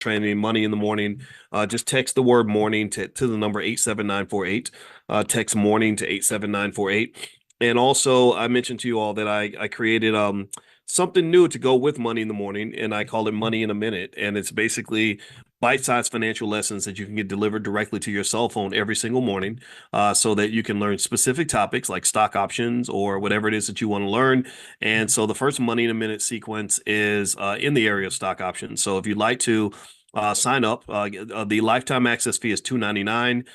training, money in the morning, just text the word morning to the number 87948. Text morning to 87948. And also, I mentioned to you all that I created something new to go with money in the morning, and I call it money in a minute. And it's basically bite-sized financial lessons that you can get delivered directly to your cell phone every single morning, so that you can learn specific topics like stock options or whatever it is that you want to learn. And so the first money in a minute sequence is in the area of stock options. So if you'd like to sign up, the lifetime access fee is $2.99.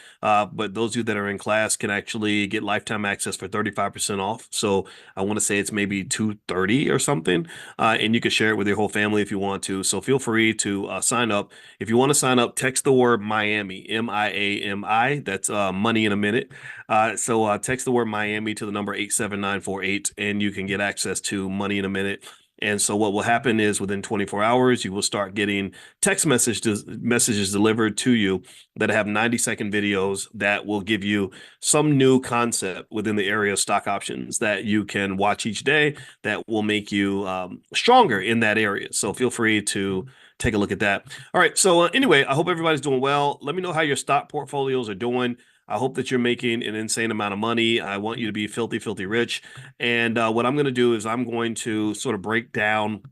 But those of you that are in class can actually get lifetime access for 35% off. So I want to say it's maybe 230 or something. And you can share it with your whole family if you want to. So feel free to sign up. If you want to sign up, text the word Miami, Miami. That's money in a minute. So text the word Miami to the number 87948, and you can get access to money in a minute. And so what will happen is within 24 hours, you will start getting messages delivered to you that have 90-second videos that will give you some new concept within the area of stock options that you can watch each day that will make you stronger in that area. So feel free to take a look at that. All right. So anyway, I hope everybody's doing well. Let me know how your stock portfolios are doing. I hope that you're making an insane amount of money. I want you to be filthy, filthy rich. And what I'm going to do is I'm going to sort of break down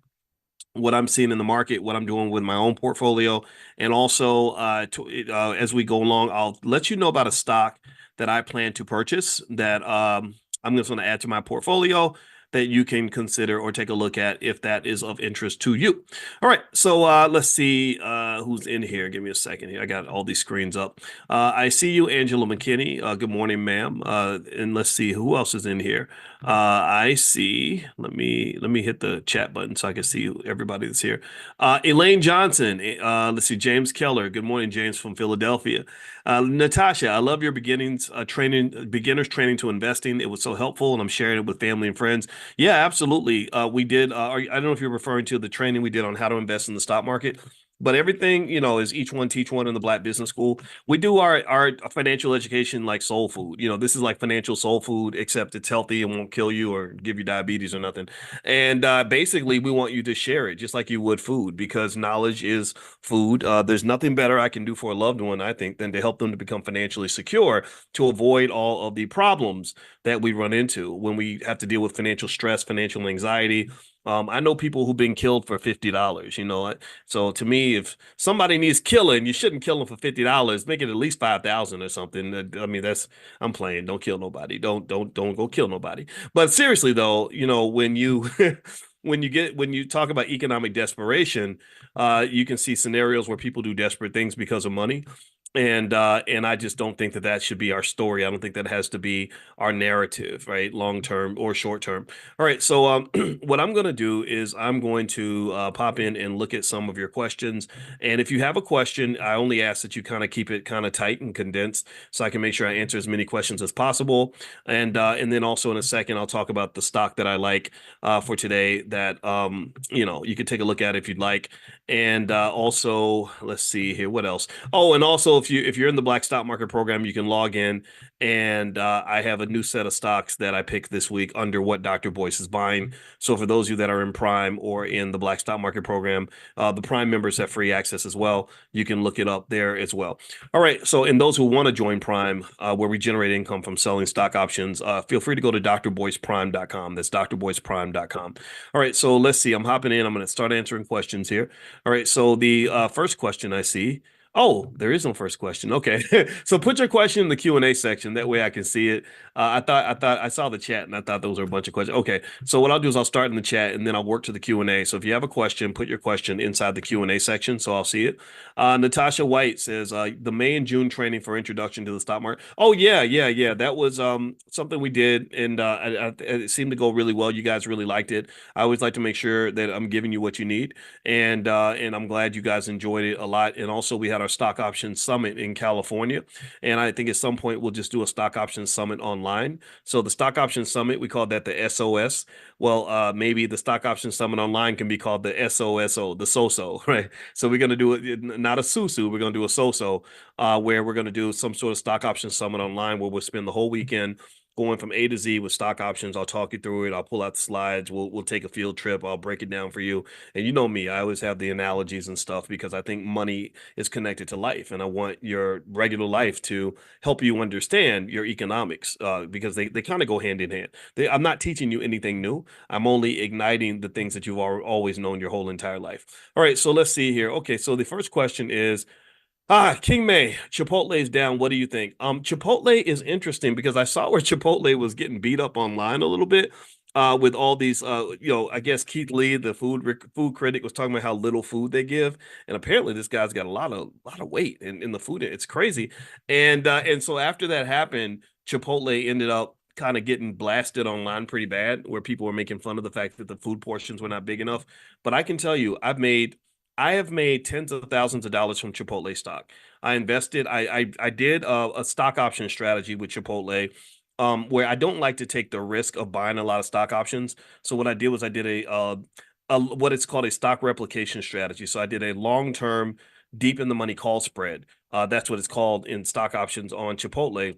what I'm seeing in the market, what I'm doing with my own portfolio, and also as we go along, I'll let you know about a stock that I plan to purchase that I'm just going to add to my portfolio that you can consider or take a look at if that is of interest to you. All right, so let's see who's in here. Give me a second here. I got all these screens up. I see you, Angela McKinney. Good morning, ma'am. And let's see who else is in here. I see. Let me hit the chat button so I can see everybody that's here. Elaine Johnson. Let's see. James Keller. Good morning, James from Philadelphia. Natasha, I love your beginners training to investing. It was so helpful, and I'm sharing it with family and friends. Yeah, absolutely. We did. I don't know if you're referring to the training we did on how to invest in the stock market. But everything, is each one teach one in the Black Business School. We do our financial education like soul food. This is like financial soul food, except it's healthy and won't kill you or give you diabetes or nothing. And basically, we want you to share it just like you would food, because knowledge is food. There's nothing better I can do for a loved one, I think, than to help them to become financially secure to avoid all of the problems that we run into when we have to deal with financial stress, financial anxiety. I know people who've been killed for $50, So to me, if somebody needs killing, you shouldn't kill them for $50. Make it at least 5,000 or something. I mean, I'm playing. Don't kill nobody. Don't go kill nobody. But seriously though, when you when you talk about economic desperation, you can see scenarios where people do desperate things because of money. And I just don't think that that should be our story. I don't think that has to be our narrative, right? Long term or short term. All right. So what I'm going to do is I'm going to pop in and look at some of your questions. And if you have a question, I only ask that you kind of keep it kind of tight and condensed so I can make sure I answer as many questions as possible. And then also in a second, I'll talk about the stock that I like for today that you could take a look at if you'd like. And also, let's see here, what else? Oh, and also if you're in the Black Stock Market program, you can log in, and I have a new set of stocks that I picked this week under what Dr. Boyce is buying. So for those of you that are in Prime or in the Black Stock Market program, the Prime members have free access as well. You can look it up there as well. All right. So in those who want to join Prime, where we generate income from selling stock options, feel free to go to drboyceprime.com. That's drboyceprime.com. All right. So let's see. I'm hopping in. I'm going to start answering questions here. All right. So the first question I see. Oh, there is no first question. Okay. So put your question in the Q&A section. That way I can see it. I thought I saw the chat and I thought those were a bunch of questions. Okay. So what I'll do is I'll start in the chat and then I'll work to the Q&A. So if you have a question, put your question inside the Q&A section so I'll see it. Natasha White says the May and June training for introduction to the stock market. Oh yeah. That was something we did, and it seemed to go really well. You guys really liked it. I always like to make sure that I'm giving you what you need, and I'm glad you guys enjoyed it a lot. And also we had our stock options summit in California, and I think at some point we'll just do a stock options summit online. So the stock options summit, we call that the SOS. Well, maybe the stock options summit online can be called the SOSO, the SOSO, right? So we're going to do it, not a SUSU, we're going to do a SOSO, where we're going to do some sort of stock options summit online where we'll spend the whole weekend going from A to Z with stock options. I'll talk you through it. I'll pull out the slides. We'll take a field trip. I'll break it down for you. And you know me, I always have the analogies and stuff because I think money is connected to life, and I want your regular life to help you understand your economics because they kind of go hand in hand. I'm not teaching you anything new. I'm only igniting the things that you've always known your whole entire life. All right, so let's see here. Okay, so the first question is, King May, Chipotle is down. What do you think? Chipotle is interesting because I saw where Chipotle was getting beat up online a little bit, with all these, I guess Keith Lee, the food critic, was talking about how little food they give, and apparently this guy's got a lot of weight in the food. It's crazy, and so after that happened, Chipotle ended up kind of getting blasted online pretty bad, where people were making fun of the fact that the food portions were not big enough. But I can tell you, I have made tens of thousands of dollars from Chipotle stock. I invested. I did a stock option strategy with Chipotle, where I don't like to take the risk of buying a lot of stock options. So what I did was I did a what it's called a stock replication strategy. So I did a long term, deep in the money call spread. That's what it's called in stock options on Chipotle,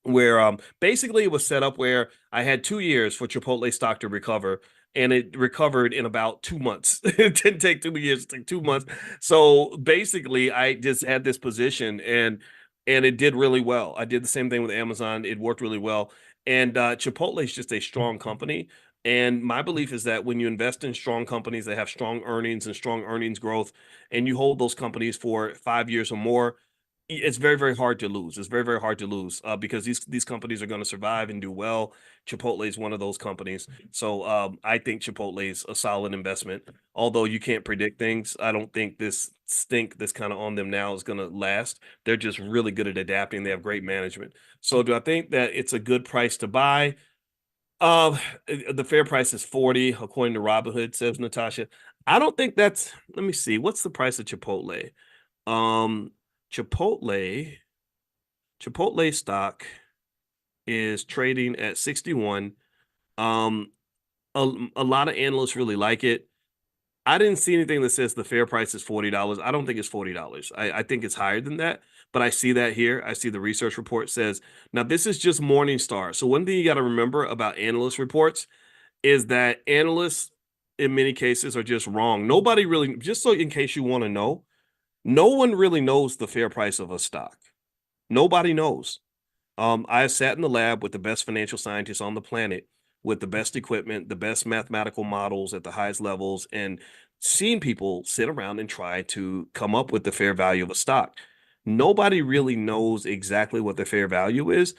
where basically it was set up where I had 2 years for Chipotle stock to recover, and it recovered in about 2 months. It didn't take 2 years, it took 2 months. So basically I just had this position, and it did really well. I did the same thing with Amazon. It worked really well. And Chipotle is just a strong company. And my belief is that when you invest in strong companies that have strong earnings and strong earnings growth, and you hold those companies for 5 years or more, it's very, very hard to lose. It's very, very hard to lose because these companies are going to survive and do well. Chipotle is one of those companies. So I think Chipotle is a solid investment. Although you can't predict things, I don't think this stink that's kind of on them now is going to last. They're just really good at adapting. They have great management. So do I think that it's a good price to buy? The fair price is 40, according to Robinhood, says Natasha. I don't think that's, let me see, what's the price of Chipotle? Um, Chipotle, Chipotle stock is trading at 61. Um, a lot of analysts really like it. I didn't see anything that says the fair price is $40. I don't think it's $40. I think it's higher than that, but I see that here. I see the research report says, now this is just Morningstar. So one thing you got to remember about analyst reports is that analysts in many cases are just wrong. Nobody really, just so in case you want to know, no one really knows the fair price of a stock. Nobody knows. I sat in the lab with the best financial scientists on the planet, with the best equipment, the best mathematical models at the highest levels, and seen people sit around and try to come up with the fair value of a stock. Nobody really knows exactly what the fair value is,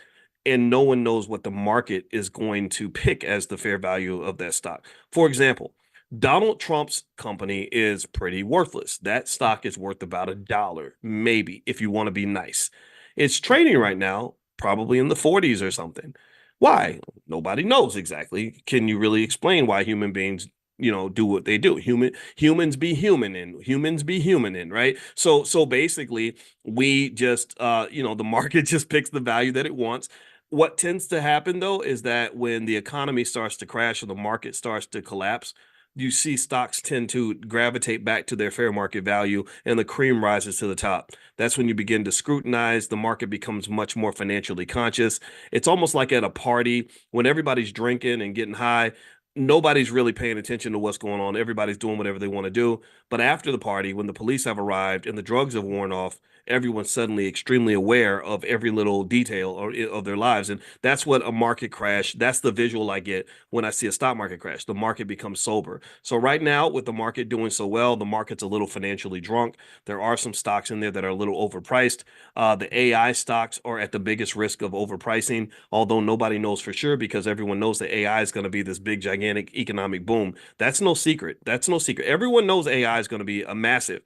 and no one knows what the market is going to pick as the fair value of that stock. For example, Donald Trump's company is pretty worthless. That stock is worth about $1, maybe, if you want to be nice. It's trading right now, probably in the 40s or something. Why? Nobody knows exactly. Can you really explain why human beings, do what they do? Humans be human and humans be human in, right? So basically, we just the market just picks the value that it wants. What tends to happen though is that when the economy starts to crash or the market starts to collapse, you see stocks tend to gravitate back to their fair market value and the cream rises to the top. That's when you begin to scrutinize. The market becomes much more financially conscious. It's almost like at a party when everybody's drinking and getting high. Nobody's really paying attention to what's going on. Everybody's doing whatever they want to do. But after the party, when the police have arrived and the drugs have worn off, everyone's suddenly extremely aware of every little detail of their lives. And that's what a market crash, that's the visual I get when I see a stock market crash. The market becomes sober. So right now, with the market doing so well, the market's a little financially drunk. There are some stocks in there that are a little overpriced. The AI stocks are at the biggest risk of overpricing, although nobody knows for sure because everyone knows that AI is going to be this big, gigantic economic boom. That's no secret. That's no secret. Everyone knows AI is going to be a massive.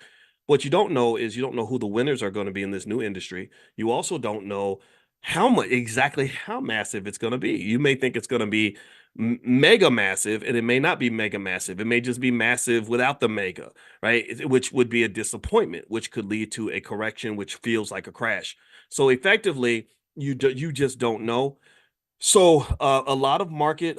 What you don't know is you don't know who the winners are going to be in this new industry. You also don't know exactly how massive it's going to be. You may think it's going to be mega massive, and it may not be mega massive. It may just be massive without the mega, right? Which would be a disappointment, which could lead to a correction, which feels like a crash. So effectively, you just don't know. So a lot of market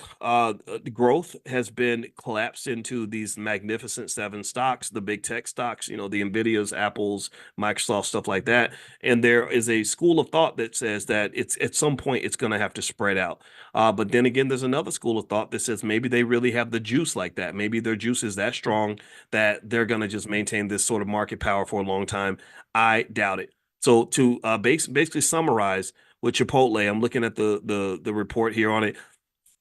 growth has been collapsed into these magnificent seven stocks, the big tech stocks, the Nvidias, Apples, Microsoft, stuff like that. And there is a school of thought that says that it's at some point it's going to have to spread out. But then again, there's another school of thought that says maybe they really have the juice like that. Maybe their juice is that strong that they're going to just maintain this sort of market power for a long time. I doubt it. So to basically summarize with Chipotle, I'm looking at the report here on it.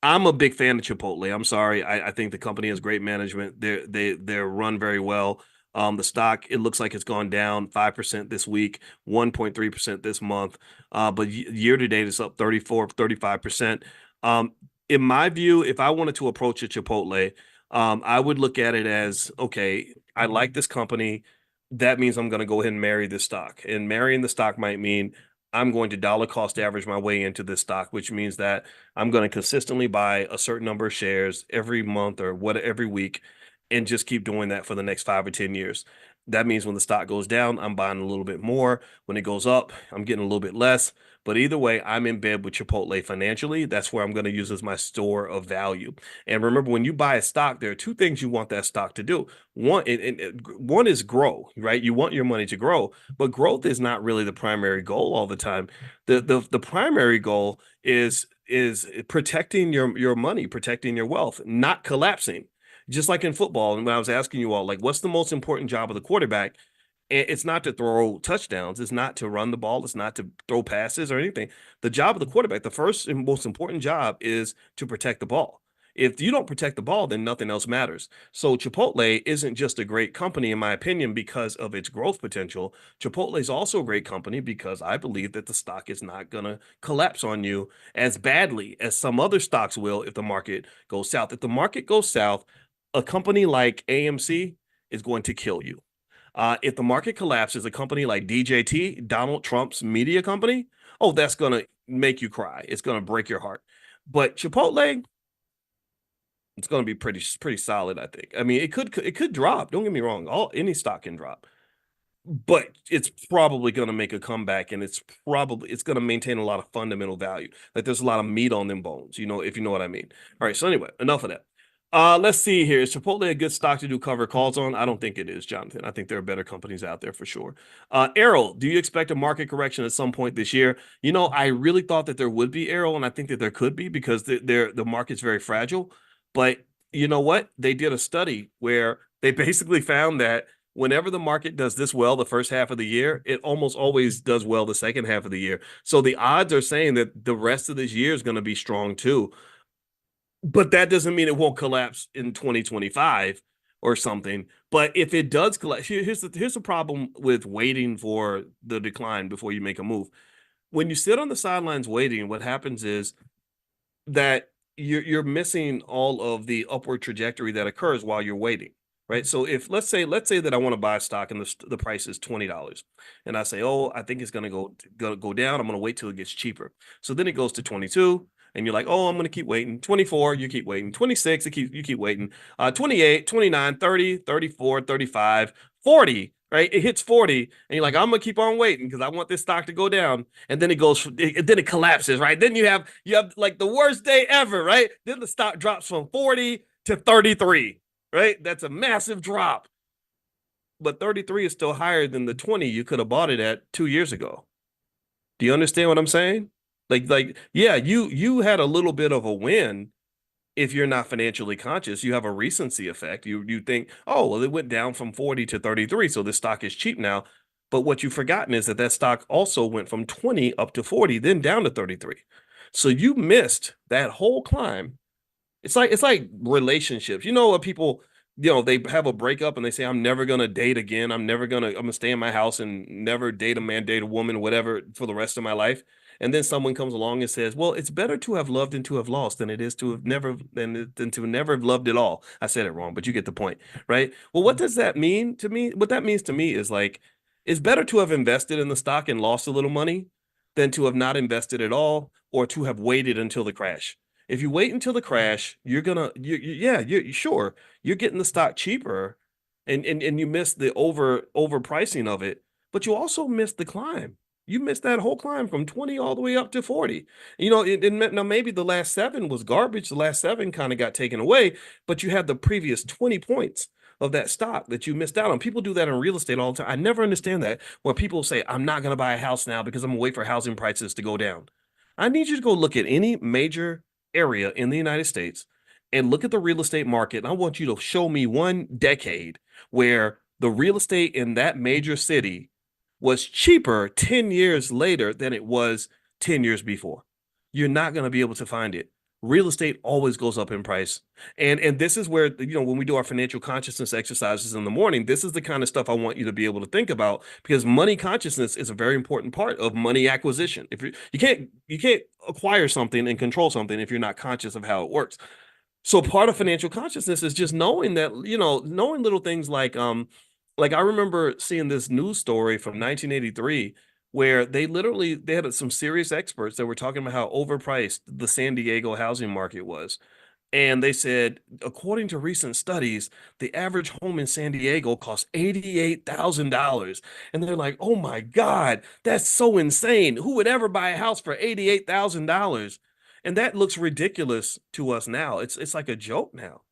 I'm a big fan of Chipotle. I'm sorry. I think the company has great management. They're run very well. The stock, it looks like it's gone down 5% this week, 1.3% this month. But year to date, it's up 34, 35%. In my view, if I wanted to approach a Chipotle, I would look at it as, okay, I like this company. That means I'm going to go ahead and marry this stock. And marrying the stock might mean I'm going to dollar cost average my way into this stock, which means that I'm going to consistently buy a certain number of shares every month or what every week and just keep doing that for the next 5 or 10 years. That means when the stock goes down, I'm buying a little bit more. When it goes up, I'm getting a little bit less. But either way, I'm in bed with Chipotle financially. That's where I'm going to use as my store of value. And remember, when you buy a stock, there are two things you want that stock to do. One is grow, right? You want your money to grow, but growth is not really the primary goal all the time. The primary goal is protecting your money, protecting your wealth, not collapsing. Just like in football, and when I was asking you all, like, what's the most important job of the quarterback? It's not to throw touchdowns. It's not to run the ball. It's not to throw passes or anything. The job of the quarterback, the first and most important job is to protect the ball. If you don't protect the ball, then nothing else matters. So Chipotle isn't just a great company, in my opinion, because of its growth potential. Chipotle is also a great company because I believe that the stock is not going to collapse on you as badly as some other stocks will if the market goes south. If the market goes south, a company like AMC is going to kill you. If the market collapses, a company like DJT, Donald Trump's media company, oh, that's going to make you cry. It's going to break your heart. But Chipotle, it's going to be pretty solid, I think. I mean, it could drop. Don't get me wrong. Any stock can drop, but it's probably going to make a comeback, and it's going to maintain a lot of fundamental value. Like there's a lot of meat on them bones, if you know what I mean. All right, so anyway, enough of that. Let's see here. Is Chipotle a good stock to do cover calls on? I don't think it is, Jonathan. I think there are better companies out there for sure. Errol, do you expect a market correction at some point this year? I really thought that there would be, Errol, and I think that there could be because the market's very fragile. But you know what? They did a study where they basically found that whenever the market does this well the first half of the year, it almost always does well the second half of the year. So the odds are saying that the rest of this year is going to be strong too. But that doesn't mean it won't collapse in 2025 or something. But if it does collapse, here's the problem with waiting for the decline before you make a move. When you sit on the sidelines waiting, what happens is that you're missing all of the upward trajectory that occurs while you're waiting, right? So if let's say that I want to buy a stock and the price is $20, and I say, oh, I think it's gonna go down. I'm gonna wait till it gets cheaper. So then it goes to 22. And you're like, oh, I'm going to keep waiting. 24, you keep waiting. 26, you keep waiting. 28, 29, 30, 34, 35, 40, right? It hits 40, and you're like, I'm gonna keep on waiting because I want this stock to go down. And then then it collapses, right? Then you have like the worst day ever, right? Then the stock drops from 40 to 33, right? That's a massive drop. But 33 is still higher than the 20 you could have bought it at 2 years ago. Do you understand what I'm saying? Yeah, you had a little bit of a win if you're not financially conscious. You have a recency effect. You think, oh, well, it went down from 40 to 33, so this stock is cheap now. But what you've forgotten is that stock also went from 20 up to 40, then down to 33. So you missed that whole climb. It's like relationships. You know what people, they have a breakup and they say, I'm never gonna date again. I'm gonna stay in my house and never date a man, date a woman, whatever, for the rest of my life. And then someone comes along and says, well, it's better to have loved and to have lost than it is to have never than to never have loved at all. I said it wrong, but you get the point, right? Well, what does that mean to me? What that means to me is like it's better to have invested in the stock and lost a little money than to have not invested at all or to have waited until the crash. If you wait until the crash, yeah, you're sure you're getting the stock cheaper, and you miss the overpricing of it, but you also miss the climb. You missed that whole climb from 20 all the way up to 40. Now maybe the last seven was garbage. The last seven kind of got taken away, but you had the previous 20 points of that stock that you missed out on. People do that in real estate all the time. I never understand that where people say, I'm not going to buy a house now because I'm going to wait for housing prices to go down. I need you to go look at any major area in the United States and look at the real estate market. And I want you to show me one decade where the real estate in that major city was cheaper 10 years later than it was 10 years before. You're not going to be able to find it. Real estate always goes up in price. And this is where, when we do our financial consciousness exercises in the morning, this is the kind of stuff I want you to be able to think about, because money consciousness is a very important part of money acquisition. If you can't acquire something and control something if you're not conscious of how it works. So part of financial consciousness is just knowing that, knowing little things like I remember seeing this news story from 1983 where they had some serious experts that were talking about how overpriced the San Diego housing market was. And they said, according to recent studies, the average home in San Diego costs $88,000. And they're like, oh my God, that's so insane. Who would ever buy a house for $88,000? And that looks ridiculous to us now. It's like a joke now.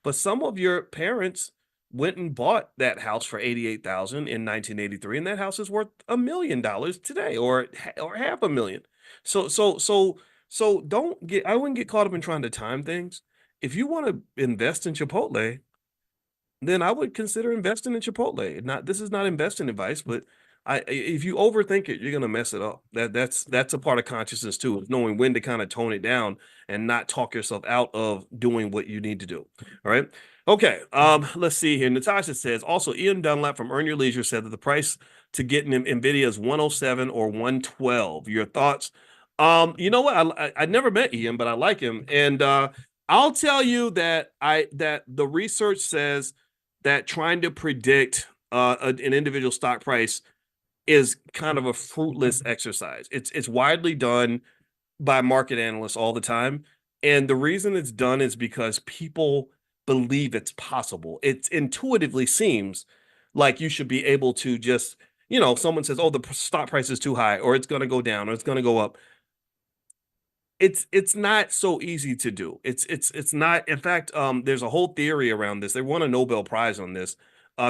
But some of your parents went and bought that house for 88,000 in 1983, and that house is worth $1 million today, or half a million. So don't get I wouldn't get caught up in trying to time things. If you want to invest in Chipotle, then I would consider investing in Chipotle. This is not investing advice, but if you overthink it, you're gonna mess it up. That's a part of consciousness too, is knowing when to kind of tone it down and not talk yourself out of doing what you need to do. All right. Okay. Let's see here. Natasha says also Ian Dunlap from Earn Your Leisure said that the price to get an Nvidia is 107 or 112. Your thoughts? You know what? I never met Ian, but I like him. And I'll tell you that the research says that trying to predict an individual stock price is kind of a fruitless exercise. It's widely done by market analysts all the time, and the reason it's done is because people believe it's possible. It intuitively seems like you should be able to just, someone says, "Oh, the stock price is too high," or "It's going to go down," or "It's going to go up." It's not so easy to do. It's not. In fact, there's a whole theory around this. They won a Nobel Prize on this,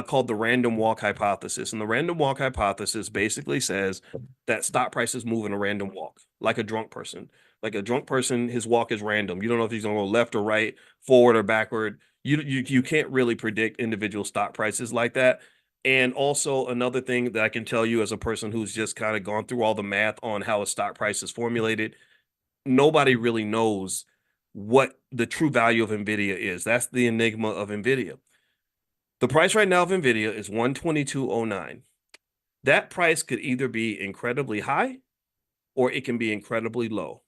called the random walk hypothesis. And the random walk hypothesis basically says that stock prices move in a random walk, like a drunk person. Like a drunk person, his walk is random. You don't know if he's going to go left or right, forward or backward. You can't really predict individual stock prices like that. And also another thing that I can tell you as a person who's just kind of gone through all the math on how a stock price is formulated, nobody really knows what the true value of Nvidia is. That's the enigma of Nvidia. The price right now of Nvidia is 122.09. That price could either be incredibly high or it can be incredibly low.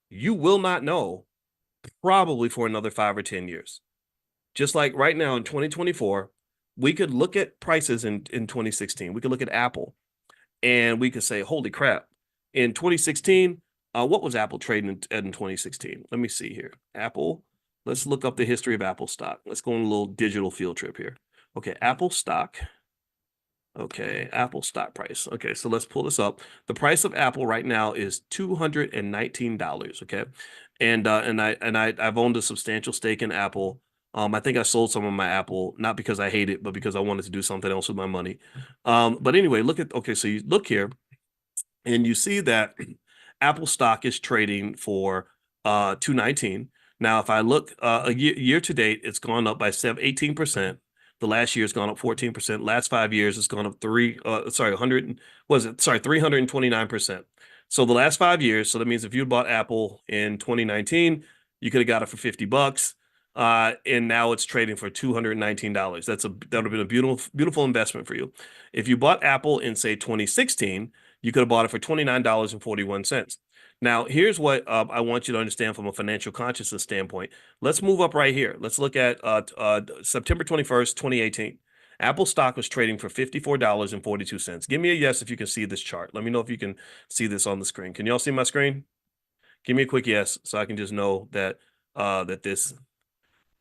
You will not know probably for another 5 or 10 years. Just like right now in 2024, we could look at prices in 2016. We could look at Apple and we could say, holy crap, in 2016, what was Apple trading in 2016? Let me see here. Apple, let's look up the history of Apple stock. Let's go on a little digital field trip here. Okay, Apple stock. Okay, Apple stock price. Okay, so let's pull this up. The price of Apple right now is $219. Okay, I've owned a substantial stake in Apple. I think I sold some of my Apple, not because I hate it, but because I wanted to do something else with my money. But anyway, so you look here and you see that Apple stock is trading for 219. Now, if I look a year to date, it's gone up by 18%. The last year has gone up 14%. Last 5 years, it's gone up 329%. So the last 5 years, so that means if you bought Apple in 2019, you could have got it for $50. And now it's trading for $219. That would have been a beautiful investment for you. If you bought Apple in, say, 2016, you could have bought it for $29.41. Now, here's what I want you to understand from a financial consciousness standpoint. Let's move up right here. Let's look at September 21st, 2018. Apple stock was trading for $54.42. Give me a yes if you can see this chart. Let me know if you can see this on the screen. Can y'all see my screen? Give me a quick yes so I can just know that this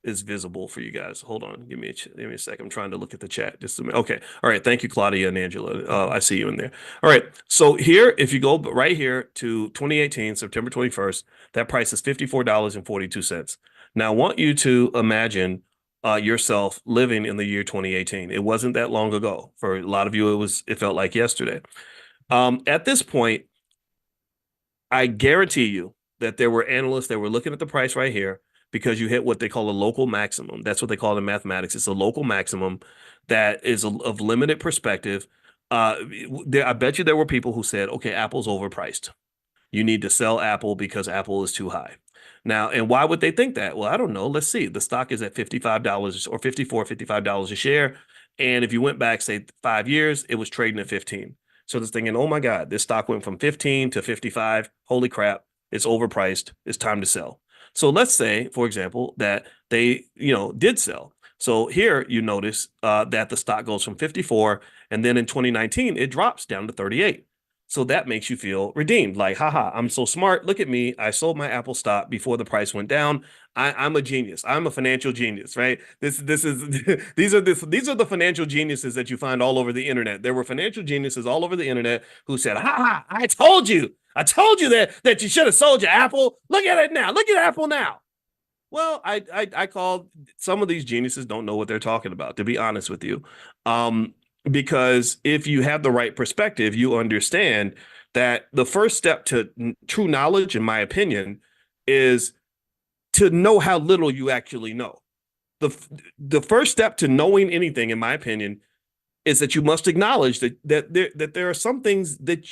is visible for you guys. Hold on, give me a second. I'm trying to look at the chat just a minute. Okay, all right. Thank you, Claudia and Angela. I see you in there. All right. So here, if you go right here to 2018, September 21st, that price is $54.42. Now, I want you to imagine yourself living in the year 2018. It wasn't that long ago. For a lot of you, it felt like yesterday. At this point, I guarantee you that there were analysts that were looking at the price right here because you hit what they call a local maximum. That's what they call it in mathematics. It's a local maximum that is of limited perspective. I bet you there were people who said, okay, Apple's overpriced. You need to sell Apple because Apple is too high. Now, and why would they think that? Well, I don't know. Let's see. The stock is at $55 or $55 a share. And if you went back, say 5 years, it was trading at 15. So they're thinking, oh my God, this stock went from 15 to 55. Holy crap, it's overpriced. It's time to sell. So let's say, for example, that they, did sell. So here you notice that the stock goes from 54, and then in 2019, it drops down to 38. So that makes you feel redeemed. Like, haha, I'm so smart. Look at me. I sold my Apple stock before the price went down. I'm a genius. I'm a financial genius, right? This is these are the financial geniuses that you find all over the internet. There were financial geniuses all over the internet who said, "Ha ha! I told you. I told you that you should have sold your Apple. Look at it now. Look at Apple now." Well, I call some of these geniuses don't know what they're talking about, to be honest with you. Because if you have the right perspective, you understand that the first step to true knowledge, in my opinion, is to know how little you actually know. The the first step to knowing anything, in my opinion, is that you must acknowledge that there are some things that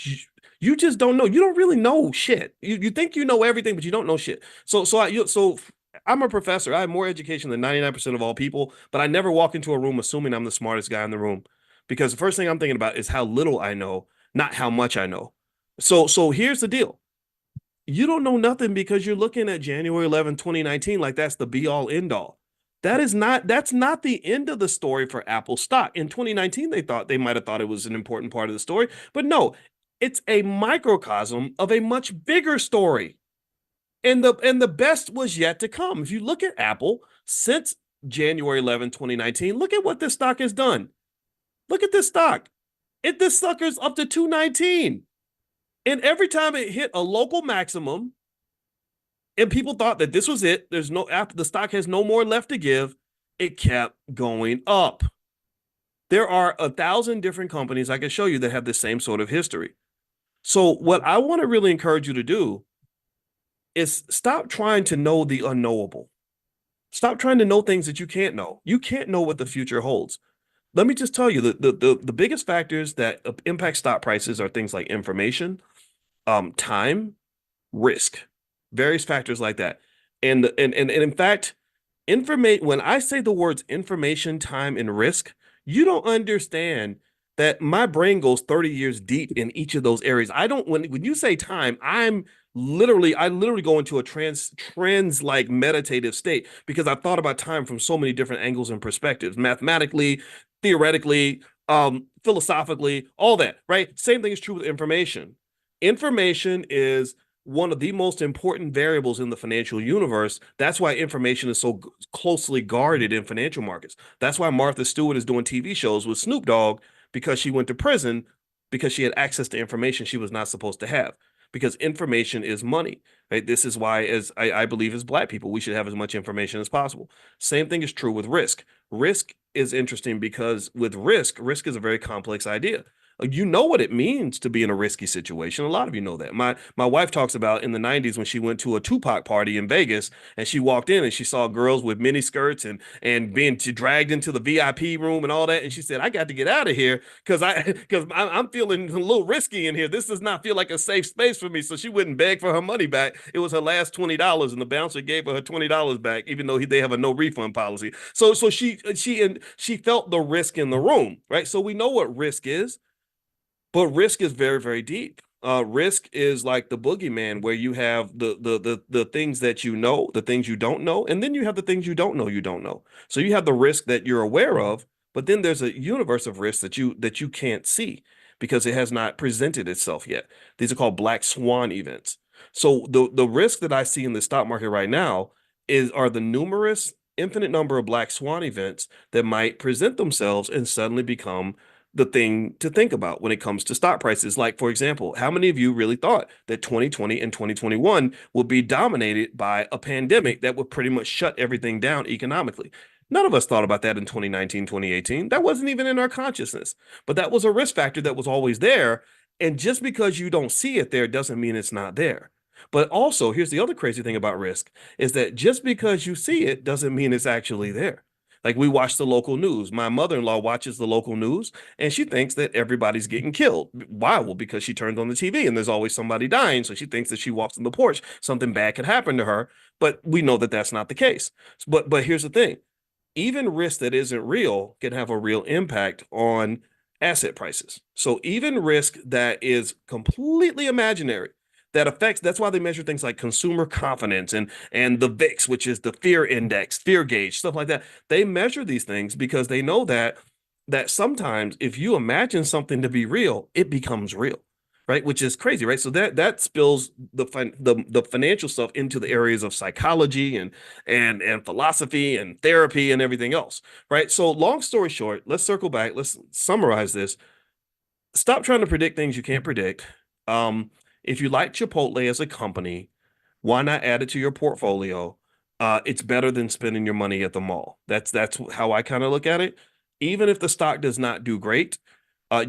you just don't know. You don't really know shit. You think you know everything, but you don't know shit. So I'm a professor. I have more education than 99% of all people, but I never walk into a room assuming I'm the smartest guy in the room, because the first thing I'm thinking about is how little I know, not how much I know. So here's the deal. You don't know nothing because you're looking at January 11, 2019, like that's the be all end all. That's not the end of the story for Apple stock. In 2019, they might have thought it was an important part of the story, but no, it's a microcosm of a much bigger story. And the best was yet to come. If you look at Apple since January 11, 2019, look at what this stock has done. Look at this stock. This sucker's up to 219. And every time it hit a local maximum, and people thought that this was it, the stock has no more left to give, it kept going up. There are 1,000 different companies I can show you that have the same sort of history. So what I want to really encourage you to do is stop trying to know the unknowable. Stop trying to know things that you can't know. You can't know what the future holds. Let me just tell you, the biggest factors that impact stock prices are things like information, time, risk, various factors like that. And in fact, when I say the words information, time, and risk, you don't understand that my brain goes 30 years deep in each of those areas. I don't when you say time, I literally go into a trans like meditative state, because I've thought about time from so many different angles and perspectives, mathematically, theoretically, philosophically, all that, right? Same thing is true with information. Information is one of the most important variables in the financial universe. That's why information is so closely guarded in financial markets. That's why Martha Stewart is doing TV shows with Snoop Dogg, because she went to prison because she had access to information she was not supposed to have. Because information is money, right? This is why, as I believe, as Black people, we should have as much information as possible. Same thing is true with risk. Risk is interesting because with risk is a very complex idea. You know what it means to be in a risky situation. A lot of you know that. My wife talks about in the 90s when she went to a Tupac party in Vegas, and she walked in and she saw girls with mini skirts and being dragged into the VIP room and all that. And she said, I got to get out of here because I'm feeling a little risky in here. This does not feel like a safe space for me. So she wouldn't beg for her money back. It was her last $20, and the bouncer gave her $20 back, even though they have a no refund policy. So she felt the risk in the room, right? So we know what risk is. But risk is very, very deep. Risk is like the boogeyman, where you have the things that you know, the things you don't know, and then you have the things you don't know you don't know. So you have the risk that you're aware of, but then there's a universe of risks that you can't see because it has not presented itself yet. These are called black swan events. So the risk that I see in the stock market right now are the numerous infinite number of black swan events that might present themselves and suddenly become the thing to think about when it comes to stock prices. Like, for example, how many of you really thought that 2020 and 2021 would be dominated by a pandemic that would pretty much shut everything down economically? None of us thought about that in 2019, 2018. That wasn't even in our consciousness, but that was a risk factor that was always there. And just because you don't see it there doesn't mean it's not there. But also, here's the other crazy thing about risk is that just because you see it doesn't mean it's actually there. Like we watch the local news. My mother-in-law watches the local news and she thinks that everybody's getting killed. Why? Well, because she turned on the TV and there's always somebody dying. So she thinks that she walks on the porch, something bad could happen to her. But we know that that's not the case. But here's the thing, even risk that isn't real can have a real impact on asset prices. So even risk that is completely imaginary that affects, that's why they measure things like consumer confidence and the VIX, which is the fear index, fear gauge, stuff like that. They measure these things because they know that sometimes if you imagine something to be real, it becomes real, right? Which is crazy, right? So that spills the financial stuff into the areas of psychology and philosophy and therapy and everything else, right? So long story short, let's circle back. Let's summarize this. Stop trying to predict things you can't predict. If you like Chipotle as a company, why not add it to your portfolio? It's better than spending your money at the mall. That's how I kind of look at it. Even if the stock does not do great,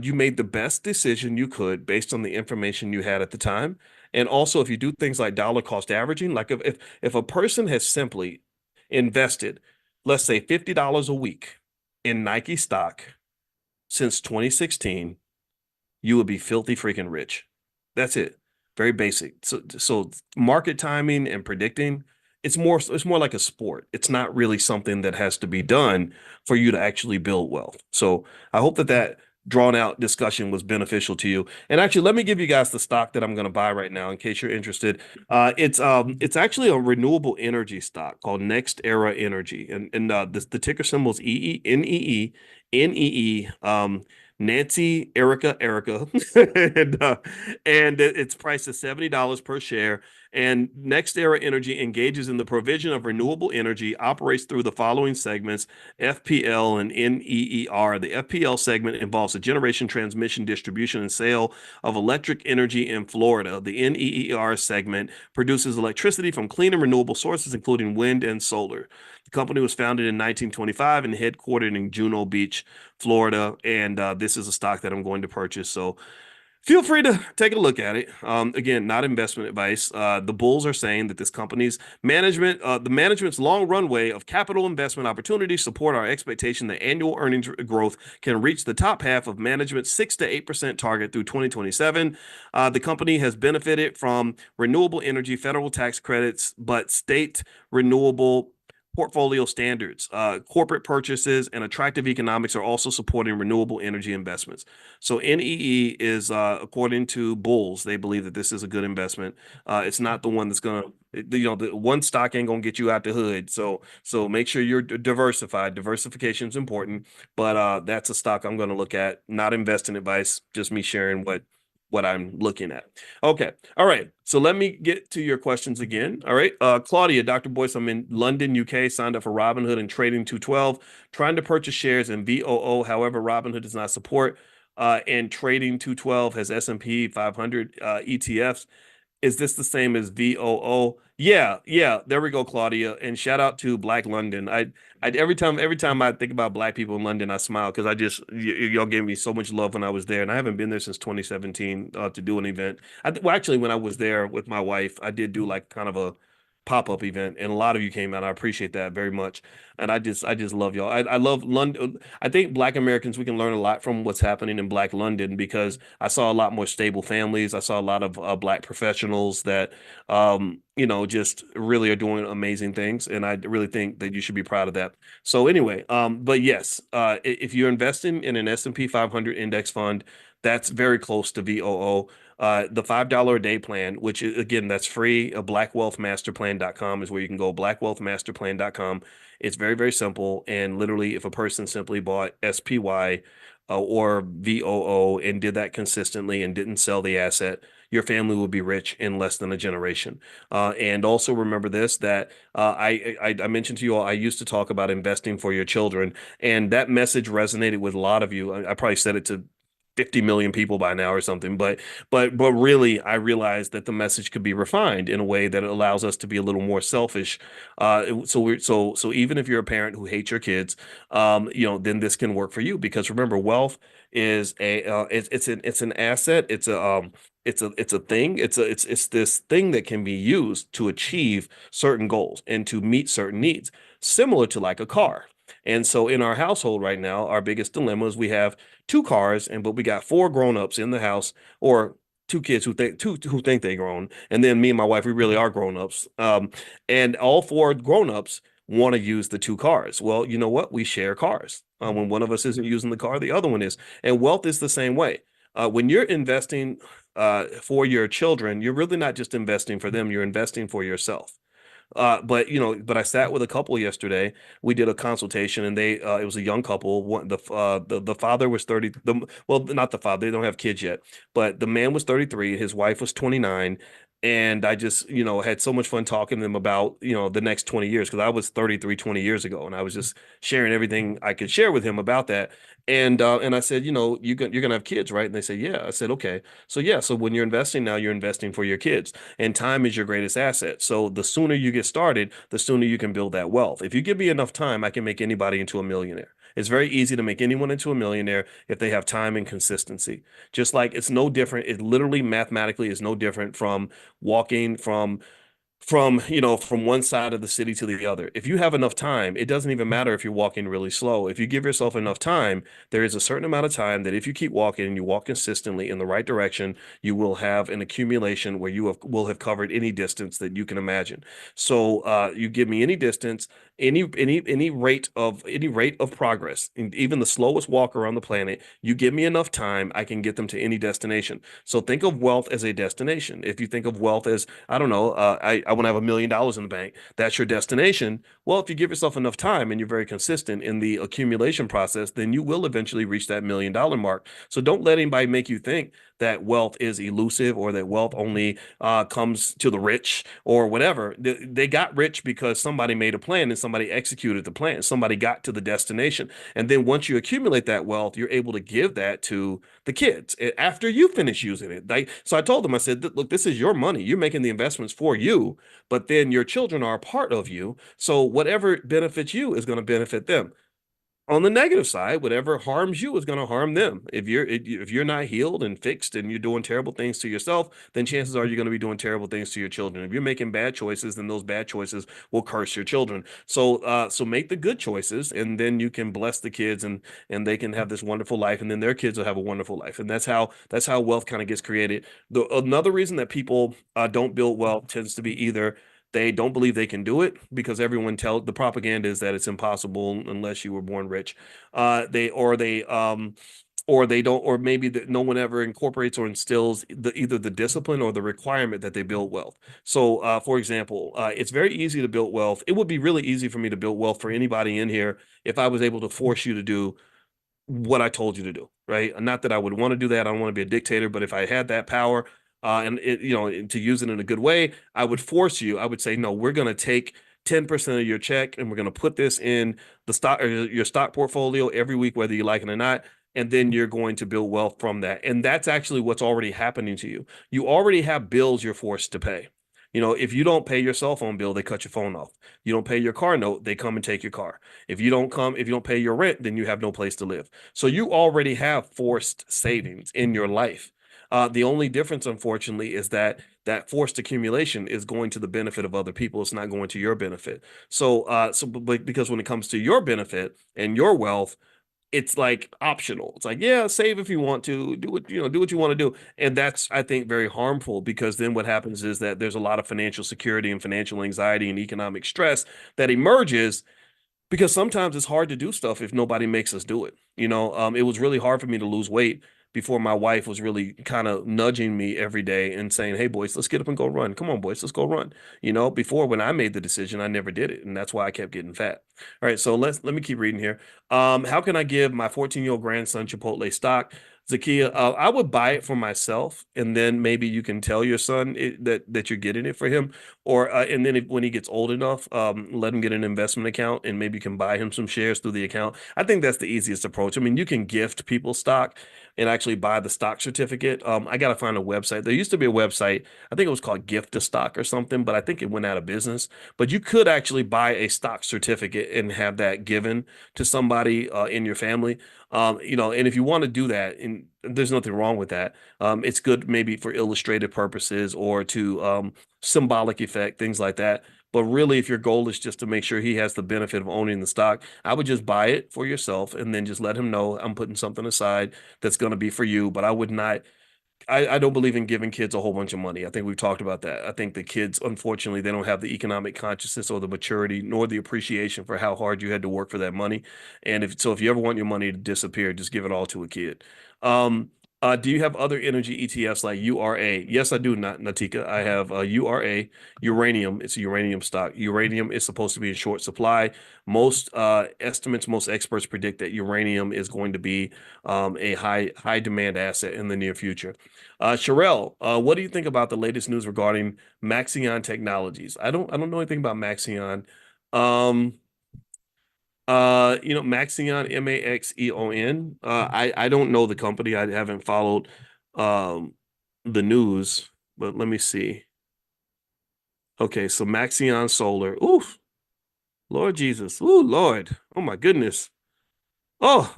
you made the best decision you could based on the information you had at the time. And also, if you do things like dollar cost averaging, like if a person has simply invested, let's say $50 a week in Nike stock since 2016, you would be filthy freaking rich. That's it. Very basic. So market timing and predicting, it's more like a sport. It's not really something that has to be done for you to actually build wealth. So I hope that drawn out discussion was beneficial to you. And actually, let me give you guys the stock that I'm going to buy right now in case you're interested. It's actually a renewable energy stock called Next Era Energy, and the ticker symbol is NEE. Nancy, Erica, and it's priced at $70 per share. And Next Era Energy engages in the provision of renewable energy, operates through the following segments: FPL and NEER. The FPL segment involves the generation, transmission, distribution, and sale of electric energy in Florida. The NEER segment produces electricity from clean and renewable sources, including wind and solar. The company was founded in 1925 and headquartered in Juno Beach, Florida. And this is a stock that I'm going to purchase. So feel free to take a look at it. Again, not investment advice. The bulls are saying that this company's management, the management's long runway of capital investment opportunities support our expectation that annual earnings growth can reach the top half of management's 6 to 8% target through 2027. The company has benefited from renewable energy federal tax credits, but state renewable portfolio standards, corporate purchases, and attractive economics are also supporting renewable energy investments. So NEE is, according to bulls, they believe that this is a good investment. It's not the one that's gonna, the one stock ain't gonna get you out the hood. So make sure you're diversified. Diversification is important, but that's a stock I'm gonna look at. Not investing advice, just me sharing what I'm looking at. Okay. All right. So let me get to your questions again. All right. Claudia, Dr. Boyce, I'm in London, UK, signed up for Robinhood and Trading 212, trying to purchase shares in VOO. However, Robinhood does not support, and Trading 212 has S&P 500 ETFs. Is this the same as VOO? Yeah. There we go, Claudia. And shout out to Black London. I every time I think about Black people in London, I smile because y'all gave me so much love when I was there, and I haven't been there since 2017 to do an event. Well, actually, when I was there with my wife, I did do like kind of a pop-up event, and a lot of you came out. I appreciate that very much, and I just love y'all. I love London. I think Black Americans, we can learn a lot from what's happening in Black London because I saw a lot more stable families. I saw a lot of Black professionals that just really are doing amazing things, and I really think that you should be proud of that. So anyway, but yes, if you're investing in an S&P 500 index fund, That's very close to VOO. The $5 a day plan, which is, again, that's free. Blackwealthmasterplan.com is where you can go. Blackwealthmasterplan.com. It's very, very simple. And literally, if a person simply bought SPY or VOO and did that consistently and didn't sell the asset, your family will be rich in less than a generation. And also remember this, that I mentioned to you all, I used to talk about investing for your children, and that message resonated with a lot of you. I probably said it to 50 million people by now or something, but really I realized that the message could be refined in a way that allows us to be a little more selfish. So even if you're a parent who hates your kids, then this can work for you, because remember, wealth is it's an asset. It's a thing. It's this thing that can be used to achieve certain goals and to meet certain needs, similar to like a car. And so in our household right now, our biggest dilemma is we have two cars, but we got four grown-ups in the house, or two kids who think they're grown, and then me and my wife, we really are grown-ups. And all four grown-ups want to use the two cars. Well, you know what? We share cars. When one of us isn't using the car, the other one is. And wealth is the same way. When you're investing for your children, you're really not just investing for them, you're investing for yourself. But I sat with a couple yesterday. We did a consultation, and it was a young couple. The father was 30. Well, not the father. They don't have kids yet, but the man was 33. His wife was 29. And I just, had so much fun talking to them about, the next 20 years, because I was 33 20 years ago, and I was just sharing everything I could share with him about that. And I said, you're gonna have kids, right? And they said, yeah. I said, okay. So yeah, so when you're investing now, you're investing for your kids, and time is your greatest asset. So the sooner you get started, the sooner you can build that wealth. If you give me enough time, I can make anybody into a millionaire. It's very easy to make anyone into a millionaire if they have time and consistency. Just like it's no different. It literally mathematically is no different from walking from one side of the city to the other. If you have enough time, it doesn't even matter if you're walking really slow. If you give yourself enough time, there is a certain amount of time that if you keep walking and you walk consistently in the right direction, you will have an accumulation where will have covered any distance that you can imagine. So you give me any distance, any rate of progress, and even the slowest walker on the planet, you give me enough time, I can get them to any destination. So think of wealth as a destination. If you think of wealth as, I don't know, I want to have $1 million in the bank, that's your destination. Well, if you give yourself enough time and you're very consistent in the accumulation process, then you will eventually reach that $1 million mark. So don't let anybody make you think that wealth is elusive, or that wealth only comes to the rich or whatever. They got rich because somebody made a plan and somebody executed the plan. Somebody got to the destination. And then once you accumulate that wealth, you're able to give that to the kids after you finish using it. So I told them, I said, look, this is your money. You're making the investments for you, but then your children are a part of you. So whatever benefits you is going to benefit them. On the negative side, whatever harms you is going to harm them. If you're not healed and fixed and you're doing terrible things to yourself, then chances are you're going to be doing terrible things to your children. If you're making bad choices, then those bad choices will curse your children. So make the good choices, and then you can bless the kids, and they can have this wonderful life, and then their kids will have a wonderful life. And that's how wealth kind of gets created. Another reason that people don't build wealth tends to be either they don't believe they can do it, because everyone tell the propaganda is that it's impossible unless you were born rich. They don't, or maybe that no one ever incorporates or instills either the discipline or the requirement that they build wealth. So, for example, it's very easy to build wealth. It would be really easy for me to build wealth for anybody in here if I was able to force you to do what I told you to do, right? Not that I would want to do that. I don't want to be a dictator, but if I had that power, to use it in a good way, I would force you. I would say, no, we're going to take 10% of your check and we're going to put this in the stock or your stock portfolio every week, whether you like it or not. And then you're going to build wealth from that. And that's actually what's already happening to you. You already have bills you're forced to pay. If you don't pay your cell phone bill, they cut your phone off. You don't pay your car note, they come and take your car. If you don't pay your rent, then you have no place to live. So you already have forced savings in your life. The only difference, unfortunately, is that forced accumulation is going to the benefit of other people. It's not going to your benefit. But because when it comes to your benefit and your wealth, it's like optional. It's like, yeah, save if you want to, do what you want to do. And that's, I think, very harmful, because then what happens is that there's a lot of financial security and financial anxiety and economic stress that emerges, because sometimes it's hard to do stuff if nobody makes us do it. It was really hard for me to lose weight before my wife was really kind of nudging me every day and saying, "Hey, boys, let's get up and go run. Come on, boys, let's go run." Before when I made the decision, I never did it, and that's why I kept getting fat. All right, so let me keep reading here. How can I give my 14-year-old grandson Chipotle stock? Zakia, I would buy it for myself, and then maybe you can tell your son that you're getting it for him, or and then when he gets old enough, let him get an investment account, and maybe you can buy him some shares through the account. I think that's the easiest approach. I mean, you can gift people stock and actually buy the stock certificate. I got to find a website. There used to be a website, I think it was called Gift to Stock or something, but I think it went out of business. But you could actually buy a stock certificate and have that given to somebody in your family. And if you want to do that, and there's nothing wrong with that, it's good maybe for illustrative purposes or to symbolic effect, things like that. But really, if your goal is just to make sure he has the benefit of owning the stock, I would just buy it for yourself and then just let him know I'm putting something aside that's going to be for you. But I would not I don't believe in giving kids a whole bunch of money. I think we've talked about that. I think the kids, unfortunately, they don't have the economic consciousness or the maturity nor the appreciation for how hard you had to work for that money. And if you ever want your money to disappear, just give it all to a kid. Um, do you have other energy ETFs like URA? Yes, I do, not Natika. I have URA, uranium. It's a uranium stock. Uranium is supposed to be in short supply. Most estimates, most experts predict that uranium is going to be a high demand asset in the near future. Sherelle, what do you think about the latest news regarding Maxion Technologies? I don't know anything about Maxion. Um, Maxion, Maxeon. I don't know the company. I haven't followed um the news, but let me see. Okay, so Maxion Solar. Oof, Lord Jesus. Ooh, Lord. Oh my goodness. Oh,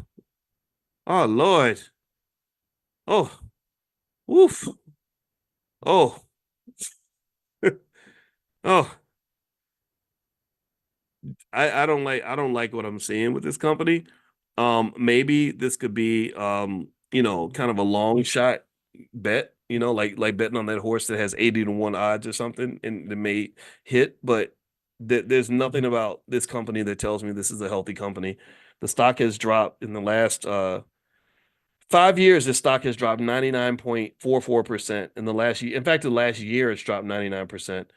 oh Lord. Oh, oof. Oh, oh. I don't like what I'm seeing with this company. Maybe this could be kind of a long shot bet, like betting on that horse that has 80 to 1 odds or something and it may hit, but there's nothing about this company that tells me this is a healthy company. The stock has dropped in the last 5 years, the stock has dropped 99.44% in the last year. In fact, the last year it's dropped 99%,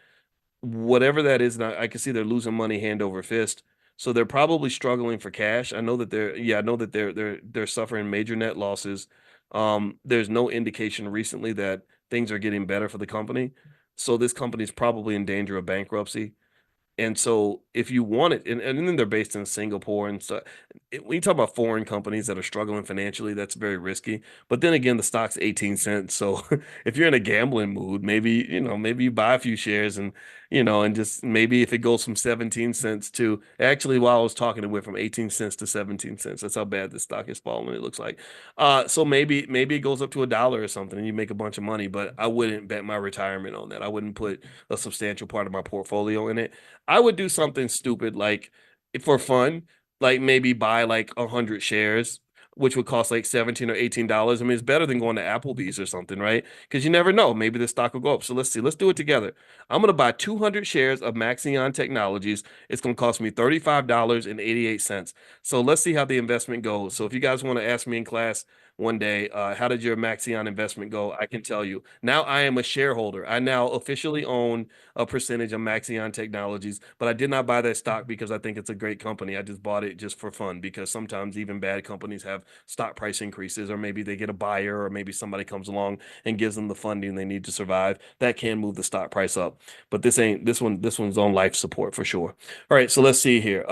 whatever that is. And I can see they're losing money hand over fist. So they're probably struggling for cash. I know that they're suffering major net losses. There's no indication recently that things are getting better for the company. So this company is probably in danger of bankruptcy. And so if you want it, and then they're based in Singapore and so when you talk about foreign companies that are struggling financially, that's very risky. But then again, the stock's 18 cents. So if you're in a gambling mood, maybe you buy a few shares and just maybe if it goes from 17 cents to actually while I was talking, it went from 18 cents to 17 cents. That's how bad the stock is falling, it looks like. So maybe it goes up to $1 or something and you make a bunch of money, but I wouldn't bet my retirement on that. I wouldn't put a substantial part of my portfolio in it. I would do something stupid like for fun, like maybe buy like 100 shares, which would cost like $17 or $18. I mean, it's better than going to Applebee's or something, right? Because you never know. Maybe the stock will go up. So let's see. Let's do it together. I'm gonna buy 200 shares of Maxion Technologies. It's gonna cost me $35.88. So let's see how the investment goes. So if you guys want to ask me in class one day, how did your Maxion investment go? I can tell you. Now I am a shareholder. I now officially own a percentage of Maxion Technologies, but I did not buy that stock because I think it's a great company. I just bought it just for fun because sometimes even bad companies have stock price increases, or maybe they get a buyer, or maybe somebody comes along and gives them the funding they need to survive. That can move the stock price up. But this one's on life support for sure. All right, so let's see here.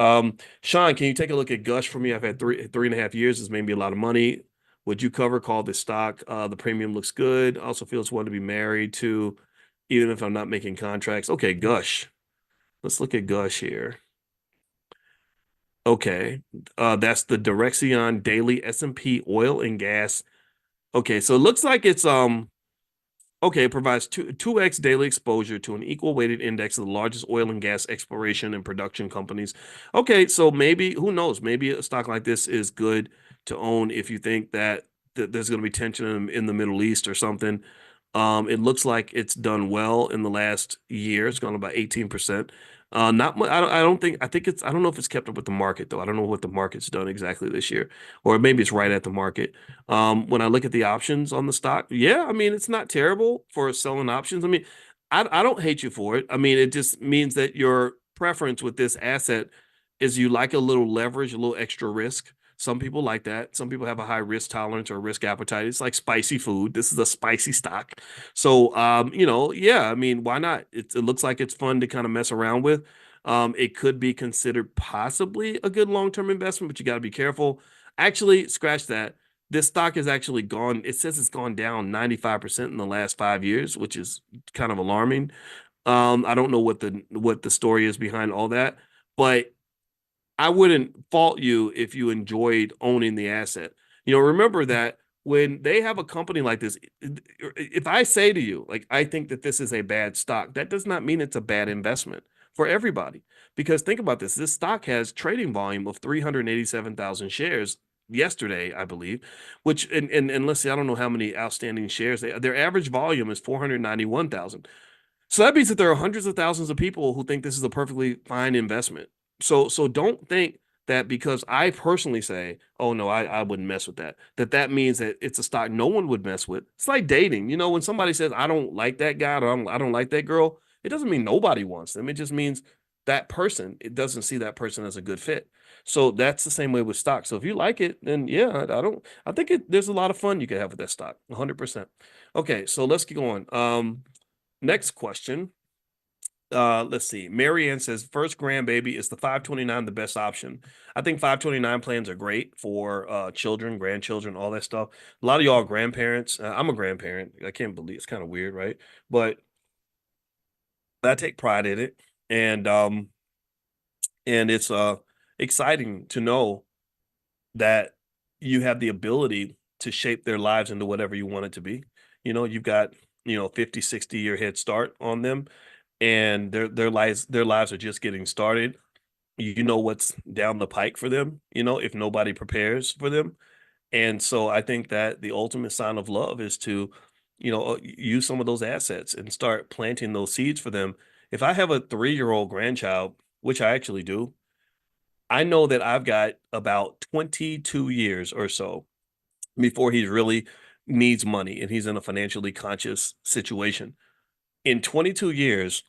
Sean, can you take a look at Gush for me? I've had three and a half years. It's made me a lot of money. Would you call this stock? The premium looks good. Also feels one to be married to, even if I'm not making contracts. Okay, Gush. Let's look at Gush here. Okay. That's the Direxion Daily S&P Oil and Gas. Okay, so it looks like it's okay, it provides 2x daily exposure to an equal weighted index of the largest oil and gas exploration and production companies. Okay, so maybe, who knows, maybe a stock like this is good to own if you think that there's going to be tension in the Middle East or something. It looks like it's done well in the last year. It's gone about 18%. Not much. I don't think. I think it's. I don't know if it's kept up with the market though. I don't know what the market's done exactly this year, or maybe it's right at the market. When I look at the options on the stock, yeah, I mean it's not terrible for selling options. I mean, I don't hate you for it. I mean, it just means that your preference with this asset is you like a little leverage, a little extra risk. Some people like that. Some people have a high risk tolerance or risk appetite. It's like spicy food. This is a spicy stock. So, yeah, I mean, why not? It looks like it's fun to kind of mess around with. It could be considered possibly a good long-term investment, but you got to be careful. Actually, scratch that. This stock has actually gone, it says it's gone down 95% in the last 5 years, which is kind of alarming. I don't know what the story is behind all that, but I wouldn't fault you if you enjoyed owning the asset. Remember that when they have a company like this, if I say to you, like, I think that this is a bad stock, that does not mean it's a bad investment for everybody. Because think about this stock has trading volume of 387,000 shares yesterday, I believe, which, and let's see, I don't know how many outstanding shares their average volume is 491,000. So that means that there are hundreds of thousands of people who think this is a perfectly fine investment. So don't think that because I personally say, oh no, I wouldn't mess with that, that means that it's a stock no one would mess with. It's like dating. When somebody says, I don't like that guy or I don't like that girl, it doesn't mean nobody wants them. It just means that person, it doesn't see that person as a good fit. So that's the same way with stock. So if you like it, then yeah, I think there's a lot of fun you can have with that stock. 100%. Okay, so let's get going. Next question. Let's see. Marianne says first grandbaby is the 529 the best option. I think 529 plans are great for children, grandchildren, all that stuff. A lot of y'all are grandparents. I'm a grandparent. I can't believe it's kind of weird, right? But I take pride in it, and it's exciting to know that you have the ability to shape their lives into whatever you want it to be. You've got 50, 60 year head start on them, and their lives are just getting started. You know what's down the pike for them, if nobody prepares for them. And so I think that the ultimate sign of love is to, use some of those assets and start planting those seeds for them. If I have a 3-year-old grandchild, which I actually do, I know that I've got about 22 years or so before he really needs money and he's in a financially conscious situation. In 22 years,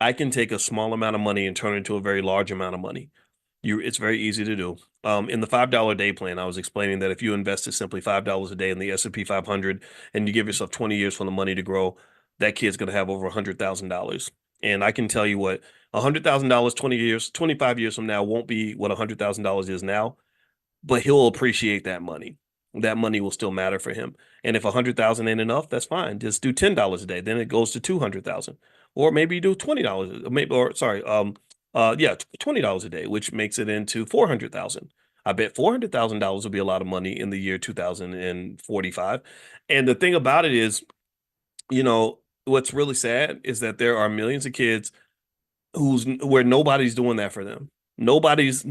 I can take a small amount of money and turn it into a very large amount of money. It's very easy to do. In the $5 day plan, I was explaining that if you invested simply $5 a day in the S&P 500 and you give yourself 20 years for the money to grow, that kid's going to have over $100,000. And I can tell you what, $100,000, 20 years, 25 years from now won't be what $100,000 is now, but he'll appreciate that money. That money will still matter for him. And if 100,000 ain't enough, that's fine. Just do $10 a day. Then it goes to 200,000. Or maybe you do $20, maybe, or sorry, yeah, $20 a day, which makes it into 400,000. I bet $400,000 will be a lot of money in the year 2045. And the thing about it is, what's really sad is that there are millions of kids where nobody's doing that for them. Nobody's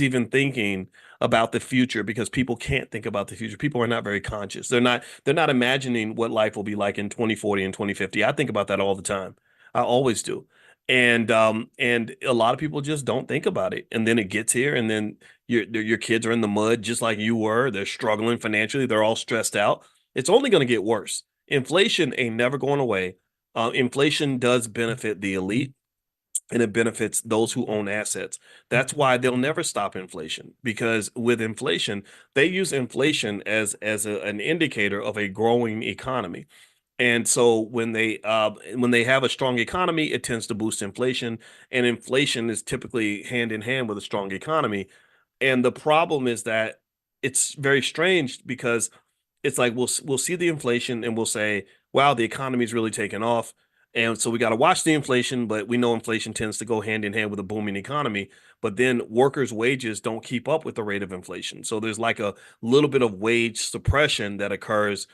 even thinking about the future because people can't think about the future. People are not very conscious. They're not imagining what life will be like in 2040 and 2050. I think about that all the time. I always do. And a lot of people just don't think about it. And then it gets here and then your kids are in the mud just like you were. They're struggling financially. They're all stressed out. It's only going to get worse. Inflation ain't never going away. Inflation does benefit the elite and it benefits those who own assets. That's why they'll never stop inflation because with inflation, they use inflation as an indicator of a growing economy. And so when they have a strong economy, it tends to boost inflation, and inflation is typically hand in hand with a strong economy. And the problem is that it's very strange because it's like we'll see the inflation and we'll say, "Wow, the economy's really taken off." And so we got to watch the inflation, but we know inflation tends to go hand in hand with a booming economy. But then workers' wages don't keep up with the rate of inflation. So there's like a little bit of wage suppression that occurs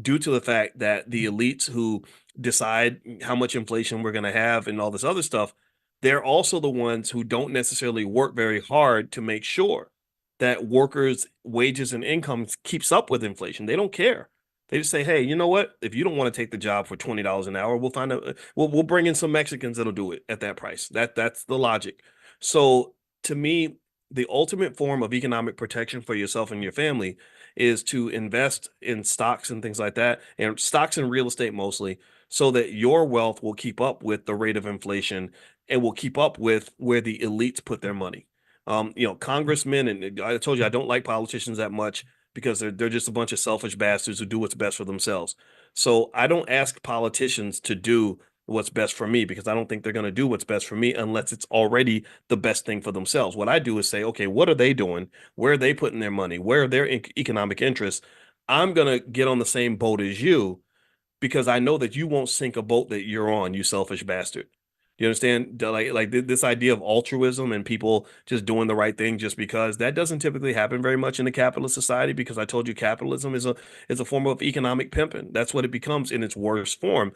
due to the fact that the elites who decide how much inflation we're going to have and all this other stuff, they're also the ones who don't necessarily work very hard to make sure that workers' wages and incomes keeps up with inflation. They don't care. They just say, hey, you know what? If you don't want to take the job for $20 an hour, we'll bring in some Mexicans that'll do it at that price. That's the logic. So to me, the ultimate form of economic protection for yourself and your family is to invest in stocks and things like that, and stocks and real estate mostly, so that your wealth will keep up with the rate of inflation and will keep up with where the elites put their money. Congressmen, and I told you I don't like politicians that much because they're just a bunch of selfish bastards who do what's best for themselves. So I don't ask politicians to do what's best for me because I don't think they're going to do what's best for me unless it's already the best thing for themselves. What I do is say, okay, what are they doing? Where are they putting their money? Where are their economic interests? I'm going to get on the same boat as you because I know that you won't sink a boat that you're on, you selfish bastard. You understand? This idea of altruism and people just doing the right thing just because that doesn't typically happen very much in a capitalist society because I told you capitalism is a form of economic pimping. That's what it becomes in its worst form.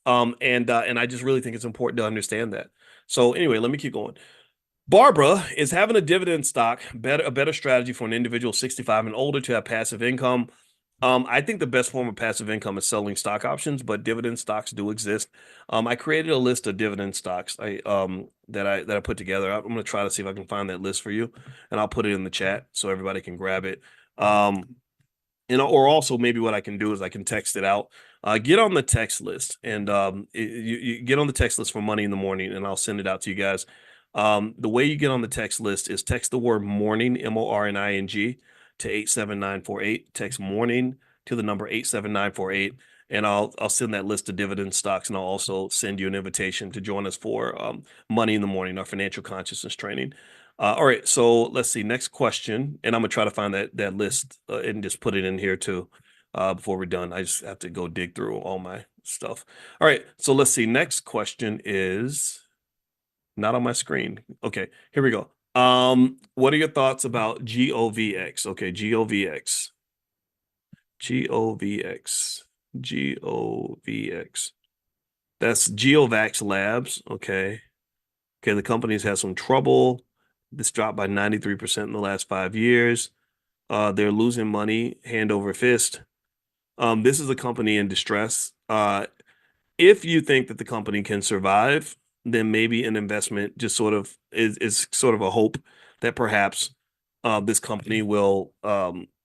And I just really think it's important to understand that. So anyway, let me keep going. Barbara is having a dividend stock a better strategy for an individual 65 and older to have passive income. I think the best form of passive income is selling stock options, but dividend stocks do exist. I created a list of dividend stocks that I put together. I'm going to try to see if I can find that list for you, and I'll put it in the chat so everybody can grab it. Or also maybe what I can do is I can text it out. Get on the text list, and you get on the text list for Money in the Morning, and I'll send it out to you guys. The way you get on the text list is text the word morning, MORNING, to 87948. Text morning to the number 87948, and I'll send that list of dividend stocks, and I'll also send you an invitation to join us for Money in the Morning, our financial consciousness training. All right, so let's see. Next question, and I'm gonna try to find that list and just put it in here too before we're done. I just have to go dig through all my stuff. All right, so let's see. Next question is not on my screen. Okay, here we go. What are your thoughts about GOVX? Okay, GOVX, GOVX, GOVX. That's GeoVax Labs. Okay. Okay, the company's had some trouble. This dropped by 93% in the last 5 years. They're losing money hand over fist. This is a company in distress. If you think that the company can survive, then maybe an investment just sort of is sort of a hope that perhaps this company will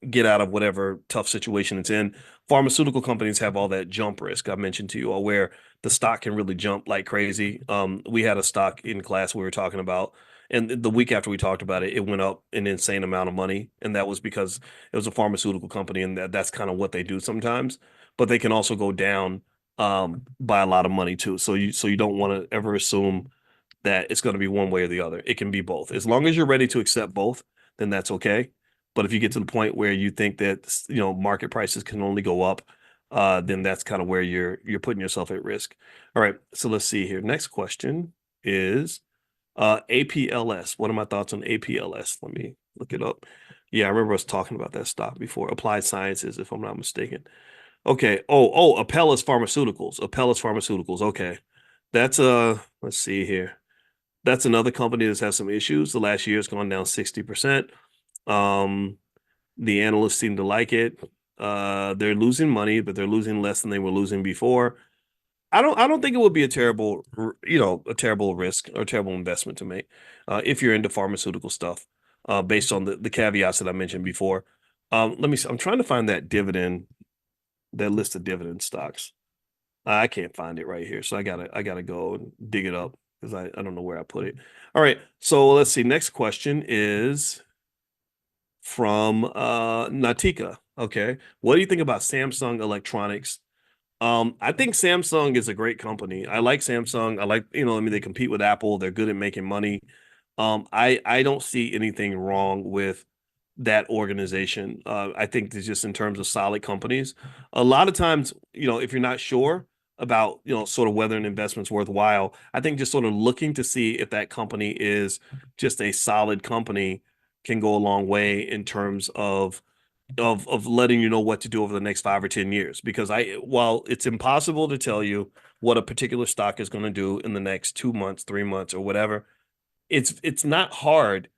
get out of whatever tough situation it's in. Pharmaceutical companies have all that jump risk I mentioned to you all, where the stock can really jump like crazy. We had a stock in class we were talking about, and the week after we talked about it, it went up an insane amount of money, and that was because it was a pharmaceutical company, and that's kind of what they do sometimes. But they can also go down by a lot of money too. So you don't want to ever assume that it's going to be one way or the other. It can be both. As long as you're ready to accept both, then that's okay. But if you get to the point where you think that market prices can only go up, then that's kind of where you're putting yourself at risk. All right, so let's see here. Next question is APLS. What are my thoughts on APLS? Let me look it up. Yeah, I remember us talking about that stock before. Applied Sciences, if I'm not mistaken. Okay. Apellis Pharmaceuticals. Apellis Pharmaceuticals. Okay. Let's see here. That's another company that's had some issues. The last year has gone down 60%. Um, the analysts seem to like it. They're losing money, but they're losing less than they were losing before. I don't think it would be a terrible risk or terrible investment to make if you're into pharmaceutical stuff, based on the caveats that I mentioned before. Let me see. I'm trying to find that list of dividend stocks. I can't find it right here, so I gotta go and dig it up because I don't know where I put it. All right, so let's see. Next question is from Natika. Okay, what do you think about Samsung Electronics? I think Samsung is a great company. I like Samsung. They compete with Apple. They're good at making money. I don't see anything wrong with that organization. I think it's just in terms of solid companies. A lot of times, if you're not sure about, sort of whether an investment's worthwhile, I think just sort of looking to see if that company is just a solid company can go a long way in terms of letting you know what to do over the next 5 or 10 years. Because while it's impossible to tell you what a particular stock is going to do in the next 2 months, 3 months, or whatever, it's not hard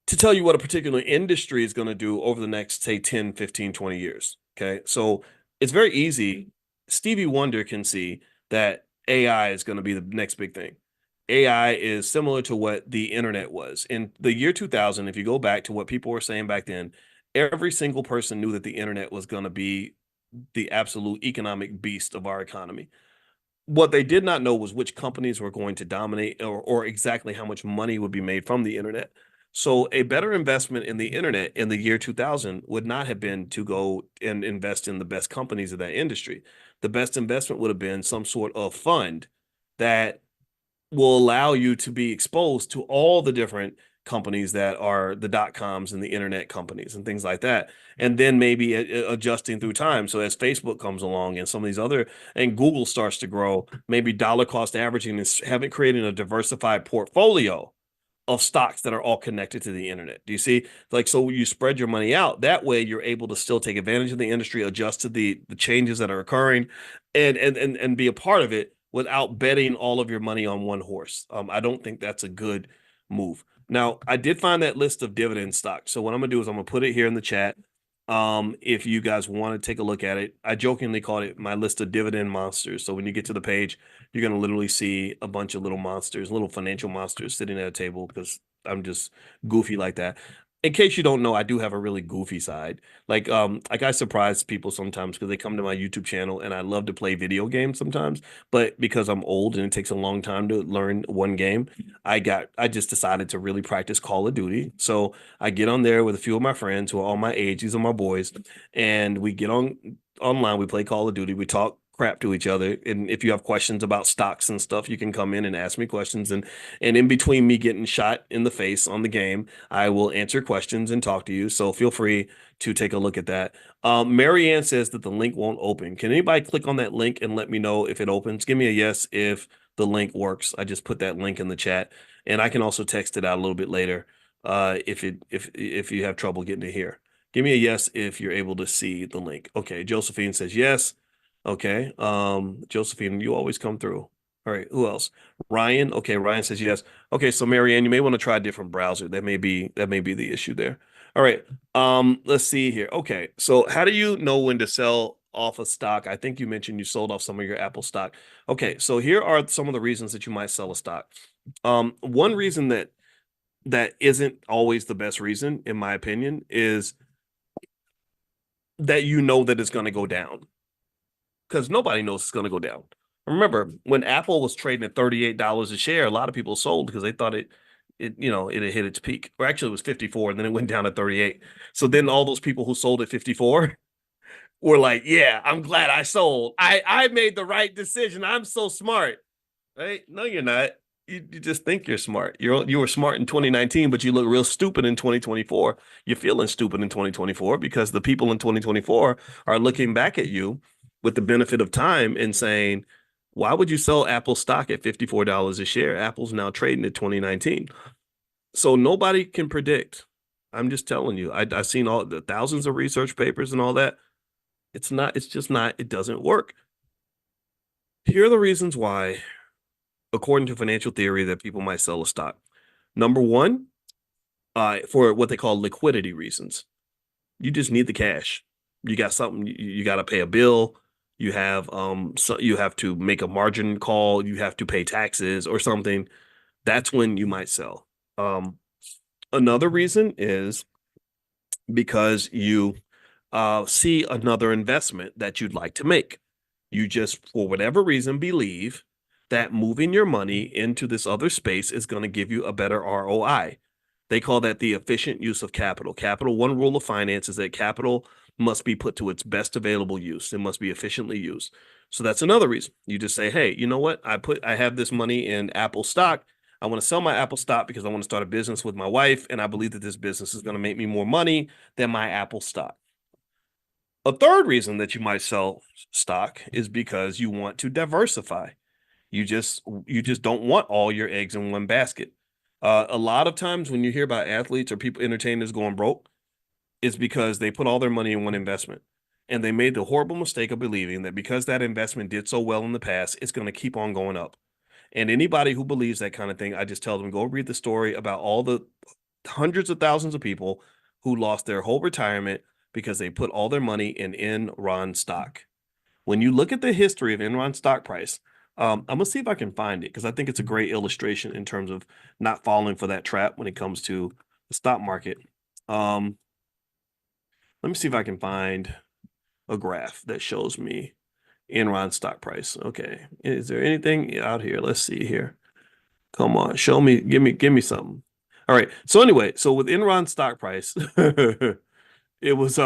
to tell you what a particular industry is going to do over the next, say, 10, 15, 20 years. Okay. So It's very easy. Stevie Wonder can see that AI is going to be the next big thing. AI is similar to what the internet was. In the year 2000, if you go back to what people were saying back then, every single person knew that the internet was going to be the absolute economic beast of our economy. What they did not know was which companies were going to dominate, or exactly how much money would be made from the internet. So a better investment in the internet in the year 2000 would not have been to go and invest in the best companies of that industry. The best investment would have been some sort of fund that will allow you to be exposed to all the different companies that are the dot coms and the internet companies and things like that. And then maybe adjusting through time. So as Facebook comes along and some of these other, and Google starts to grow, maybe dollar cost averaging is having creating a diversified portfolio of stocks that are all connected to the internet. Do you see? Like, so you spread your money out. That way you're able to still take advantage of the industry, adjust to the changes that are occurring, and be a part of it without betting all of your money on one horse. I don't think that's a good move. Now, I did find that list of dividend stocks. So what I'm gonna do is I'm gonna put it here in the chat. If you guys want to take a look at it, I jokingly called it my list of dividend monsters. So when you get to the page, you're going to literally see a bunch of little monsters, little financial monsters sitting at a table because I'm just goofy like that. In case you don't know, I do have a really goofy side. Like I surprise people sometimes because they come to my YouTube channel and I love to play video games sometimes. But because I'm old and it takes a long time to learn one game, I just decided to really practice Call of Duty. So I get on there with a few of my friends who are all my age. These are my boys, and we get on online. We play Call of Duty. We talk crap to each other. And if you have questions about stocks and stuff, you can come in and ask me questions. And in between me getting shot in the face on the game, I will answer questions and talk to you. So feel free to take a look at that. Marianne says that the link won't open. Can anybody click on that link and let me know if it opens? Give me a yes if the link works. I just put that link in the chat, and I can also text it out a little bit later if you have trouble getting to here. Give me a yes if you're able to see the link. Okay, Josephine says yes. Okay. Josephine, you always come through. All right, who else? Ryan. Okay, Ryan says yes. Okay, so Marianne, you may want to try a different browser. That may be the issue there. All right. Let's see here. Okay, so how do you know when to sell off a stock? I think you mentioned you sold off some of your Apple stock. Okay, so here are some of the reasons that you might sell a stock. One reason that isn't always the best reason, in my opinion, is that you know that it's going to go down because nobody knows it's going to go down. Remember, when Apple was trading at $38 a share, a lot of people sold because they thought it had hit its peak. Or actually, it was 54, and then it went down to 38. So then all those people who sold at 54 were like, "Yeah, I'm glad I sold. I made the right decision. I'm so smart." Right? No, you're not. You just think you're smart. You were smart in 2019, but you look real stupid in 2024. You're feeling stupid in 2024 because the people in 2024 are looking back at you with the benefit of time and saying, "Why would you sell Apple stock at $54 a share? Apple's now trading at 2019." So nobody can predict. I'm just telling you. I've seen all the thousands of research papers and all that. It's not. It's just not. It doesn't work. Here are the reasons why, according to financial theory, that people might sell a stock. Number one, for what they call liquidity reasons. You just need the cash. You got something, you got to pay a bill. You have to make a margin call. You have to pay taxes or something. That's when you might sell. Another reason is because you see another investment that you'd like to make. You just, for whatever reason, believe that moving your money into this other space is going to give you a better ROI. They call that the efficient use of capital. One rule of finance is that capital must be put to its best available use. It must be efficiently used. So that's another reason. You just say, hey, you know what? I have this money in Apple stock. I want to sell my Apple stock because I want to start a business with my wife, and I believe that this business is going to make me more money than my Apple stock. A third reason that you might sell stock is because you want to diversify. You just don't want all your eggs in one basket. A lot of times when you hear about athletes or people entertainers going broke, it's because they put all their money in one investment. And they made the horrible mistake of believing that because that investment did so well in the past, it's going to keep on going up. And anybody who believes that kind of thing, I just tell them, go read the story about all the hundreds of thousands of people who lost their whole retirement because they put all their money in Enron stock. when you look at the history of Enron stock price, I'm gonna see if I can find it because I think it's a great illustration in terms of not falling for that trap when it comes to the stock market. Um, Let me see if I can find a graph that shows me Enron stock price. Okay, is there anything out here? Let's see here. Come on, show me, give me something. All right. So anyway, so with Enron stock price, it was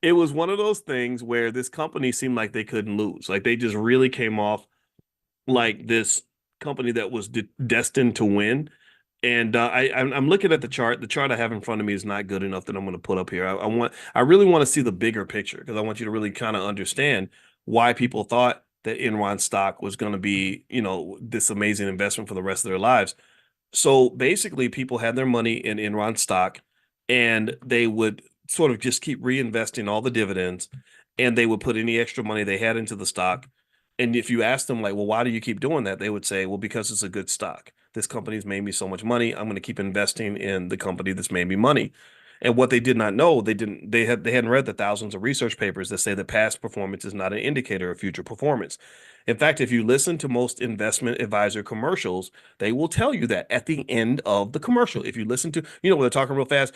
it was one of those things where this company seemed like they couldn't lose. Like they just really came off like this company that was destined to win. And I'm looking at the chart. The chart I have in front of me is not good enough that I'm going to put up here. I really want to see the bigger picture because I want you to really kind of understand why people thought that Enron stock was going to be, this amazing investment for the rest of their lives. So basically, people had their money in Enron stock and they would sort of just keep reinvesting all the dividends and they would put any extra money they had into the stock. And if you ask them, like, well, why do you keep doing that? They would say, well, because it's a good stock. This company's made me so much money. I'm going to keep investing in the company that's made me money. And what they did not know, they hadn't read the thousands of research papers that say that past performance is not an indicator of future performance. In fact, if you listen to most investment advisor commercials, they will tell you that at the end of the commercial. If you listen to, when they're talking real fast,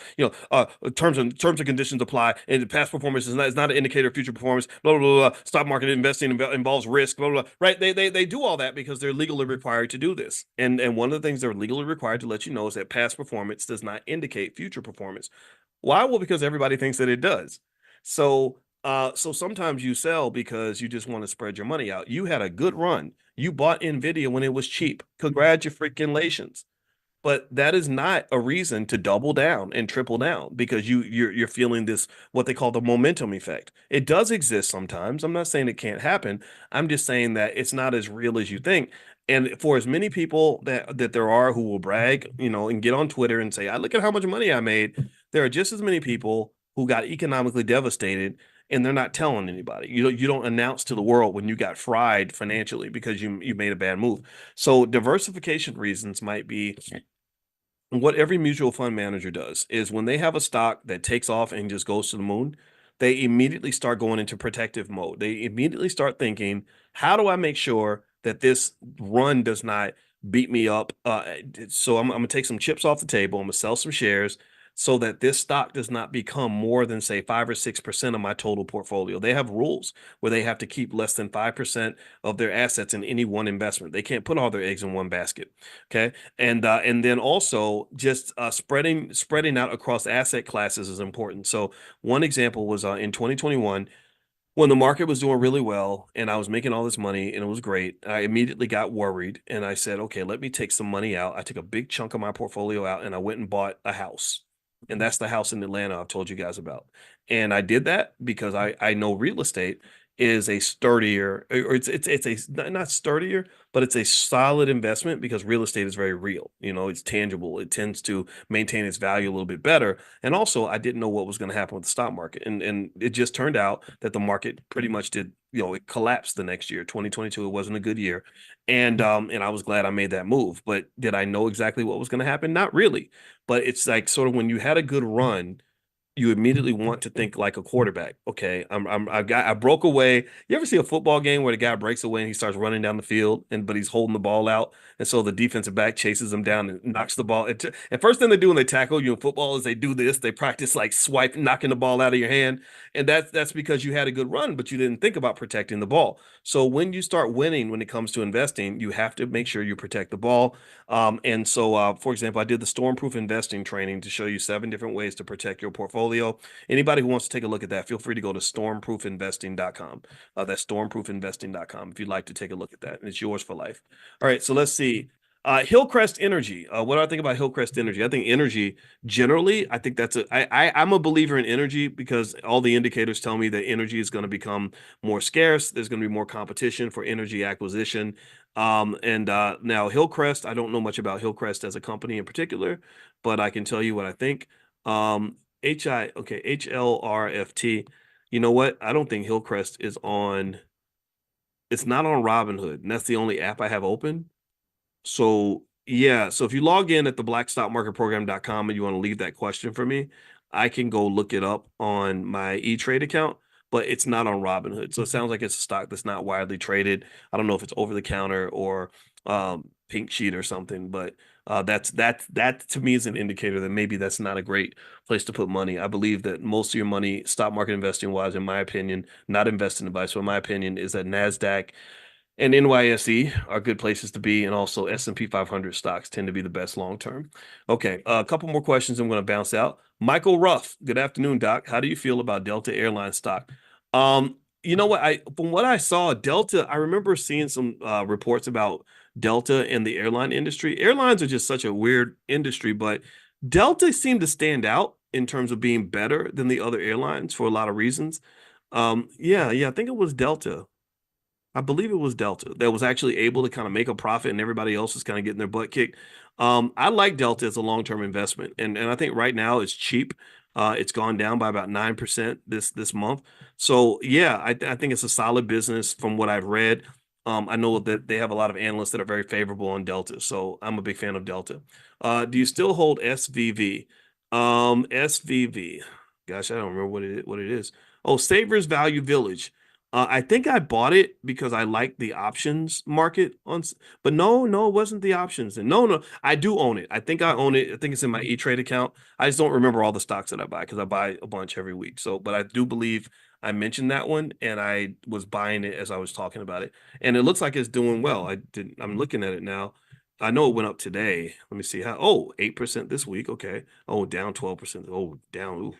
terms and conditions apply, and past performance is not an indicator of future performance. Blah blah blah. Blah. Stock market investing involves risk. Blah blah. Blah. Right? They do all that because they're legally required to do this. And one of the things they're legally required to let you know is that past performance does not indicate future performance. Why? Well, because everybody thinks that it does. So sometimes you sell because you just want to spread your money out. You had a good run. You bought Nvidia when it was cheap. Congratulations. But that is not a reason to double down and triple down because you're feeling this what they call the momentum effect. It does exist sometimes. I'm not saying it can't happen. I'm just saying that it's not as real as you think. And for as many people that there are who will brag, and get on Twitter and say, "I look at how much money I made," there are just as many people who got economically devastated and they're not telling anybody. You don't announce to the world when you got fried financially because you made a bad move. So diversification reasons might be what every mutual fund manager does is when they have a stock that takes off and just goes to the moon, they immediately start going into protective mode. They immediately start thinking, how do I make sure that this run does not beat me up? So I'm going to take some chips off the table. I'm going to sell some shares so that this stock does not become more than, say, 5 or 6% of my total portfolio. They have rules where they have to keep less than 5% of their assets in any one investment. They can't put all their eggs in one basket. Okay. And then also just spreading out across asset classes is important. So one example was in 2021 when the market was doing really well and I was making all this money and it was great. I immediately got worried and I said, okay, let me take some money out. I took a big chunk of my portfolio out and I went and bought a house. And that's the house in Atlanta I've told you guys about. And I did that because I know real estate is a sturdier, or it's a not sturdier, but it's a solid investment because real estate is very real. It's tangible. It tends to maintain its value a little bit better. And also, I didn't know what was going to happen with the stock market, and it just turned out that the market pretty much did. It collapsed the next year. 2022, it wasn't a good year, and I was glad I made that move. But did I know exactly what was going to happen? Not really. But it's like sort of when you had a good run you immediately want to think like a quarterback. Okay, I broke away. You ever see a football game where the guy breaks away and he starts running down the field but he's holding the ball out, and so the defensive back chases him down and knocks the ball. And first thing they do when they tackle you in football is they do this. They practice like swipe, knocking the ball out of your hand, and that's because you had a good run, but you didn't think about protecting the ball. So when you start winning when it comes to investing, you have to make sure you protect the ball. And so, for example, I did the stormproof investing training to show you 7 different ways to protect your portfolio. Anybody who wants to take a look at that, feel free to go to stormproofinvesting.com. That's stormproofinvesting.com if you'd like to take a look at that. And it's yours for life. All right, so let's see. Hillcrest Energy. What do I think about Hillcrest Energy? I think energy generally, I think I'm a believer in energy because all the indicators tell me that energy is going to become more scarce. There's going to be more competition for energy acquisition. And now Hillcrest, I don't know much about Hillcrest as a company in particular, but I can tell you what I think. HLRFT. You know what? I don't think Hillcrest is on. It's not on Robinhood, and that's the only app I have open. So yeah, so if you log in at the blackstockmarketprogram.com and you want to leave that question for me, I can go look it up on my E-Trade account. but it's not on Robinhood. So it sounds like it's a stock that's not widely traded. I don't know if it's over the counter or pink sheet or something, but that to me is an indicator that maybe that's not a great place to put money. I believe that most of your money, stock market investing wise, in my opinion, not investing advice, but in my opinion, is that Nasdaq and NYSE are good places to be, and also S&P 500 stocks tend to be the best long term. Okay, a couple more questions I'm going to bounce out. Michael Ruff, good afternoon, Doc. How do you feel about Delta Airlines stock? You know what? I From what I saw, Delta, I remember seeing some reports about Delta and the airline industry. Airlines are just such a weird industry, but Delta seemed to stand out in terms of being better than the other airlines for a lot of reasons. Yeah, I think it was Delta. I believe it was Delta that was actually able to kind of make a profit and everybody else is kind of getting their butt kicked. I like Delta as a long-term investment. And I think right now it's cheap. It's gone down by about 9% this month. So yeah, I think it's a solid business from what I've read. I know that they have a lot of analysts that are very favorable on Delta. So I'm a big fan of Delta. Do you still hold SVV? SVV. Gosh, I don't remember what it is. Oh, Savers Value Village. I think I bought it because I like the options market but no, it wasn't the options. And no, I do own it. I think I own it. I think it's in my E-Trade account. I just don't remember all the stocks that I buy because I buy a bunch every week. So, but I do believe I mentioned that one and I was buying it as I was talking about it. And it looks like it's doing well. I'm looking at it now. I know it went up today. Let me see how. Oh, 8% this week. Okay. Oh, down 12%. Oh, down. Ooh.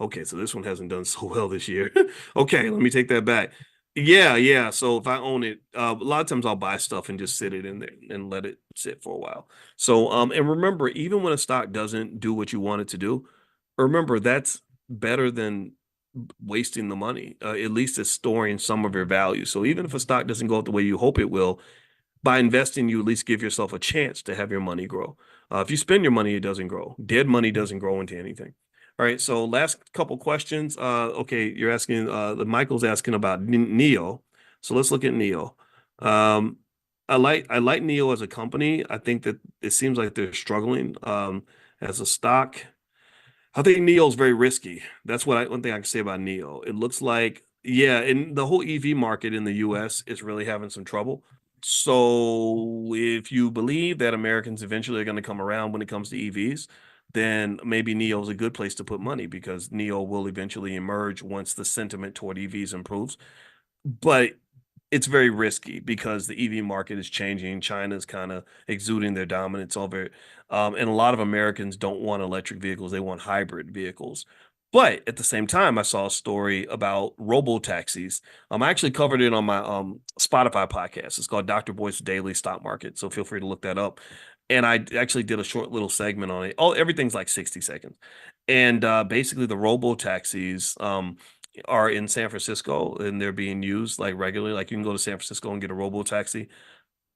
Okay, so this one hasn't done so well this year. Okay, let me take that back. Yeah. So if I own it, a lot of times I'll buy stuff and just sit it in there and let it sit for a while. So, and remember, even when a stock doesn't do what you want it to do, remember that's better than wasting the money. At least it's storing some of your value. So even if a stock doesn't go up the way you hope it will, by investing, you at least give yourself a chance to have your money grow. If you spend your money, it doesn't grow. Dead money doesn't grow into anything. All right. So last couple questions. Okay, you're asking. The Michael's asking about Neo. So let's look at Neo. Um, I like Neo as a company. I think that it seems like they're struggling as a stock. I think Neo's very risky. That's one thing I can say about Neo. It looks like, yeah, and the whole EV market in the US is really having some trouble. So if you believe that Americans eventually are going to come around when it comes to EVs, then maybe Neo is a good place to put money because Neo will eventually emerge once the sentiment toward EVs improves. But it's very risky because the EV market is changing. China's kind of exuding their dominance over it. And a lot of Americans don't want electric vehicles, they want hybrid vehicles. But at the same time, I saw a story about robo taxis. I actually covered it on my Spotify podcast. It's called Dr. Boyce Daily Stock Market. So feel free to look that up. And I actually did a short little segment on it. Oh, everything's like 60 seconds. And basically, the robo taxis are in San Francisco and they're being used like regularly. Like you can go to San Francisco and get a robo taxi.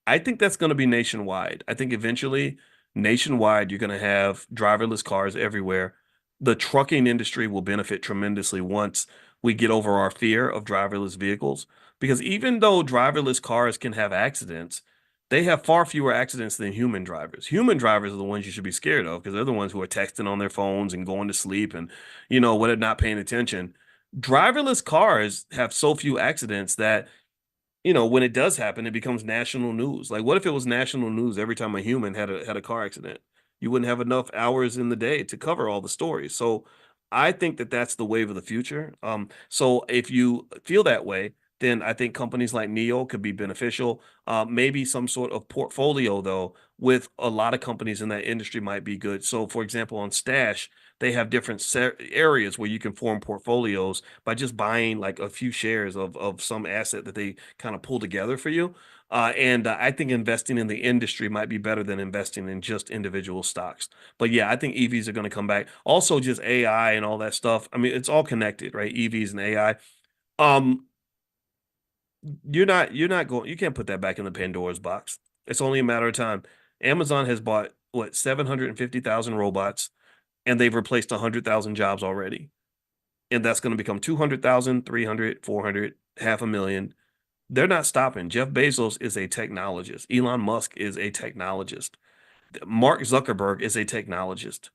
I think that's going to be nationwide. I think eventually, nationwide, you're going to have driverless cars everywhere. The trucking industry will benefit tremendously once we get over our fear of driverless vehicles. Because even though driverless cars can have accidents, they have far fewer accidents than human drivers. Human drivers are the ones you should be scared of because they're the ones who are texting on their phones and going to sleep and, what are not paying attention. Driverless cars have so few accidents that when it does happen, it becomes national news. Like, what if it was national news every time a human had a car accident? You wouldn't have enough hours in the day to cover all the stories. So, I think that that's the wave of the future. So if you feel that way, then I think companies like Neo could be beneficial. Maybe some sort of portfolio though, with a lot of companies in that industry might be good. So, for example, on Stash, they have different areas where you can form portfolios by just buying like a few shares of some asset that they kind of pull together for you. And I think investing in the industry might be better than investing in just individual stocks. But yeah, I think EVs are going to come back. Also, just AI and all that stuff. I mean, it's all connected, right? EVs and AI. Um, you're not going. You can't put that back in the Pandora's box. It's only a matter of time. Amazon has bought what 750,000 robots, and they've replaced 100,000 jobs already. And that's going to become 200,000, 300, 400, 500,000. They're not stopping. Jeff Bezos is a technologist. Elon Musk is a technologist. Mark Zuckerberg is a technologist.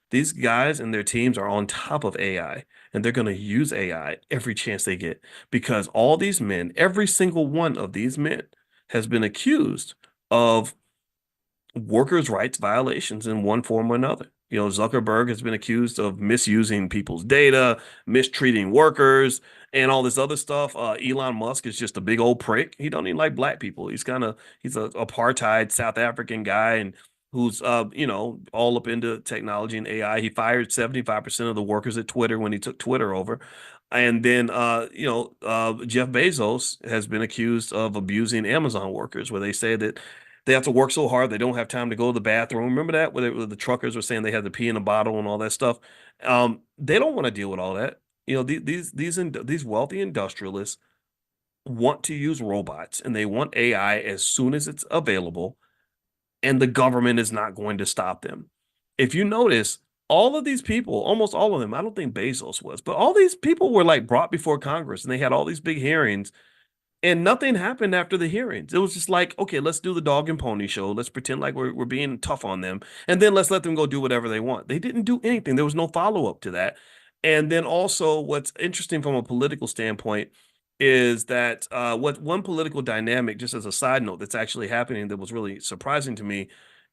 These guys and their teams are on top of AI, and they're going to use AI every chance they get because all these men, every single one of these men, has been accused of workers' rights violations in one form or another. You know, Zuckerberg has been accused of misusing people's data, mistreating workers, and all this other stuff. Elon Musk is just a big old prick. He don't even like black people. He's a apartheid South African guy and who's all up into technology and AI. He fired 75% of the workers at Twitter when he took Twitter over. And then Jeff Bezos has been accused of abusing Amazon workers, where they say that they have to work so hard they don't have time to go to the bathroom. Remember that where the truckers were saying they had to pee in a bottle and all that stuff. They don't want to deal with all that. You know, these wealthy industrialists want to use robots and they want AI as soon as it's available, and the government is not going to stop them. If you notice, all of these people, almost all of them, I don't think Bezos was, but all these people were like brought before Congress and they had all these big hearings and nothing happened after the hearings. It was just like, okay, let's do the dog and pony show. Let's pretend like we're being tough on them. And then let's let them go do whatever they want. They didn't do anything. There was no follow-up to that. And then also, what's interesting from a political standpoint is that what one political dynamic, just as a side note, that's actually happening that was really surprising to me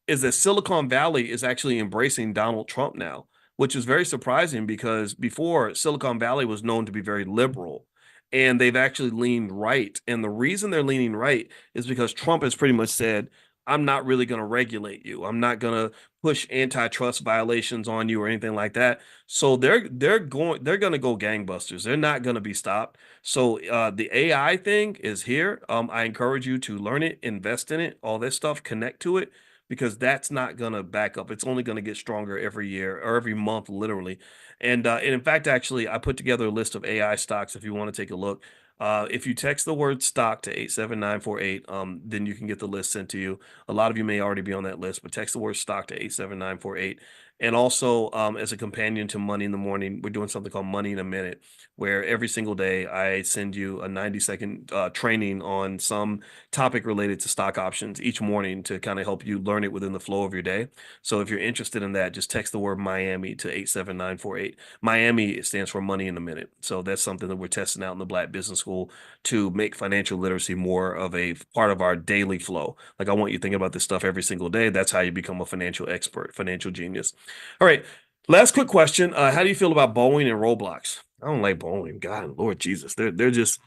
is that Silicon Valley is actually embracing Donald Trump now, which is very surprising because before Silicon Valley was known to be very liberal and they've actually leaned right. And the reason they're leaning right is because Trump has pretty much said, I'm not really going to regulate you. I'm not going to push antitrust violations on you or anything like that. So they're going to go gangbusters. They're not going to be stopped. So the AI thing is here. I encourage you to learn it, invest in it, all this stuff, connect to it because that's not going to back up. It's only going to get stronger every year or every month, literally. And in fact, actually, I put together a list of AI stocks if you want to take a look. If you text the word stock to 87948, then you can get the list sent to you. A lot of you may already be on that list, but text the word stock to 87948. And also, as a companion to Money in the Morning, we're doing something called Money in a Minute, where every single day I send you a 90-second training on some topic related to stock options each morning to kind of help you learn it within the flow of your day. So if you're interested in that, just text the word Miami to 87948. Miami stands for Money in a Minute. So that's something that we're testing out in the Black Business School to make financial literacy more of a part of our daily flow. Like I want you thinking about this stuff every single day. That's how you become a financial expert, financial genius. All right. Last quick question. How do you feel about Boeing and Roblox? I don't like Boeing. God, Lord Jesus. They're just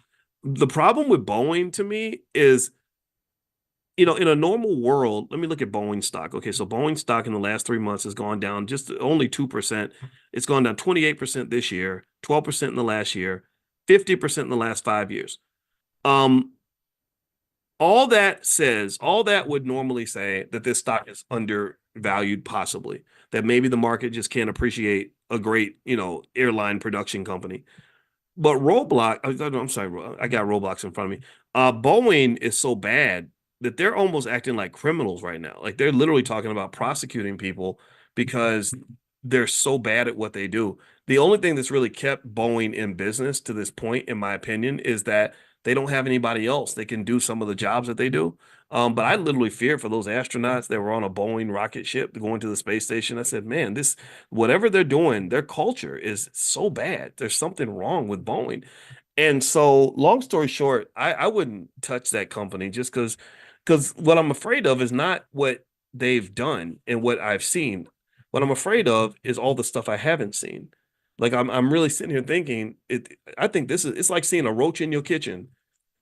the problem with Boeing to me is in a normal world, let me look at Boeing stock. Okay, so Boeing stock in the last 3 months has gone down just only 2%. It's gone down 28% this year, 12% in the last year, 50% in the last 5 years. Um, all that would normally say that this stock is undervalued, possibly, that maybe the market just can't appreciate a great, airline production company. But Roblox, I'm sorry, I got Roblox in front of me. Boeing is so bad that they're almost acting like criminals right now. Like they're literally talking about prosecuting people because they're so bad at what they do. The only thing that's really kept Boeing in business to this point, in my opinion, is that they don't have anybody else that can do some of the jobs that they do. But I literally fear for those astronauts that were on a Boeing rocket ship going to the space station. I said, man, this whatever they're doing, their culture is so bad. There's something wrong with Boeing. And so, long story short, I wouldn't touch that company just because what I'm afraid of is not what they've done and what I've seen. What I'm afraid of is all the stuff I haven't seen. Like I'm really sitting here thinking I think it's like seeing a roach in your kitchen.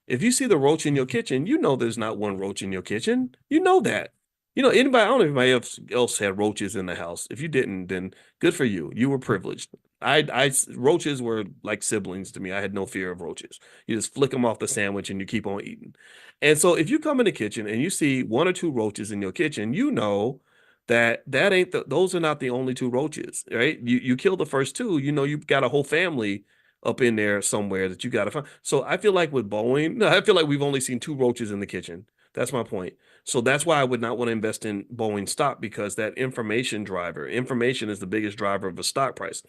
If you see the roach in your kitchen, you know there's not one roach in your kitchen. You know that. Anybody, I don't know if anybody else had roaches in the house. If you didn't, then good for you. You were privileged. Roaches were like siblings to me. I had no fear of roaches. You just flick them off the sandwich and you keep on eating. And so if you come in the kitchen and you see one or two roaches in your kitchen, you know that ain't those are not the only two roaches, right? You kill the first two, you've got a whole family up in there somewhere that you got to find. So I feel like with Boeing, no, I feel like we've only seen two roaches in the kitchen. That's my point. So that's why I would not want to invest in Boeing stock because that information is the biggest driver of a stock price.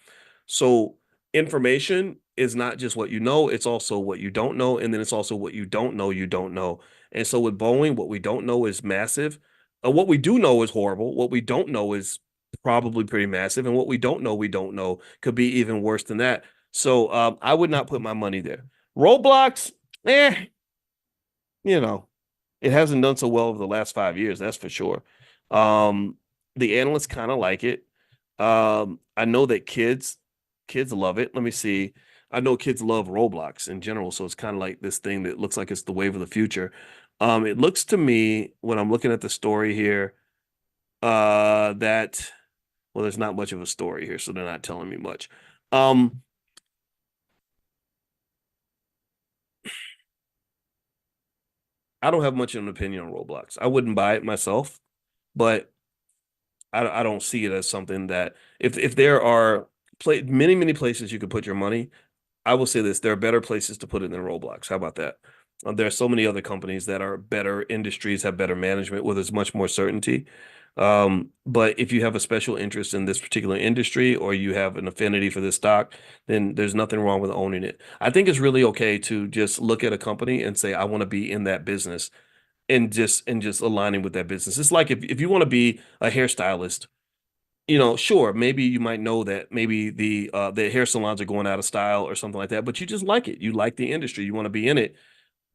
So information is not just what you know, it's also what you don't know. And then it's also what you don't know. And so with Boeing, what we don't know is massive. What we do know is horrible. What we don't know is Probably pretty massive. And what we don't know could be even worse than that. So I would not put my money there. Roblox, eh, you know, it hasn't done so well over the last 5 years, that's for sure. Um, the analysts kind of like it. I know that kids love it. Let me see. I know kids love Roblox in general, so it's kind of like this thing that looks like it's the wave of the future. It looks to me when I'm looking at the story here, that well, there's not much of a story here, so they're not telling me much. Um, I don't have much of an opinion on Roblox. I wouldn't buy it myself, but I don't see it as something that if there are many places you could put your money, I will say this: there are better places to put it than Roblox. How about that? There are so many other companies that are better industries, have better management, where there's much more certainty. But if you have a special interest in this particular industry or you have an affinity for this stock, then there's nothing wrong with owning it. I think it's really okay to just look at a company and say, I want to be in that business and just aligning with that business. It's like if you want to be a hairstylist, sure, maybe you might know that maybe the hair salons are going out of style or something like that, but you just like it. You like the industry. You want to be in it.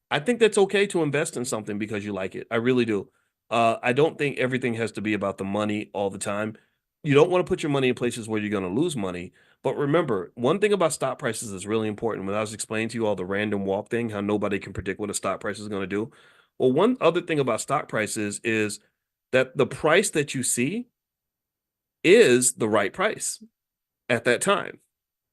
I think that's okay to invest in something because you like it. I really do. I don't think everything has to be about the money all the time. You don't want to put your money in places where you're going to lose money. But remember, one thing about stock prices is really important. When I was explaining to you all the random walk thing, how nobody can predict what a stock price is going to do. Well, one other thing about stock prices is that the price that you see is the right price at that time.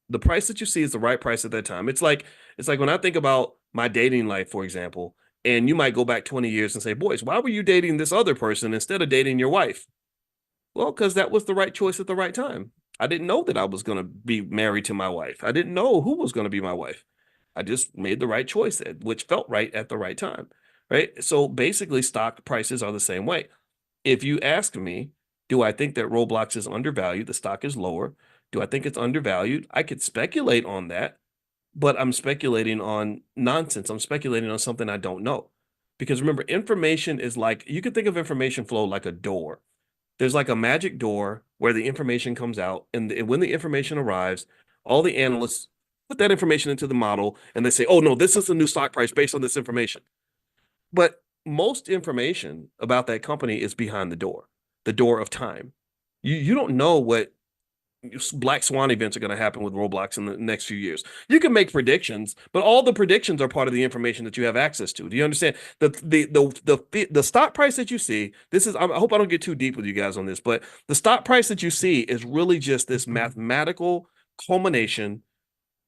The price that you see is the right price at that time. It's like when I think about my dating life, for example, and you might go back 20 years and say, "Boys, why were you dating this other person instead of dating your wife?" Well, because that was the right choice at the right time. I didn't know that I was going to be married to my wife. I didn't know who was going to be my wife. I just made the right choice, which felt right at the right time. Right. So basically, stock prices are the same way. If you ask me, do I think that Roblox is undervalued? The stock is lower. Do I think it's undervalued? I could speculate on that, but I'm speculating on nonsense. I'm speculating on something I don't know. Because remember, information is like you can think of information flow like a door. There's like a magic door where the information comes out, and when the information arrives, all the analysts put that information into the model and they say, oh, no, this is the new stock price based on this information. But most information about that company is behind the door of time. You don't know what black swan events are going to happen with Roblox in the next few years. You can make predictions, but all the predictions are part of the information that you have access to. Do you understand? The stock price that you see, this is I hope I don't get too deep with you guys on this, but the stock price that you see is really just this mathematical culmination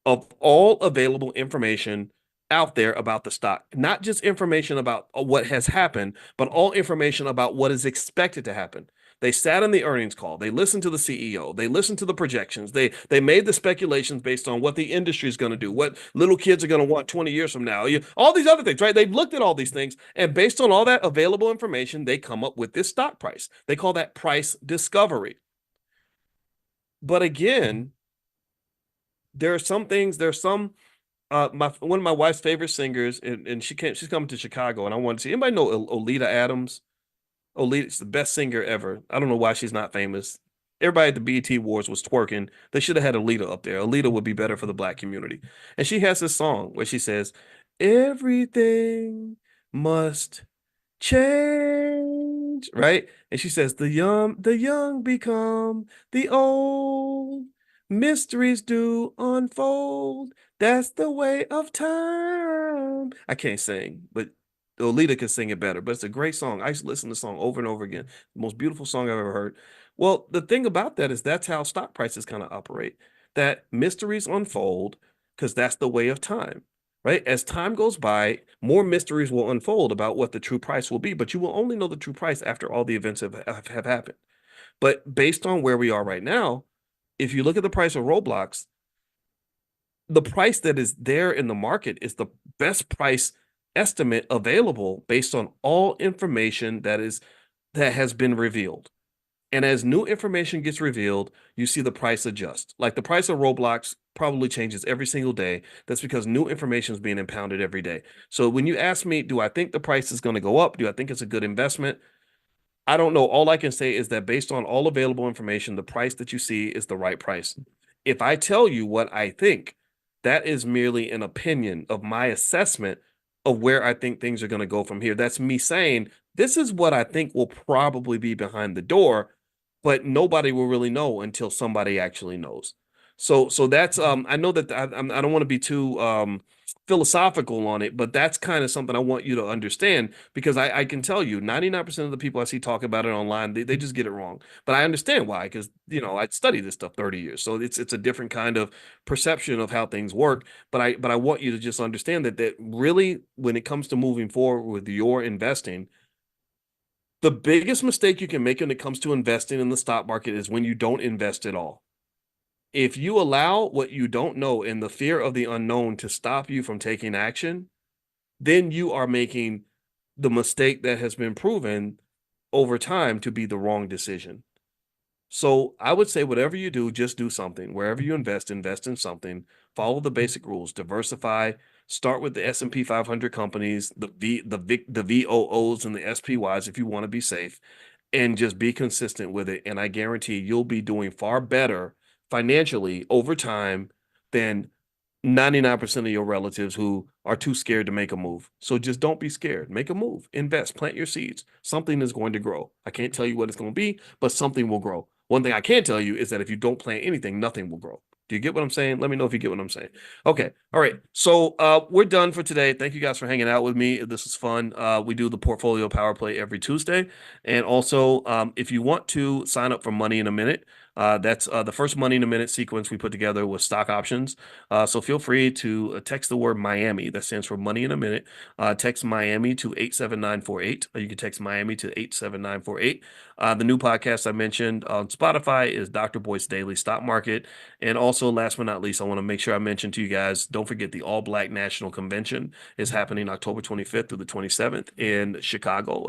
of all available information out there about the stock, not just information about what has happened, but all information about what is expected to happen. They sat in the earnings call. They listened to the CEO. They listened to the projections. They made the speculations based on what the industry is going to do, what little kids are going to want 20 years from now. All these other things, right? They've looked at all these things, and based on all that available information, they come up with this stock price. They call that price discovery. But again, there are some things. There's some my one of my wife's favorite singers, and she's coming to Chicago, and I want to see anybody know Olita Adams. Olita's the best singer ever. I don't know why she's not famous. Everybody at the BET Awards was twerking. They should have had Alita up there. Alita would be better for the black community. And she has this song where she says, "Everything must change," right? And she says, the young become the old, mysteries do unfold. That's the way of time. I can't sing, but Olita can sing it better. But it's a great song. I used to listen to the song over and over again. The most beautiful song I've ever heard. Well, the thing about that is that's how stock prices kind of operate. That mysteries unfold because that's the way of time, right? As time goes by, more mysteries will unfold about what the true price will be, but you will only know the true price after all the events have happened. But based on where we are right now, if you look at the price of Roblox, the price that is there in the market is the best price estimate available based on all information that has been revealed. And as new information gets revealed, you see the price adjust. Like the price of Roblox probably changes every single day. That's because new information is being impounded every day. So when you ask me, do I think the price is going to go up? Do I think it's a good investment? I don't know. All I can say is that based on all available information, the price that you see is the right price. If I tell you what I think, that is merely an opinion of my assessment of where I think things are going to go from here. That's me saying, this is what I think will probably be behind the door, but nobody will really know until somebody actually knows. So that's I know that I don't want to be too philosophical on it, but that's kind of something I want you to understand because I can tell you 99% of the people I see talk about it online, they just get it wrong. But I understand why, because I studied this stuff 30 years. So it's a different kind of perception of how things work. But I want you to just understand that really when it comes to moving forward with your investing, the biggest mistake you can make when it comes to investing in the stock market is when you don't invest at all. If you allow what you don't know and the fear of the unknown to stop you from taking action, then you are making the mistake that has been proven over time to be the wrong decision. So I would say whatever you do, just do something. Wherever you invest, invest in something. Follow the basic rules. Diversify. Start with the S&P 500 companies, the VOOs and the SPYs if you want to be safe, and just be consistent with it. And I guarantee you'll be doing far better financially over time than 99% of your relatives who are too scared to make a move. So just don't be scared. Make a move, invest, plant your seeds. Something is going to grow. I can't tell you what it's going to be, but something will grow. One thing I can tell you is that if you don't plant anything, nothing will grow. Do you get what I'm saying? Let me know if you get what I'm saying. Okay. All right. So we're done for today. Thank you guys for hanging out with me. This is fun. We do the portfolio power play every Tuesday. And also, if you want to sign up for Money in a Minute, that's the first Money in a Minute sequence we put together with stock options. So feel free to text the word Miami. That stands for Money in a Minute. Text Miami to 87948. You can text Miami to 87948. The new podcast I mentioned on Spotify is Dr. Boyce Daily Stock Market. And also, last but not least, I want to make sure I mention to you guys, don't forget the All Black National Convention is happening October 25th through the 27th in Chicago,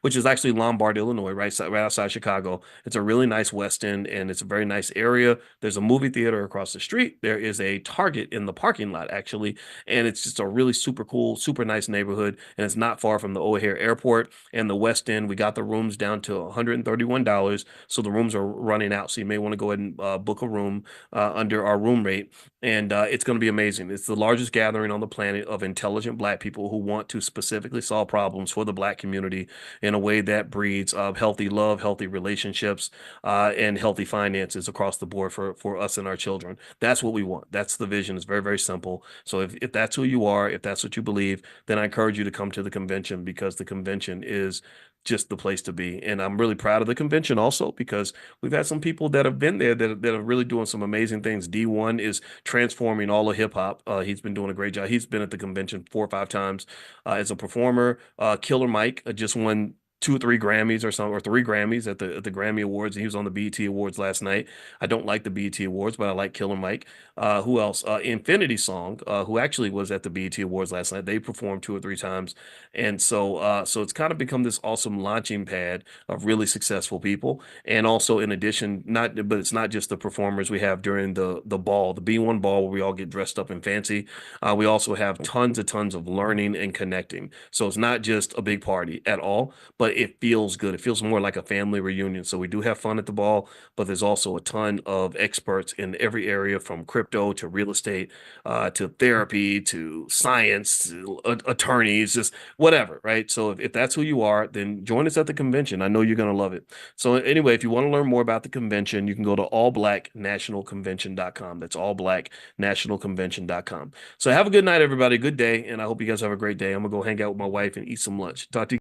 which is actually Lombard, Illinois, right outside Chicago. It's a really nice West End, and it's a very nice area. There's a movie theater across the street. There is a Target in the parking lot, actually, and it's just a really super cool, super nice neighborhood, and it's not far from the O'Hare Airport and the West End. We got the rooms down to $131, so the rooms are running out. So you may want to go ahead and book a room under our room rate, and it's going to be amazing. It's the largest gathering on the planet of intelligent Black people who want to specifically solve problems for the Black community in a way that breeds healthy love, healthy relationships, and healthy finances across the board for us and our children. That's what we want. That's the vision. It's very, very simple. So if that's who you are, if that's what you believe, then I encourage you to come to the convention because the convention is just the place to be. And I'm really proud of the convention also because we've had some people that have been there that are really doing some amazing things. D1 is transforming all of hip hop. He's been doing a great job. He's been at the convention 4 or 5 times as a performer. Killer Mike just won 2 or 3 Grammys or something, or 3 Grammys at the Grammy Awards. And he was on the BET Awards last night. I don't like the BET Awards, but I like Killer Mike. Who else? Infinity Song, who actually was at the BET Awards last night. They performed 2 or 3 times, and so it's kind of become this awesome launching pad of really successful people. And also, in addition, but it's not just the performers we have during the ball, the B1 ball, where we all get dressed up and fancy. We also have tons of learning and connecting. So it's not just a big party at all, but it feels good. It feels more like a family reunion. So we do have fun at the ball, but there's also a ton of experts in every area from crypto to real estate, to therapy to science, to attorneys, just whatever, right? So if that's who you are, then join us at the convention. I know you're going to love it. So anyway, if you want to learn more about the convention, you can go to allblacknationalconvention.com. That's allblacknationalconvention.com. So have a good night, everybody. Good day. And I hope you guys have a great day. I'm going to go hang out with my wife and eat some lunch. Talk to you.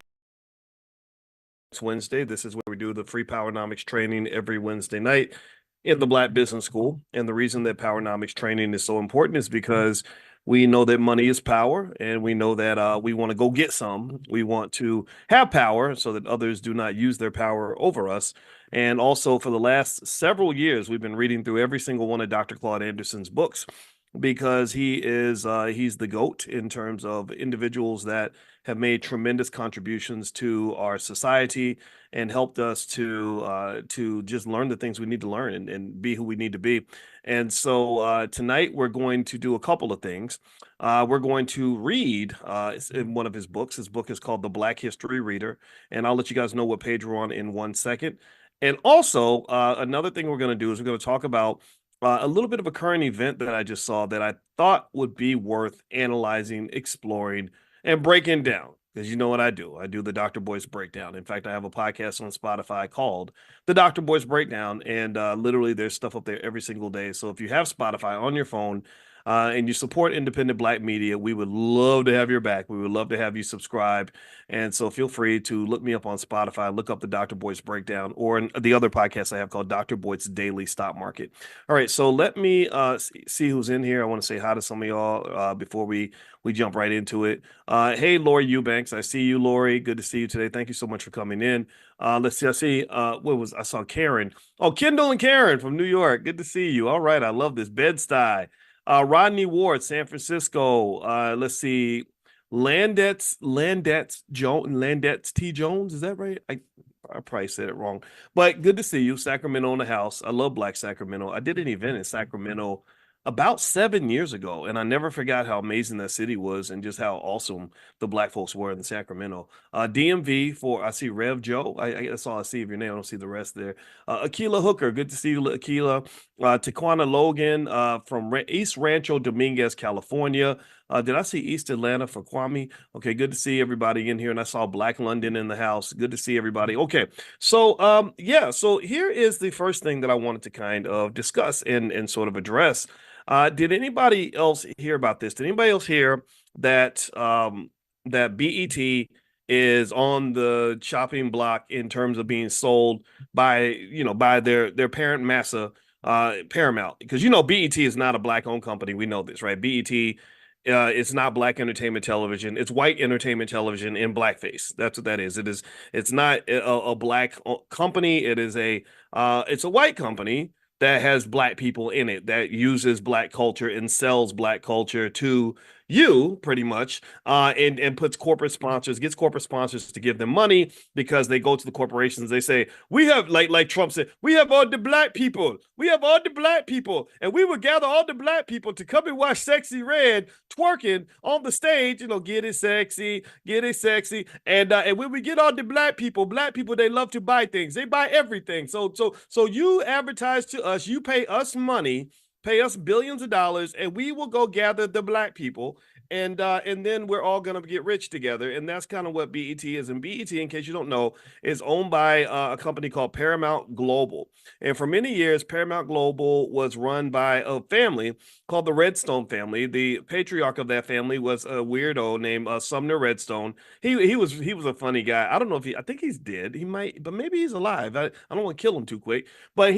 Wednesday. This is where we do the free Powernomics training every Wednesday night in the Black Business School. And the reason that Powernomics training is so important is because we know that money is power, and we know that we want to go get some. We want to have power so that others do not use their power over us. And also, for the last several years, we've been reading through every single one of Dr. Claude Anderson's books because he's the GOAT in terms of individuals that have made tremendous contributions to our society and helped us to just learn the things we need to learn and be who we need to be. And so tonight we're going to do a couple of things. We're going to read in one of his books. His book is called The Black History Reader, and I'll let you guys know what page we're on in 1 second. And also, another thing we're going to do is we're going to talk about a little bit of a current event that I just saw that I thought would be worth analyzing, exploring, and breaking down. Because you know what I do? I do the Dr. Boyce Breakdown. In fact, I have a podcast on Spotify called the Dr. Boyce Breakdown, and literally there's stuff up there every single day. So if you have Spotify on your phone, and you support independent Black media, we would love to have your back. We would love to have you subscribe. And so feel free to look me up on Spotify, look up the Dr. Boyce Breakdown, or the other podcast I have called Dr. Boyce Daily Stock Market. All right, so let me see who's in here. I want to say hi to some of y'all before we jump right into it. Hey, Lori Eubanks, I see you, Lori. Good to see you today. Thank you so much for coming in. Let's see. I saw Karen. Oh, Kendall and Karen from New York. Good to see you. All right, I love this. Bed-Stuy. Rodney Ward, San Francisco. Let's see. Landetz T. Jones. Is that right? I probably said it wrong, but good to see you. Sacramento in the house. I love Black Sacramento. I did an event in Sacramento about 7 years ago, and I never forgot how amazing that city was and just how awesome the Black folks were in Sacramento. DMV I see Rev Joe. That's all I see of your name. I don't see the rest there. Akila Hooker, good to see you, Akila. Taquana Logan from East Rancho Dominguez, California. Did I see East Atlanta for Kwame? Okay, good to see everybody in here. And I saw Black London in the house. Good to see everybody. Okay, so yeah, so here is the first thing that I wanted to kind of discuss and sort of address. Did anybody else hear about this? Did anybody else hear that that BET is on the chopping block in terms of being sold by their parent massa, Paramount? Because BET is not a Black-owned company. We know this, right? BET it's not Black entertainment television. It's white entertainment television in blackface. That's what that is. It's not a Black company. It's a white company that has Black people in it, that uses Black culture and sells Black culture to you pretty much, and gets corporate sponsors to give them money because they go to the corporations. They say, we have, like Trump said, we have all the Black people. We have all the Black people. And we will gather all the Black people to come and watch Sexy Red twerking on the stage, get it sexy. And when we get all the Black people, they love to buy things. They buy everything. So you advertise to us, you pay us money, pay us billions of dollars, and we will go gather the Black people, and then we're all going to get rich together. And that's kind of what BET is. And BET, in case you don't know, is owned by a company called Paramount Global. And for many years, Paramount Global was run by a family called the Redstone family. The patriarch of that family was a weirdo named Sumner Redstone. He was a funny guy. I don't know I think he's dead. He might, but maybe he's alive. I don't want to kill him too quick. But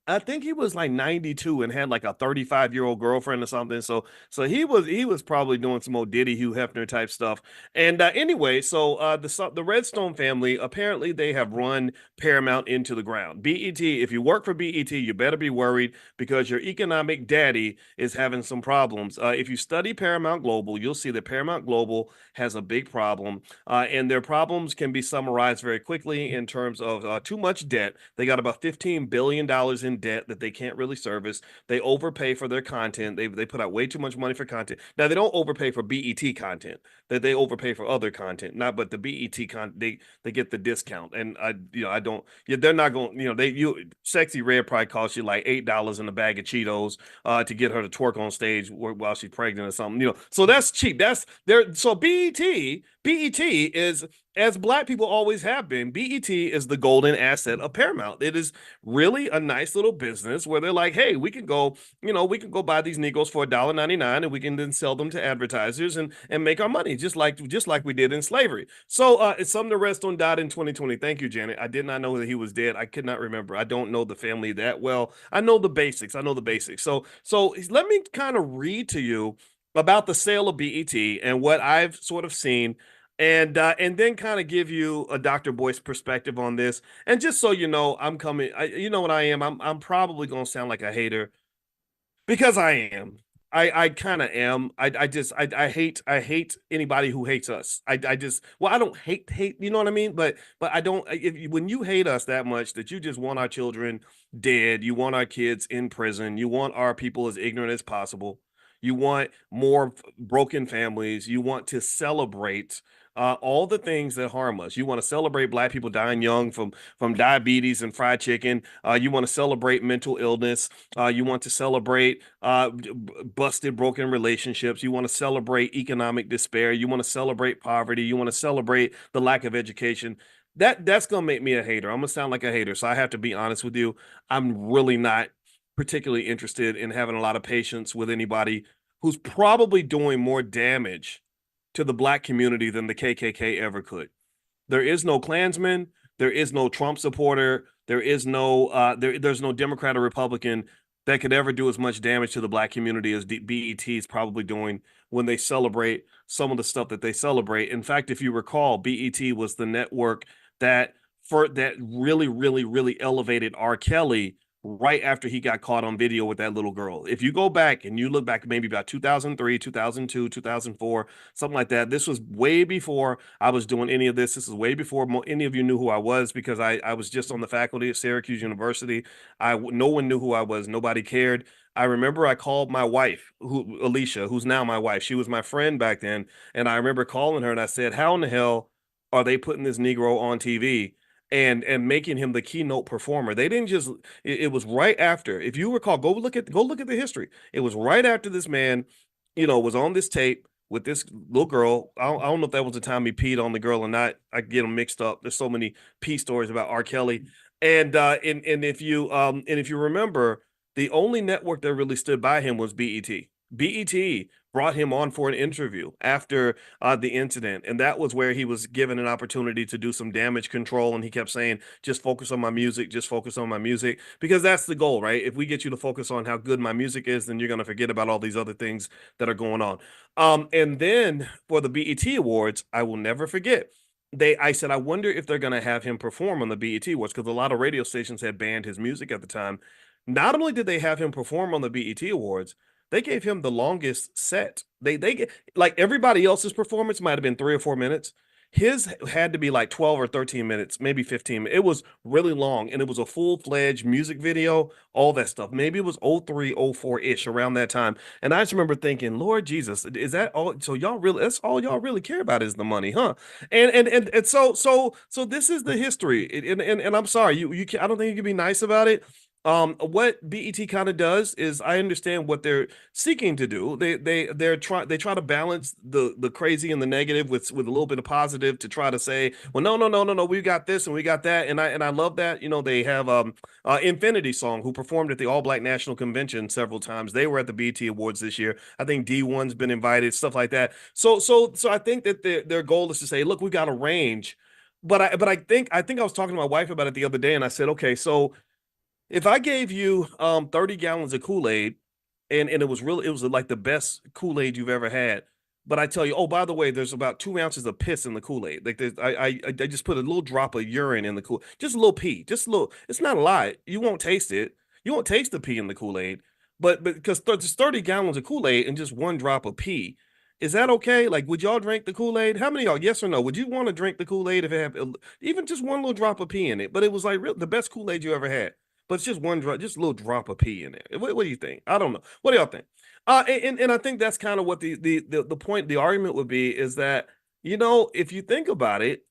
I think he was like 92 and had like a 35-year-old girlfriend or something. So he was probably doing some old Diddy Hugh Hefner type stuff. And anyway, so the Redstone family, apparently they have run Paramount into the ground. BET, if you work for BET, you better be worried because your economic daddy is having some problems. If you study Paramount Global, you'll see that Paramount Global has a big problem, and their problems can be summarized very quickly in terms of too much debt. They got about $15 billion in debt that they can't really service. They overpay for their content. They put out way too much money for content. Now they don't overpay for BET content. That they overpay for other content. But the BET content they get the discount. And I don't. Yeah, they're not going. Sexy Red probably costs you like $8 in a bag of Cheetos to get her to twerk on stage while she's pregnant or something. So that's cheap. That's there. So BET is, as Black people always have been, BET is the golden asset of Paramount. It is really a nice little business where they're like, hey, we can go buy these Negroes for $1.99 and we can then sell them to advertisers and make our money just like we did in slavery. So it's something to rest on. Died in 2020. Thank you, Janet. I did not know that he was dead. I could not remember. I don't know the family that well. I know the basics. So let me kind of read to you about the sale of BET and what I've sort of seen, and then kind of give you a Dr. Boyce perspective on this. And just so you know, you know what I am. I'm probably going to sound like a hater because I am. I kind of am. I hate anybody who hates us. I just well I don't hate, you know what I mean? But I don't when you hate us that much that you just want our children dead, you want our kids in prison, you want our people as ignorant as possible. You want more broken families. You want to celebrate all the things that harm us. You want to celebrate black people dying young from diabetes and fried chicken. You want to celebrate mental illness. You want to celebrate busted, broken relationships. You want to celebrate economic despair. You want to celebrate poverty. You want to celebrate the lack of education. That's gonna make me a hater. I'm gonna sound like a hater, so I have to be honest with you. I'm really not particularly interested in having a lot of patience with anybody who's probably doing more damage to the black community than the KKK ever could. There is no Klansman. There is no Trump supporter. There's no Democrat or Republican that could ever do as much damage to the black community as BET is probably doing when they celebrate some of the stuff that they celebrate. In fact, if you recall, BET was the network that that really elevated R. Kelly right after he got caught on video with that little girl. If you go back and you look back maybe about 2003, 2002, 2004, something like that, this was way before I was doing any of this. This is way before any of you knew who I was because I was just on the faculty at Syracuse University. No one knew who I was. Nobody cared. I remember I called my wife, Alicia, who's now my wife. She was my friend back then, and I remember calling her and I said, "How in the hell are they putting this Negro on TV?" And making him the keynote performer. They didn't just it was right after. If you recall, go look at the history. It was right after this man, was on this tape with this little girl. I don't know if that was the time he peed on the girl or not. I get them mixed up. There's so many pee stories about R. Kelly. And if you remember, the only network that really stood by him was BET. BET brought him on for an interview after the incident, and that was where he was given an opportunity to do some damage control. And he kept saying, "Just focus on my music, just focus on my music," because that's the goal, right? If we get you to focus on how good my music is, then you're going to forget about all these other things that are going on. And then for the BET Awards, I will never forget. I said, I wonder if they're going to have him perform on the BET Awards because a lot of radio stations had banned his music at the time. Not only did they have him perform on the BET Awards, they gave him the longest set. Like everybody else's performance might have been 3 or 4 minutes. His had to be like 12 or 13 minutes, maybe 15. It was really long, and it was a full-fledged music video, all that stuff. Maybe it was 03, 04-ish around that time. And I just remember thinking, Lord Jesus, is that all? So y'all really, that's all y'all really care about is the money, huh? And so this is the history. And I'm sorry, I don't think you can be nice about it. What BET kind of does is I understand what they're seeking to do. They try to balance the crazy and the negative with a little bit of positive to try to say, well, no, we got this and we got that, and I love that. They have Infinity Song who performed at the All Black National Convention several times. They were at the BET Awards this year. I think D1's been invited, stuff like that. So I think that their goal is to say, look, we got a range. But I think I was talking to my wife about it the other day, and I said, okay, so if I gave you 30 gallons of Kool-Aid and it was like the best Kool-Aid you've ever had, but I tell you, oh, by the way, there's about 2 ounces of piss in the Kool-Aid. Like I just put a little drop of urine in the Kool, just a little pee, just a little. It's not a lot. You won't taste it. You won't taste the pee in the Kool-Aid, but because there's 30 gallons of Kool-Aid and just one drop of pee. Is that okay? Like, would y'all drink the Kool-Aid? How many of y'all, yes or no? Would you want to drink the Kool-Aid if it had even just one little drop of pee in it? But it was like the best Kool-Aid you ever had, but it's just one drop, just a little drop of pee in there. What do you think? I don't know. What do y'all think? And I think that's kind of what the point, the argument would be is that, if you think about it,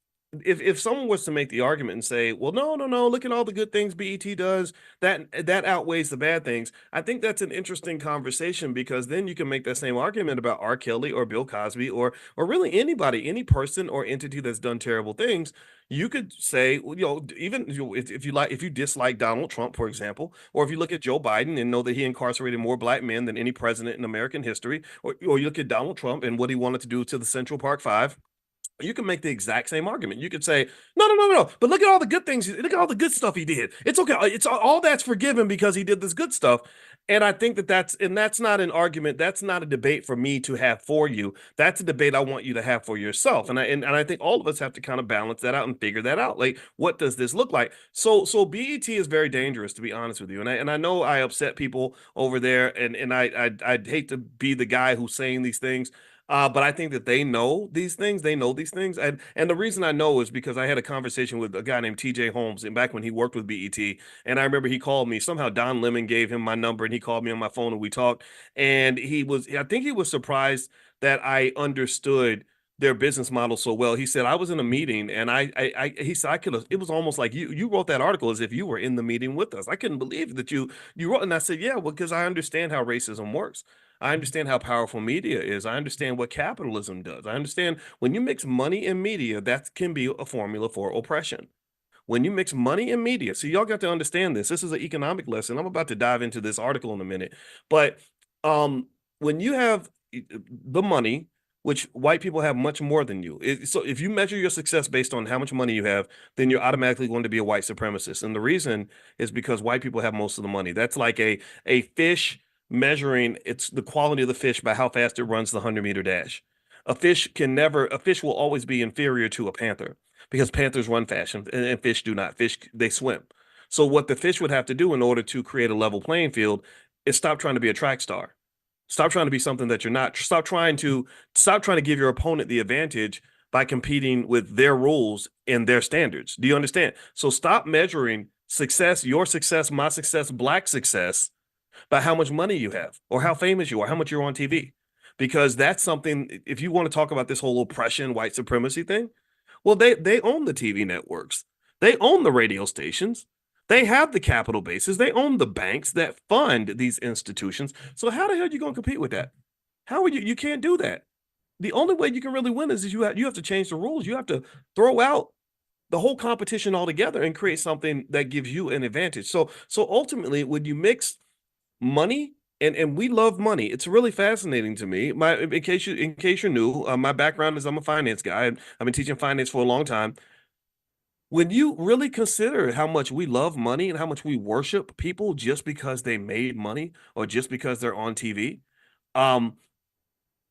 if someone was to make the argument and say, well, no, look at all the good things BET does, that outweighs the bad things. I think that's an interesting conversation because then you can make that same argument about R. Kelly or Bill Cosby or really anybody, any person or entity that's done terrible things. You could say, well, even if you dislike Donald Trump, for example, or if you look at Joe Biden and know that he incarcerated more black men than any president in American history, or you look at Donald Trump and what he wanted to do to the Central Park Five, You can make the exact same argument. You could say, no, no, no, no. But look at all the good things. Look at all the good stuff he did. It's okay. It's all that's forgiven because he did this good stuff. And I think that that's not an argument. That's not a debate for me to have for you. That's a debate I want you to have for yourself. And I think all of us have to kind of balance that out and figure that out. Like, what does this look like? So BET is very dangerous, to be honest with you. And I know I upset people over there, and I'd hate to be the guy who's saying these things. But I think that they know these things. They know these things, and the reason I know is because I had a conversation with a guy named T.J. Holmes, and back when he worked with BET, and I remember he called me. Somehow Don Lemon gave him my number, and he called me on my phone, and we talked. And I think he was surprised that I understood their business model so well. He said I was in a meeting, and he said I could have. It was almost like you wrote that article as if you were in the meeting with us. I couldn't believe that you wrote, and I said, yeah, well, because I understand how racism works. I understand how powerful media is. I understand what capitalism does. I understand when you mix money and media, that can be a formula for oppression. When you mix money and media, so y'all got to understand this. This is an economic lesson. I'm about to dive into this article in a minute, but um, when you have the money, which white people have much more than you, so if you measure your success based on how much money you have, then you're automatically going to be a white supremacist. And the reason is because white people have most of the money. That's like a fish measuring its the quality of the fish by how fast it runs the 100-meter dash. A fish will always be inferior to a panther because panthers run fast and fish do not. Fish, they swim. So what the fish would have to do in order to create a level playing field is stop trying to be a track star. Stop trying to be something that you're not. Stop trying to give your opponent the advantage by competing with their rules and their standards. Do you understand? So stop measuring success, your success, my success, black success by how much money you have or how famous you are, how much you're on TV. Because that's something, if you want to talk about this whole oppression, white supremacy thing, well, they own the TV networks, they own the radio stations, they have the capital bases, they own the banks that fund these institutions. So how the hell are you going to compete with that? How are you? You can't do that. The only way you can really win is you have to change the rules. You have to throw out the whole competition altogether and create something that gives you an advantage. So ultimately, when you mix money and we love money. It's really fascinating to me. In case you're new, my background is I'm a finance guy. I've been teaching finance for a long time. When you really consider how much we love money and how much we worship people just because they made money or just because they're on TV, um,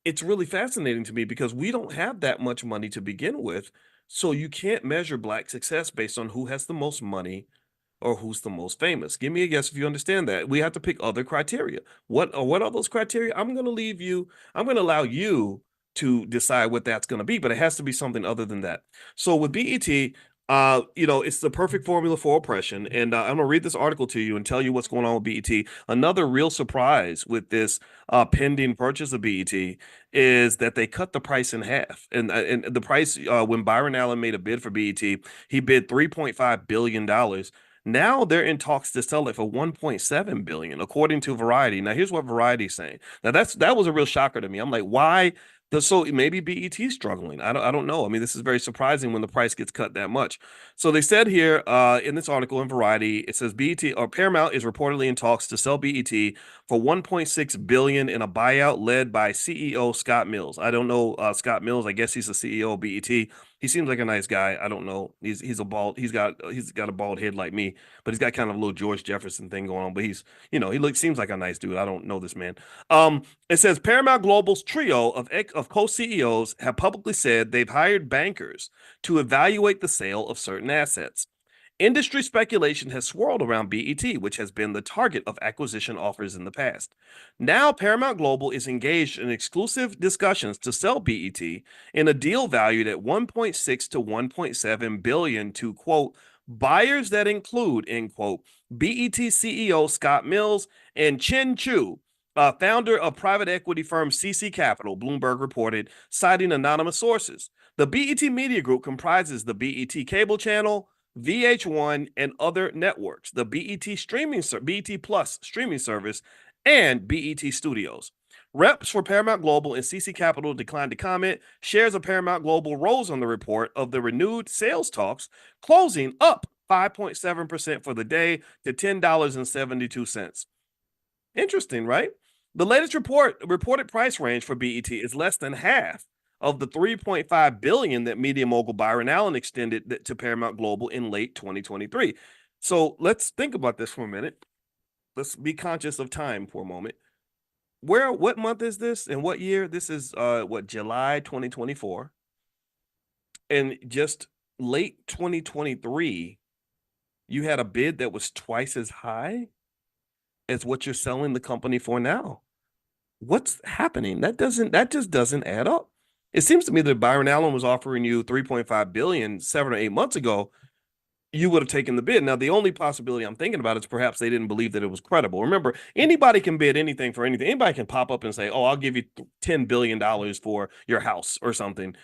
it's really fascinating to me because we don't have that much money to begin with. So you can't measure black success based on who has the most money or who's the most famous. Give me a guess if you understand that. We have to pick other criteria. What are those criteria? I'm going to allow you to decide what that's going to be, but it has to be something other than that. So with BET, it's the perfect formula for oppression. And I'm gonna read this article to you and tell you what's going on with BET. Another real surprise with this pending purchase of BET is that they cut the price in half. And the price when Byron Allen made a bid for BET, he bid $3.5 billion. Now they're in talks to sell it for 1.7 billion, according to Variety. Now here's what Variety's saying. Now that was a real shocker to me. I'm like, why? So maybe BET's struggling. I don't know. I mean, this is very surprising when the price gets cut that much. So they said here in this article in Variety, it says BET or Paramount is reportedly in talks to sell BET for 1.6 billion in a buyout led by CEO Scott Mills. I don't know Scott Mills. I guess he's the CEO of BET. He seems like a nice guy. I don't know. He's got a bald head like me, but he's got kind of a little George Jefferson thing going on. But he seems like a nice dude. I don't know this man. It says Paramount Global's trio of co-CEOs have publicly said they've hired bankers to evaluate the sale of certain assets. Industry speculation has swirled around BET, which has been the target of acquisition offers in the past. Now, Paramount Global is engaged in exclusive discussions to sell BET in a deal valued at 1.6 to 1.7 billion to quote buyers that include end quote BET CEO Scott Mills and Chen Chu, founder of private equity firm CC Capital, Bloomberg reported, citing anonymous sources. The BET Media Group comprises the BET cable channel, VH1, and other networks, the BET Plus streaming service, and BET Studios. Reps for Paramount Global and CC Capital declined to comment. Shares of Paramount Global rose on the report of the renewed sales talks, closing up 5.7% for the day to $10.72. Interesting, right? The latest reported price range for BET is less than half of the 3.5 billion that media mogul Byron Allen extended to Paramount Global in late 2023. So let's think about this for a minute. Let's be conscious of time for a moment. What month is this and what year? This is what, July 2024. And just late 2023, you had a bid that was twice as high as what you're selling the company for now. What's happening? That just doesn't add up. It seems to me that Byron Allen was offering you 3.5 billion 7 or 8 months ago. You would have taken the bid. Now, the only possibility I'm thinking about is perhaps they didn't believe that it was credible. Remember, anybody can bid anything for anything. Anybody can pop up and say, "Oh, I'll give you $10 billion for your house or something."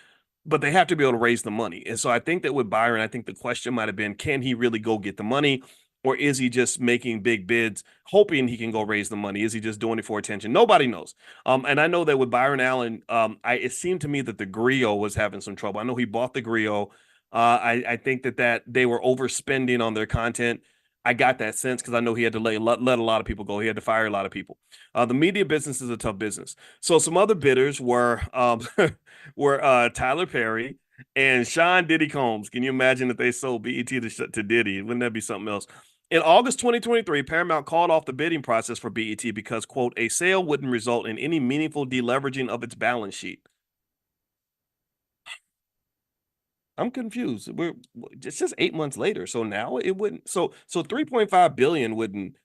But they have to be able to raise the money. And so I think that with Byron, I think the question might have been, can he really go get the money? Or is he just making big bids, hoping he can go raise the money? Is he just doing it for attention? Nobody knows. And I know that with Byron Allen, it seemed to me that the Griot was having some trouble. I know he bought the Griot. I think that they were overspending on their content. I got that sense because I know he had to let a lot of people go. He had to fire a lot of people. The media business is a tough business. So some other bidders were were Tyler Perry and Sean Diddy Combs. Can you imagine if they sold BET to Diddy? Wouldn't that be something else? In August 2023, Paramount called off the bidding process for BET because, quote, a sale wouldn't result in any meaningful deleveraging of its balance sheet. I'm confused. It's just 8 months later. So now it wouldn't. So 3.5 billion wouldn't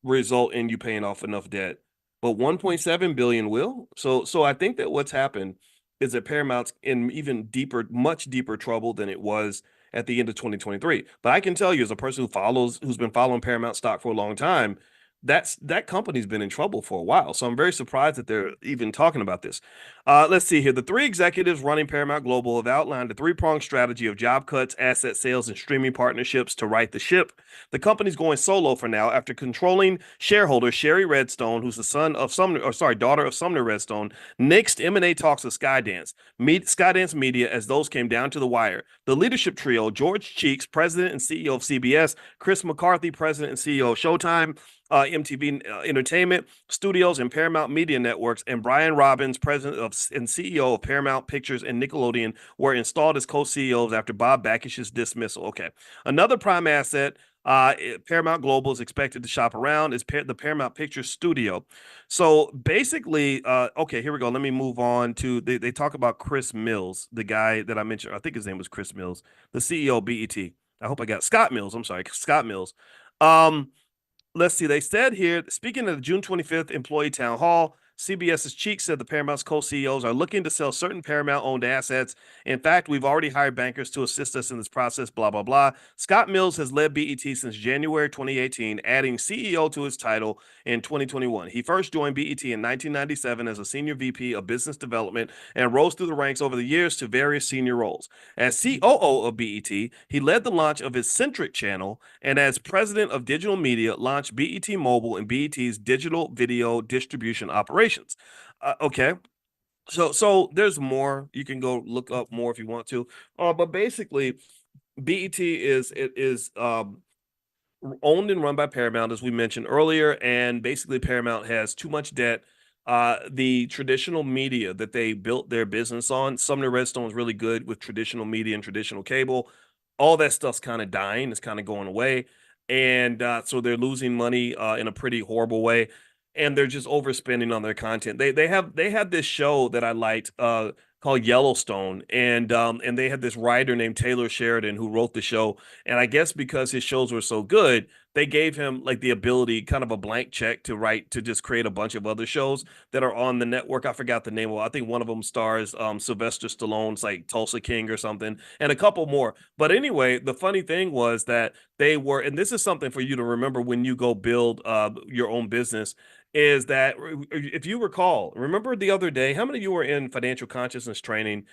result in you paying off enough debt, but 1.7 billion will. So I think that what's happened is that Paramount's in even deeper, much deeper trouble than it was at the end of 2023. But I can tell you, as a person who's been following Paramount stock for a long time, that company's been in trouble for a while. So I'm very surprised that they're even talking about this. Let's see here. The three executives running Paramount Global have outlined a three-pronged strategy of job cuts, asset sales, and streaming partnerships to right the ship. The company's going solo for now after controlling shareholder Sherry Redstone, who's the daughter of Sumner Redstone, nixed M&A talks with Skydance Media as those came down to the wire. The leadership trio, George Cheeks, president and CEO of CBS, Chris McCarthy, president and CEO of Showtime, MTV Entertainment Studios and Paramount Media Networks, and Brian Robbins, president and CEO of Paramount Pictures and Nickelodeon, were installed as co-CEOs after Bob Bakish's dismissal. Okay. Another prime asset Paramount Global is expected to shop around is the Paramount Pictures Studio. So basically, okay, here we go. Let me move on to they talk about Chris Mills, the guy that I mentioned. I think his name was Chris Mills, the CEO of BET. I hope I got Scott Mills. I'm sorry, Scott Mills. Um, let's see. They said here, speaking of the June 25th employee town hall, CBS's Cheek said the Paramount's co-CEOs are looking to sell certain Paramount-owned assets. In fact, we've already hired bankers to assist us in this process, blah, blah, blah. Scott Mills has led BET since January 2018, adding CEO to his title in 2021. He first joined BET in 1997 as a senior VP of business development and rose through the ranks over the years to various senior roles. As COO of BET, he led the launch of his Centric channel, and as president of digital media, launched BET Mobile and BET's digital video distribution operations. Okay. So there's more. You can go look up more if you want to. But basically, BET is owned and run by Paramount, as we mentioned earlier, and basically Paramount has too much debt. The traditional media that they built their business on, Sumner Redstone is really good with traditional media and traditional cable. All that stuff's kind of dying. It's kind of going away, and so they're losing money in a pretty horrible way, and they're just overspending on their content. They had this show that I liked called Yellowstone, and they had this writer named Taylor Sheridan who wrote the show, and I guess because his shows were so good, they gave him like the ability, kind of a blank check to just create a bunch of other shows that are on the network. I forgot the name of it. I think one of them stars Sylvester Stallone's like Tulsa King or something, and a couple more. But anyway, the funny thing was that they were, and this is something for you to remember when you go build your own business, is that if you recall, remember the other day, how many of you were in financial consciousness training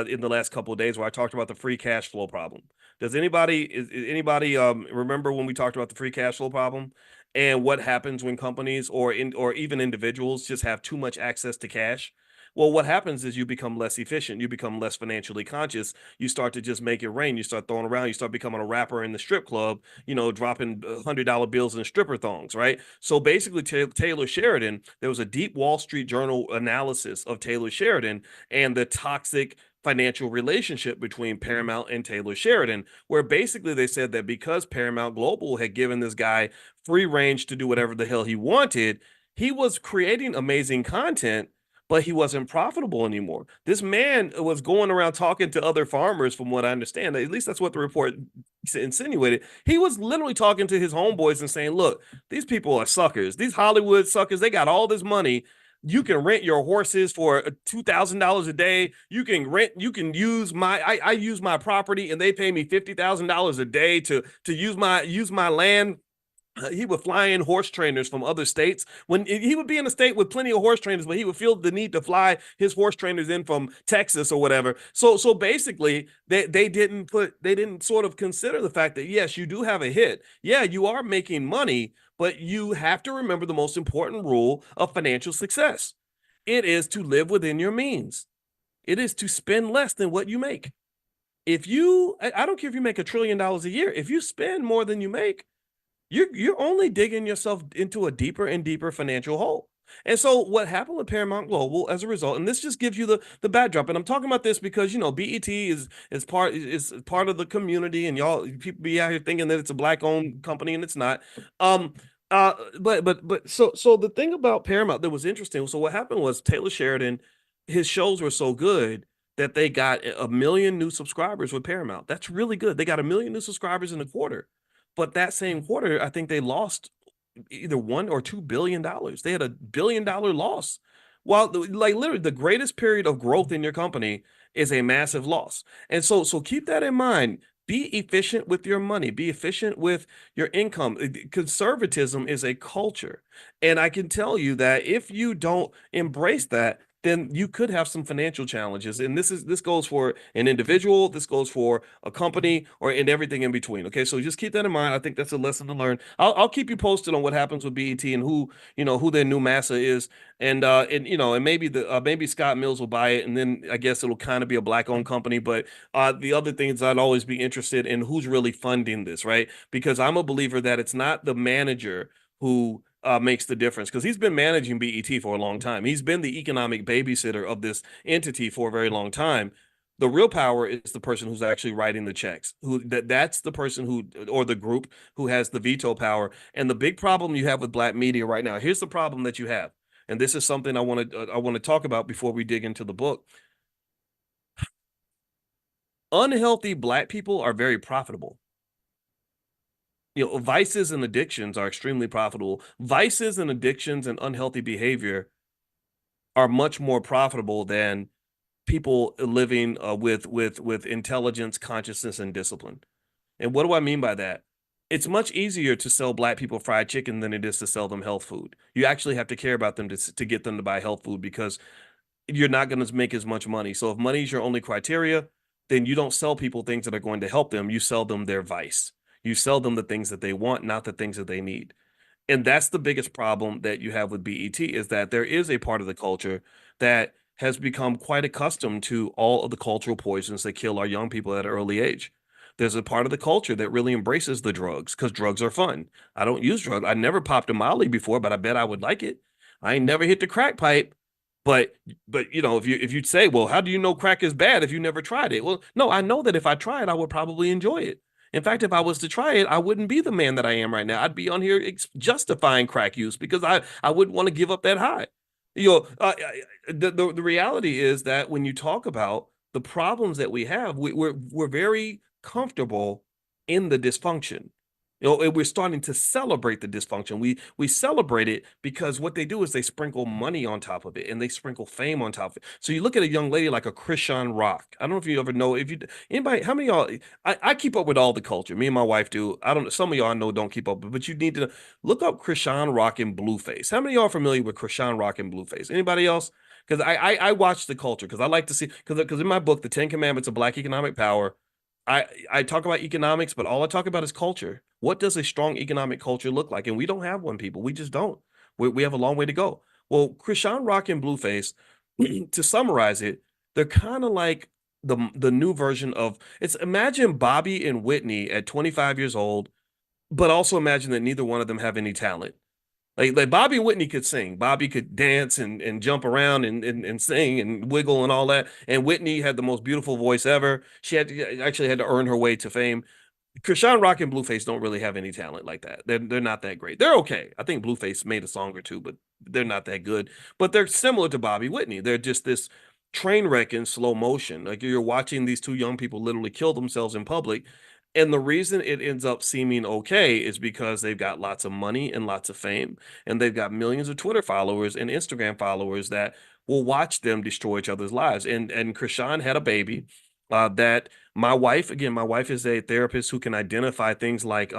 in the last couple of days where I talked about the free cash flow problem? Does anybody remember when we talked about the free cash flow problem and what happens when companies or even individuals just have too much access to cash? Well, what happens is you become less efficient, you become less financially conscious, you start to just make it rain, you start throwing around, you start becoming a rapper in the strip club, dropping $100 bills in stripper thongs, right? So basically, Taylor Sheridan, there was a deep Wall Street Journal analysis of Taylor Sheridan and the toxic financial relationship between Paramount and Taylor Sheridan, where basically they said that because Paramount Global had given this guy free range to do whatever the hell he wanted, he was creating amazing content, but he wasn't profitable anymore. This man was going around talking to other farmers, from what I understand. At least that's what the report insinuated. He was literally talking to his homeboys and saying, look, these people are suckers. These Hollywood suckers, they got all this money. You can rent your horses for $2,000 a day. You can use I use my property and they pay me $50,000 a day to use my land. He would fly in horse trainers from other states when he would be in a state with plenty of horse trainers, but he would feel the need to fly his horse trainers in from Texas or whatever. So basically they didn't sort of consider the fact that yes, you do have a hit. Yeah, you are making money, but you have to remember the most important rule of financial success. It is to live within your means. It is to spend less than what you make. If you I don't care if you make $1 trillion a year, if you spend more than you make, you're only digging yourself into a deeper and deeper financial hole. And so what happened with Paramount Global as a result, and this just gives you the backdrop. And I'm talking about this because BET is part of the community, and y'all people be out here thinking that it's a black owned company and it's not. Um but so the thing about Paramount that was interesting. So what happened was Taylor Sheridan, his shows were so good that they got a million new subscribers with Paramount. That's really good. They got a million new subscribers in a quarter. But that same quarter, I think they lost either $1 or $2 billion. They had $1 billion loss. While like literally the greatest period of growth in your company is a massive loss. And so keep that in mind. Be efficient with your money. Be efficient with your income. Conservatism is a culture. And I can tell you that if you don't embrace that, then you could have some financial challenges. And this goes for an individual, this goes for a company, or and everything in between. Okay, so just keep that in mind. I think that's a lesson to learn. I'll keep you posted on what happens with BET and who their new massa is, and maybe maybe Scott Mills will buy it, and then I guess it'll kind of be a black owned company. But the other thing is I'd always be interested in who's really funding this, right? Because I'm a believer that it's not the manager who makes the difference, because he's been managing BET for a long time. He's been the economic babysitter of this entity for a very long time. The real power is the person who's actually writing the checks. That's the person who, or the group who has the veto power. And the big problem you have with black media right now, here's the problem that you have. And this is something I want to talk about before we dig into the book. Unhealthy black people are very profitable. Vices and addictions are extremely profitable. Vices and addictions and unhealthy behavior are much more profitable than people living with intelligence, consciousness, and discipline. And what do I mean by that? It's much easier to sell black people fried chicken than it is to sell them health food. You actually have to care about them to get them to buy health food, because you're not going to make as much money. So if money is your only criteria, then you don't sell people things that are going to help them. You sell them their vice. You sell them the things that they want, not the things that they need. And that's the biggest problem that you have with BET, is that there is a part of the culture that has become quite accustomed to all of the cultural poisons that kill our young people at an early age. There's a part of the culture that really embraces the drugs because drugs are fun. I don't use drugs. I never popped a Molly before, but I bet I would like it. I ain't never hit the crack pipe. But if you'd say, well, how do you know crack is bad if you never tried it? Well, no, I know that if I tried, I would probably enjoy it. In fact, if I was to try it, I wouldn't be the man that I am right now. I'd be on here justifying crack use because I wouldn't want to give up that high. The reality is that when you talk about the problems that we have, we're very comfortable in the dysfunction. We're starting to celebrate the dysfunction. We celebrate it because what they do is they sprinkle money on top of it, and they sprinkle fame on top of it. So you look at a young lady like a Krishan Rock. I don't know if you ever know, if you anybody, how many of y'all, I keep up with all the culture. Me and my wife do. I don't know, some of y'all I know don't keep up, but you need to look up Krishan Rock and Blueface. How many of y'all are familiar with Krishan Rock and Blueface? Anybody else? Because I watch the culture, because I like to see, because in my book, The 10 Commandments of Black Economic Power, I talk about economics, but all I talk about is culture. What does a strong economic culture look like? And we don't have one, people. We just don't. We have a long way to go. Well, Krishan Rock and Blueface, To summarize it, they're kind of like the new version of it's imagine Bobby and Whitney at 25 years old, but also imagine that neither one of them have any talent. Like Bobby and Whitney could sing. Bobby could dance and jump around and sing and wiggle and all that. And Whitney had the most beautiful voice ever. She actually had to earn her way to fame. Krishan Rock and Blueface don't really have any talent like that. They're not that great. They're okay. I think Blueface made a song or two, but they're not that good. But they're similar to Bobby Whitney. They're just this train wreck in slow motion. Like you're watching these two young people literally kill themselves in public. And the reason it ends up seeming okay is because they've got lots of money and lots of fame, and they've got millions of Twitter followers and Instagram followers that will watch them destroy each other's lives. And Krishan had a baby that my wife is a therapist who can identify things like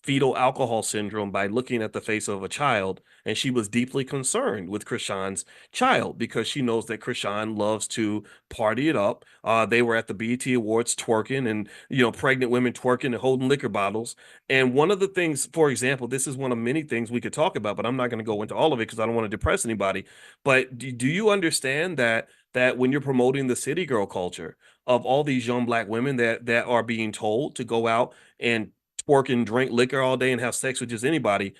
fetal alcohol syndrome by looking at the face of a child. And she was deeply concerned with Krishan's child because she knows that Krishan loves to party it up. They were at the BET Awards twerking and, pregnant women twerking and holding liquor bottles. And one of the things, for example, this is one of many things we could talk about, but I'm not going to go into all of it because I don't want to depress anybody. But do you understand that when you're promoting the city girl culture of all these young black women that are being told to go out and twerk and drink liquor all day and have sex with just anybody,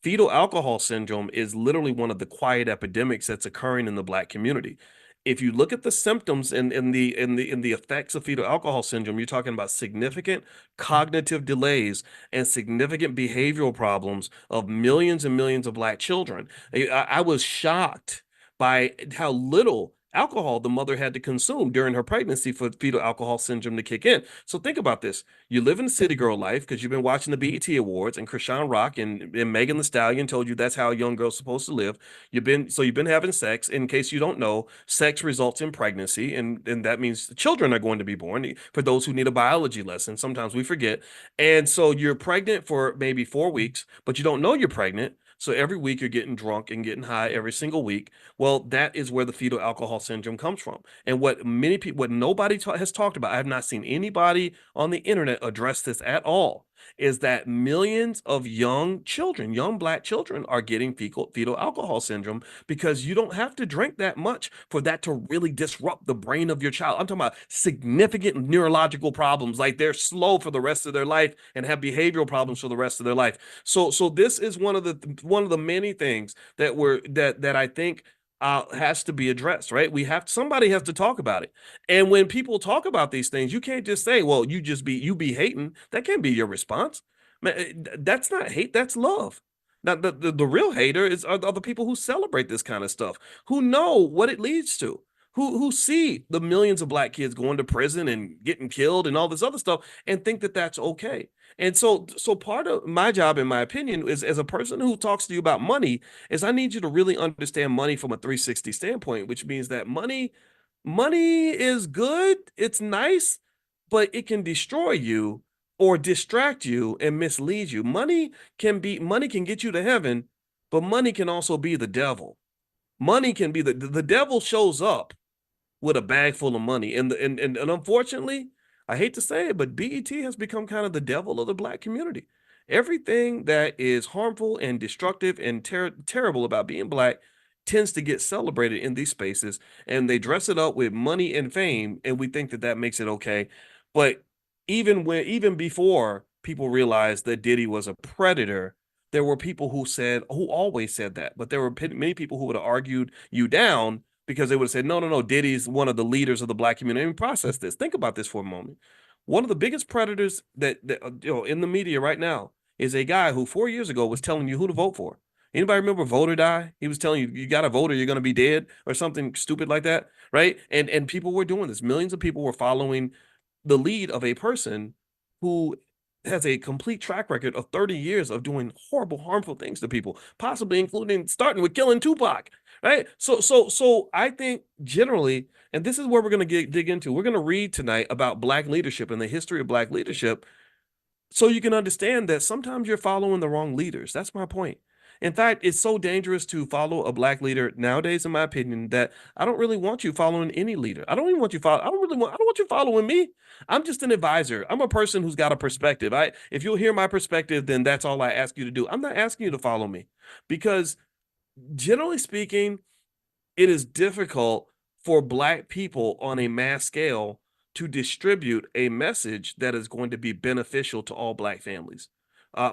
fetal alcohol syndrome is literally one of the quiet epidemics that's occurring in the black community. If you look at the symptoms and in the effects of fetal alcohol syndrome, you're talking about significant cognitive delays and significant behavioral problems of millions and millions of black children. I was shocked by how little alcohol the mother had to consume during her pregnancy for fetal alcohol syndrome to kick in. So think about this. You live in city girl life because you've been watching the BET Awards and Krishan Rock and Megan Thee Stallion told you that's how a young girl's supposed to live. You've been having sex. In case you don't know, sex results in pregnancy, and that means children are going to be born. For those who need a biology lesson, sometimes we forget. And so you're pregnant for maybe 4 weeks, but you don't know you're pregnant. So every week you're getting drunk and getting high every single week. Well, that is where the fetal alcohol syndrome comes from. And what many people, what nobody has talked about, I have not seen anybody on the internet address this at all, is that millions of young children, young black children, are getting fetal alcohol syndrome because you don't have to drink that much for that to really disrupt the brain of your child. I'm talking about significant neurological problems, like they're slow for the rest of their life and have behavioral problems for the rest of their life. So this is one of the many things that I think has to be addressed, right? Somebody has to talk about it. And when people talk about these things, you can't just say, well, you be hating. That can't be your response. Man, that's not hate, that's love. Now, the real hater are the people who celebrate this kind of stuff, who know what it leads to, who see the millions of black kids going to prison and getting killed and all this other stuff and think that that's okay. And so part of my job, in my opinion, is as a person who talks to you about money, is I need you to really understand money from a 360 standpoint, which means that money is good, it's nice, but it can destroy you or distract you and mislead you. Money can get you to heaven, but money can also be the devil. Money can be the devil shows up with a bag full of money. And unfortunately, I hate to say it, but BET has become kind of the devil of the black community. Everything that is harmful and destructive and terrible about being black tends to get celebrated in these spaces, and they dress it up with money and fame, and we think that that makes it okay. But even before people realized that Diddy was a predator, there were people who always said that, but there were many people who would have argued you down because they would have said, no, no, no, Diddy's one of the leaders of the black community. And process this. Think about this for a moment. One of the biggest predators that in the media right now is a guy who 4 years ago was telling you who to vote for. Anybody remember Vote or Die? He was telling you got to vote or you're going to be dead or something stupid like that, right? And people were doing this. Millions of people were following the lead of a person who has a complete track record of 30 years of doing horrible, harmful things to people, possibly including starting with killing Tupac, right? So I think generally, and this is where we're going to dig into. We're going to read tonight about black leadership and the history of black leadership, so you can understand that sometimes you're following the wrong leaders. That's my point. In fact, it's so dangerous to follow a black leader nowadays, in my opinion, that I don't really want you following any leader. I don't even want you follow. I don't want you following me. I'm just an advisor. I'm a person who's got a perspective. If you'll hear my perspective, then that's all I ask you to do. I'm not asking you to follow me because generally speaking, it is difficult for Black people on a mass scale to distribute a message that is going to be beneficial to all Black families.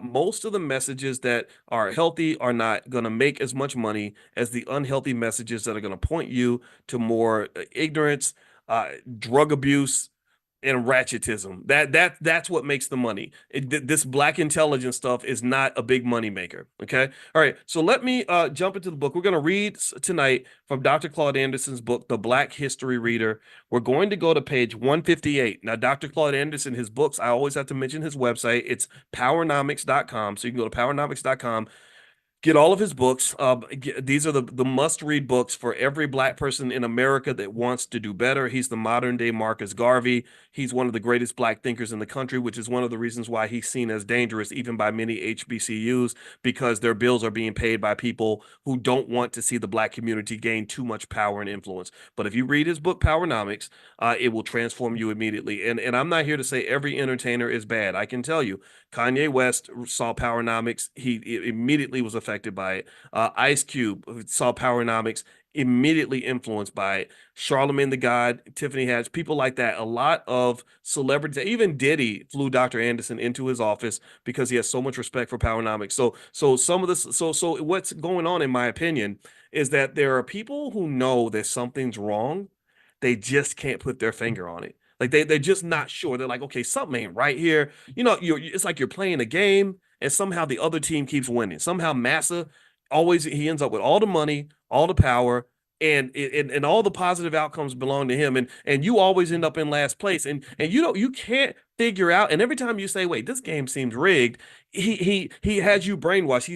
Most of the messages that are healthy are not going to make as much money as the unhealthy messages that are going to point you to more ignorance, uh, drug abuse, and ratchetism. That's what makes the money. This Black intelligence stuff is not a big money maker. Okay. All right. So let me jump into the book. We're going to read tonight from Dr. Claude Anderson's book, The Black History Reader. We're going to go to page 158. Now, Dr. Claude Anderson, his books, I always have to mention his website. It's powernomics.com. So you can go to powernomics.com, get all of his books. These are the must read books for every Black person in America that wants to do better. He's the modern day Marcus Garvey. He's one of the greatest Black thinkers in the country, which is one of the reasons why he's seen as dangerous even by many HBCUs, because their bills are being paid by people who don't want to see the Black community gain too much power and influence. But if you read his book Powernomics, it will transform you immediately. And I'm not here to say every entertainer is bad. I can tell you Kanye West saw Powernomics. He immediately was affected by it. Ice Cube saw Powernomics, immediately influenced by it. Charlemagne the God, Tiffany Haddish, people like that. A lot of celebrities, even Diddy flew Dr. Anderson into his office because he has so much respect for Powernomics. So some of this, so what's going on, in my opinion, is that there are people who know that something's wrong. They just can't put their finger on it. Like they're just not sure. They're like, okay, something ain't right here. It's like you're playing a game and somehow the other team keeps winning. Somehow Massa always he ends up with all the money, all the power, and all the positive outcomes belong to him. And you always end up in last place. And you can't figure out. And every time you say, wait, this game seems rigged, he has you brainwashed.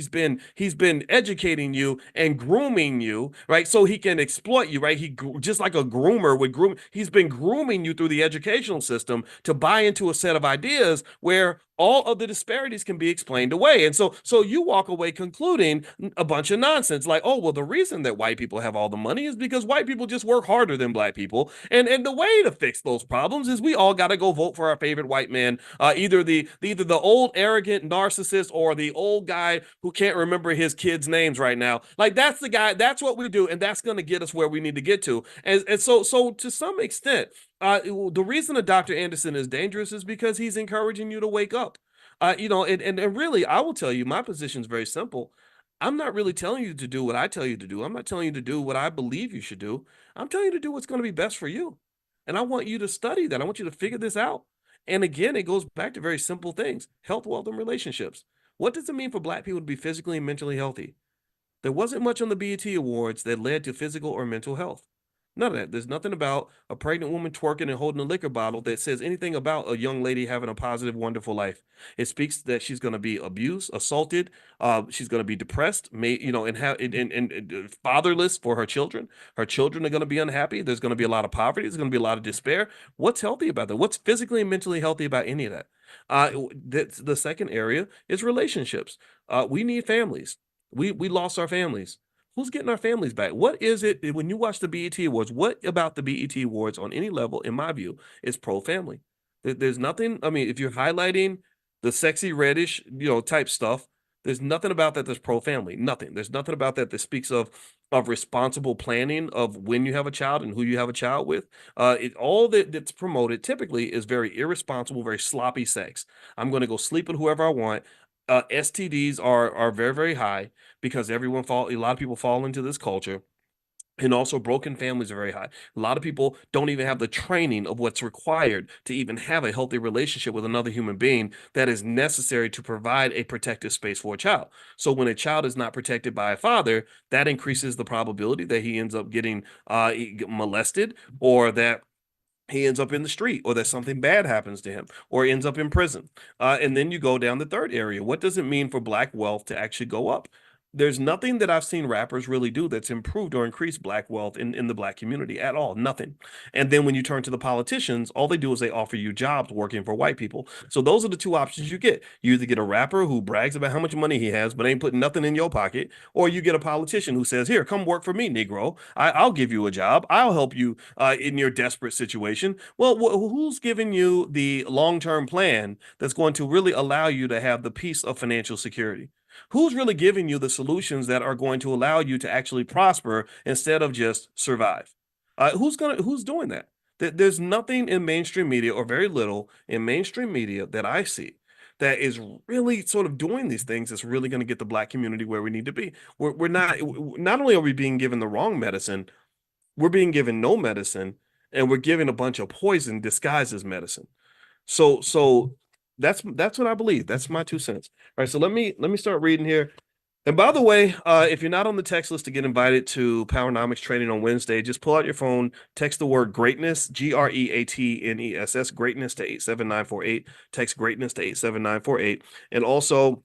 He's been educating you and grooming you, right? So he can exploit you, right? He just like a groomer would groom. He's been grooming you through the educational system to buy into a set of ideas where all of the disparities can be explained away. And so you walk away concluding a bunch of nonsense like, oh, well, the reason that white people have all the money is because white people just work harder than Black people. And the way to fix those problems is we all got to go vote for our favorite white man, either the old arrogant narcissist or the old guy who can't remember his kids' names right now. Like that's the guy, that's what we do, and that's going to get us where we need to get to. And so to some extent, the reason that Dr. Anderson is dangerous is because he's encouraging you to wake up. And really, I will tell you, my position is very simple. I'm not really telling you to do what I tell you to do. I'm not telling you to do what I believe you should do. I'm telling you to do what's going to be best for you. And I want you to study that. I want you to figure this out. And again, it goes back to very simple things: health, wealth, and relationships. What does it mean for Black people to be physically and mentally healthy? There wasn't much on the BET Awards that led to physical or mental health. None of that. There's nothing about a pregnant woman twerking and holding a liquor bottle that says anything about a young lady having a positive, wonderful life. It speaks that she's going to be abused, assaulted. She's going to be depressed, and have and fatherless for her children. Her children are going to be unhappy. There's going to be a lot of poverty. There's going to be a lot of despair. What's healthy about that? What's physically and mentally healthy about any of that? That's the second area is relationships. We need families. We lost our families. Who's getting our families back? What is it when you watch the BET Awards? What about the BET Awards on any level, in my view, is pro family? There's nothing. I mean, if you're highlighting the sexy reddish, type stuff, there's nothing about that that's pro family. Nothing. There's nothing about that that speaks of responsible planning of when you have a child and who you have a child with. All that's promoted typically is very irresponsible, very sloppy sex. I'm going to go sleep with whoever I want. STDs are very, very high because a lot of people fall into this culture. And also, broken families are very high. A lot of people don't even have the training of what's required to even have a healthy relationship with another human being that is necessary to provide a protective space for a child. So, when a child is not protected by a father, that increases the probability that he ends up getting molested, or that he ends up in the street, or that something bad happens to him, or ends up in prison. And then you go down the third area. What does it mean for Black wealth to actually go up? There's nothing that I've seen rappers really do that's improved or increased Black wealth in the Black community at all. Nothing. And then when you turn to the politicians, all they do is they offer you jobs working for white people. So those are the two options you get. You either get a rapper who brags about how much money he has, but ain't putting nothing in your pocket, or you get a politician who says, here, come work for me, Negro. I'll give you a job. I'll help you in your desperate situation. Well, who's giving you the long-term plan that's going to really allow you to have the peace of financial security? Who's really giving you the solutions that are going to allow you to actually prosper instead of just survive? Who's doing that? There's nothing in mainstream media, or very little in mainstream media, that I see that is really sort of doing these things that's really going to get the Black community where we need to be. We're not only are we being given the wrong medicine, we're being given no medicine, and we're given a bunch of poison disguised as medicine. So that's what I believe. That's my 2 cents. All right, so let me start reading here. And by the way, if you're not on the text list to get invited to Powernomics training on Wednesday, just pull out your phone, text the word greatness, GREATNESS, greatness to 87948. Text greatness to 87948. And also,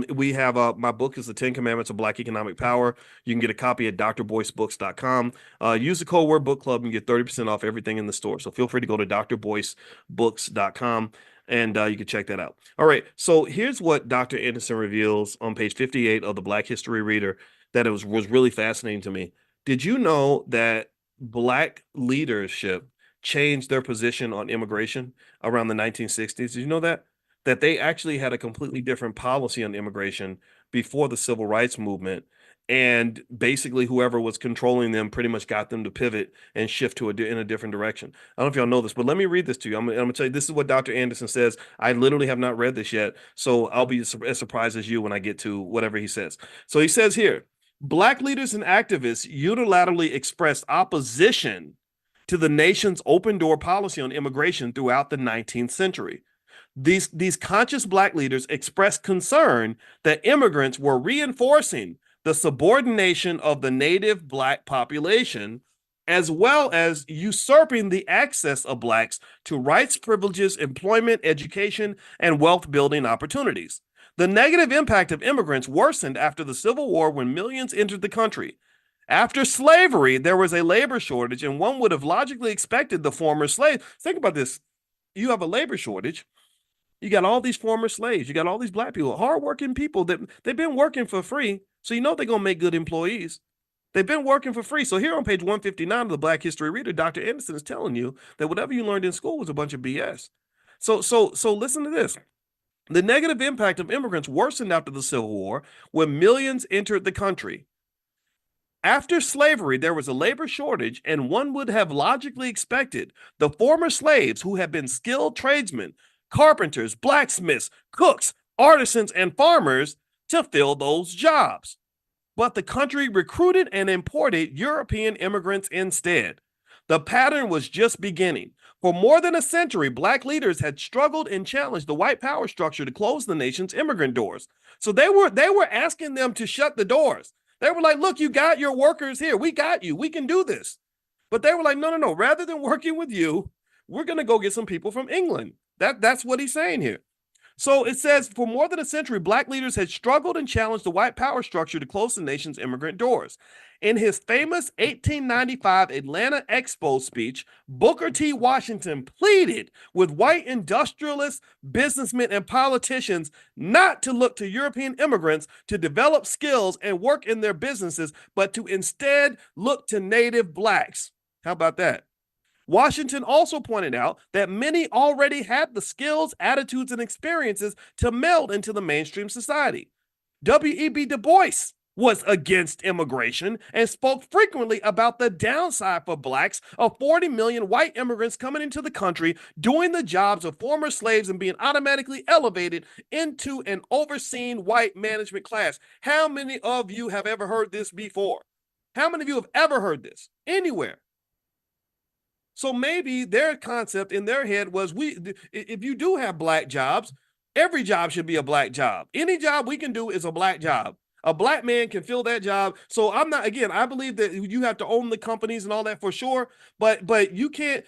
we have my book is the 10 Commandments of Black Economic Power. You can get a copy at drboycebooks.com. Use the code word book club and get 30% off everything in the store. So feel free to go to drboycebooks.com and you can check that out. All right. So here's what Dr. Anderson reveals on page 58 of the Black History Reader that it was really fascinating to me. Did you know that Black leadership changed their position on immigration around the 1960s? Did you know that? That they actually had a completely different policy on immigration before the civil rights movement. And basically, whoever was controlling them pretty much got them to pivot and shift in a different direction. I don't know if y'all know this, but let me read this to you. I'm going to tell you, this is what Dr. Anderson says. I literally have not read this yet, so I'll be as surprised as you when I get to whatever he says. So he says here, Black leaders and activists unilaterally expressed opposition to the nation's open door policy on immigration throughout the 19th century. These conscious Black leaders expressed concern that immigrants were reinforcing the subordination of the native Black population, as well as usurping the access of Blacks to rights, privileges, employment, education, and wealth building opportunities. The negative impact of immigrants worsened after the Civil War when millions entered the country. After slavery, there was a labor shortage, and one would have logically expected the former slaves. Think about this. You have a labor shortage. You got all these former slaves. You got all these Black people, hardworking people that they've been working for free. So you know they're going to make good employees. They've been working for free. So here on page 159 of the Black History Reader, Dr. Anderson is telling you that whatever you learned in school was a bunch of BS. So listen to this. The negative impact of immigrants worsened after the Civil War when millions entered the country. After slavery, there was a labor shortage, and one would have logically expected the former slaves who had been skilled tradesmen, carpenters, blacksmiths, cooks, artisans, and farmers to fill those jobs. But the country recruited and imported European immigrants instead. The pattern was just beginning. For more than a century, Black leaders had struggled and challenged the white power structure to close the nation's immigrant doors. So they were asking them to shut the doors. They were like, look, you got your workers here. We got you. We can do this. But they were like, no. Rather than working with you, we're going to go get some people from England. That's what he's saying here. So it says, for more than a century, Black leaders had struggled and challenged the white power structure to close the nation's immigrant doors. In his famous 1895 Atlanta Expo speech, Booker T. Washington pleaded with white industrialists, businessmen, and politicians not to look to European immigrants to develop skills and work in their businesses, but to instead look to native Blacks. How about that? Washington also pointed out that many already had the skills, attitudes, and experiences to meld into the mainstream society. W.E.B. Du Bois was against immigration and spoke frequently about the downside for Blacks of 40 million white immigrants coming into the country, doing the jobs of former slaves and being automatically elevated into an overseen white management class. How many of you have ever heard this before? How many of you have ever heard this anywhere? So maybe their concept in their head was, if you do have Black jobs, every job should be a Black job. Any job we can do is a Black job. A Black man can fill that job. So I believe that you have to own the companies and all that for sure, but you can't,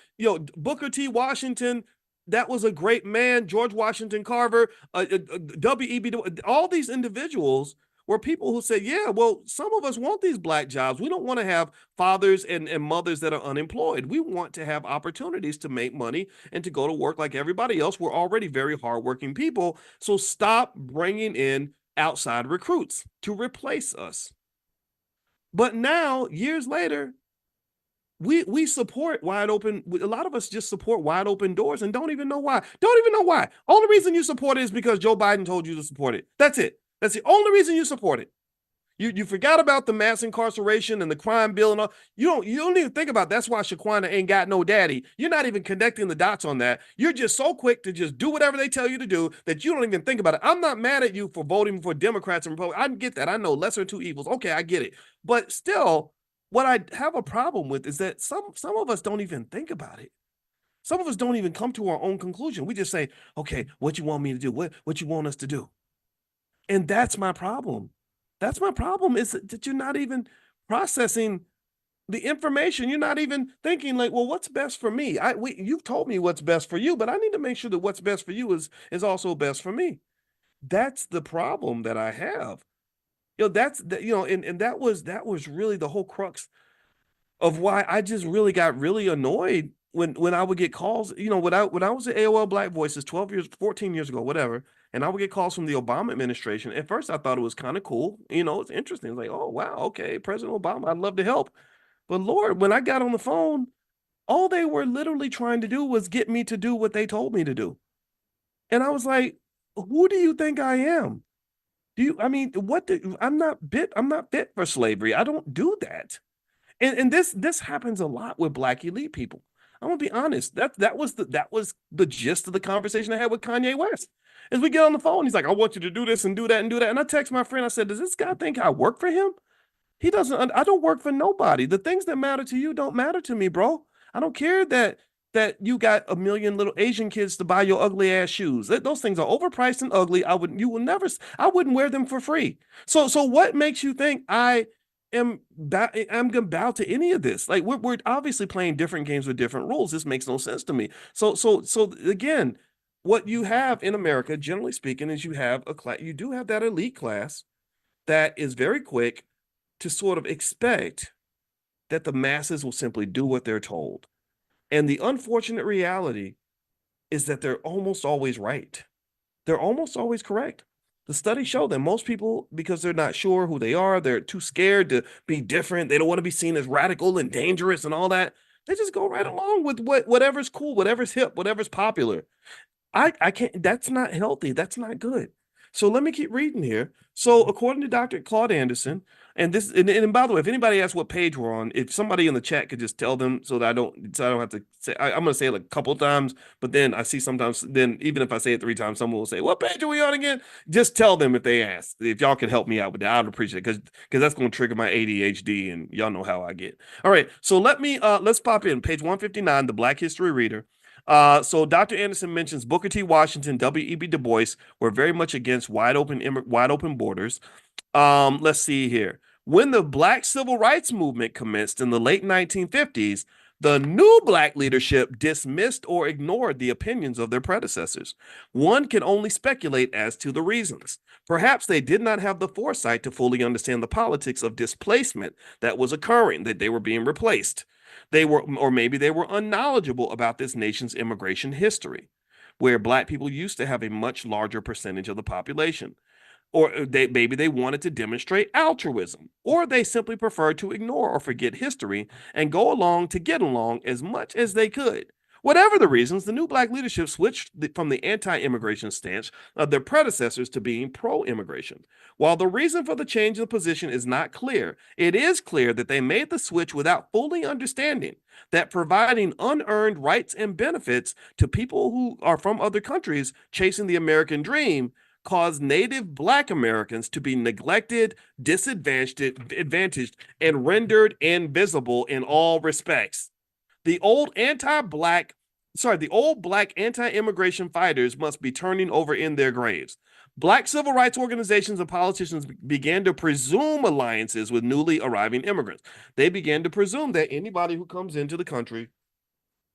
Booker T. Washington, that was a great man. George Washington Carver, W.E.B. all these individuals were people who said, yeah, well, some of us want these Black jobs. We don't want to have fathers and mothers that are unemployed. We want to have opportunities to make money and to go to work like everybody else. We're already very hardworking people. So stop bringing in outside recruits to replace us. But now, years later, we support wide open. A lot of us just support wide open doors and don't even know why. Only reason you support it is because Joe Biden told you to support it. That's it. That's the only reason you support it. You forgot about the mass incarceration and the crime bill and all. You don't even think about it. That's why Shaquana ain't got no daddy. You're not even connecting the dots on that. You're just so quick to just do whatever they tell you to do that you don't even think about it. I'm not mad at you for voting for Democrats and Republicans. I get that. I know lesser of two evils. Okay, I get it. But still, what I have a problem with is that some of us don't even think about it. Some of us don't even come to our own conclusion. We just say, okay, what you want me to do? What you want us to do? And that's my problem. That's my problem is that you're not even processing the information. You're not even thinking like, well, what's best for me? You've told me what's best for you, but I need to make sure that what's best for you is also best for me. That's the problem that I have. That's that, and that was really the whole crux of why I just really got really annoyed when I would get calls, when I was at AOL Black Voices 12 years, 14 years ago, whatever, and I would get calls from the Obama administration. At first I thought it was kind of cool. It's interesting. It's like, oh wow, okay, President Obama, I'd love to help. But Lord, when I got on the phone, all they were literally trying to do was get me to do what they told me to do. And I was like, who do you think I am? I mean, I'm not fit for slavery. I don't do that. And this happens a lot with Black elite people. I'm gonna be honest. That was the gist of the conversation I had with Kanye West. As we get on the phone, he's like, "I want you to do this and do that and do that." And I text my friend. I said, "Does this guy think I work for him?" He doesn't. I don't work for nobody. The things that matter to you don't matter to me, bro. I don't care that you got a million little Asian kids to buy your ugly ass shoes. Those things are overpriced and ugly. You will never. I wouldn't wear them for free. So what makes you think I'm gonna bow to any of this? Like we're obviously playing different games with different rules. This makes no sense to me. So again, what you have in America, generally speaking, is you have a class. You do have that elite class that is very quick to sort of expect that the masses will simply do what they're told. And the unfortunate reality is that they're almost always right. They're almost always correct. The studies show that most people, because they're not sure who they are, they're too scared to be different. They don't want to be seen as radical and dangerous and all that. They just go right along with whatever's cool, whatever's hip, whatever's popular. I can't, that's not healthy. That's not good. So let me keep reading here. So according to Dr. Claude Anderson, and by the way, if anybody asks what page we're on, if somebody in the chat could just tell them so I don't have to say I'm gonna say it like a couple times, but then I see sometimes then even if I say it 3 times, someone will say, "What page are we on again?" Just tell them if they ask. If y'all could help me out with that, I'd appreciate it because that's gonna trigger my ADHD and y'all know how I get. All right, so let's pop in page 159, the Black History Reader. So Dr. Anderson mentions Booker T. Washington, W.E.B. Du Bois were very much against wide open borders. Let's see here. When the Black Civil Rights Movement commenced in the late 1950s, the new Black leadership dismissed or ignored the opinions of their predecessors. One can only speculate as to the reasons. Perhaps they did not have the foresight to fully understand the politics of displacement that was occurring, that they were being replaced. Or maybe they were unknowledgeable about this nation's immigration history, where Black people used to have a much larger percentage of the population. Or maybe they wanted to demonstrate altruism, or they simply preferred to ignore or forget history and go along to get along as much as they could. Whatever the reasons, the new Black leadership switched from the anti immigration stance of their predecessors to being pro immigration. While the reason for the change of position is not clear, it is clear that they made the switch without fully understanding that providing unearned rights and benefits to people who are from other countries chasing the American dream caused native Black Americans to be neglected, disadvantaged, and rendered invisible in all respects. The old anti-black, the old Black anti-immigration fighters must be turning over in their graves. Black civil rights organizations and politicians began to presume alliances with newly arriving immigrants. They began to presume that anybody who comes into the country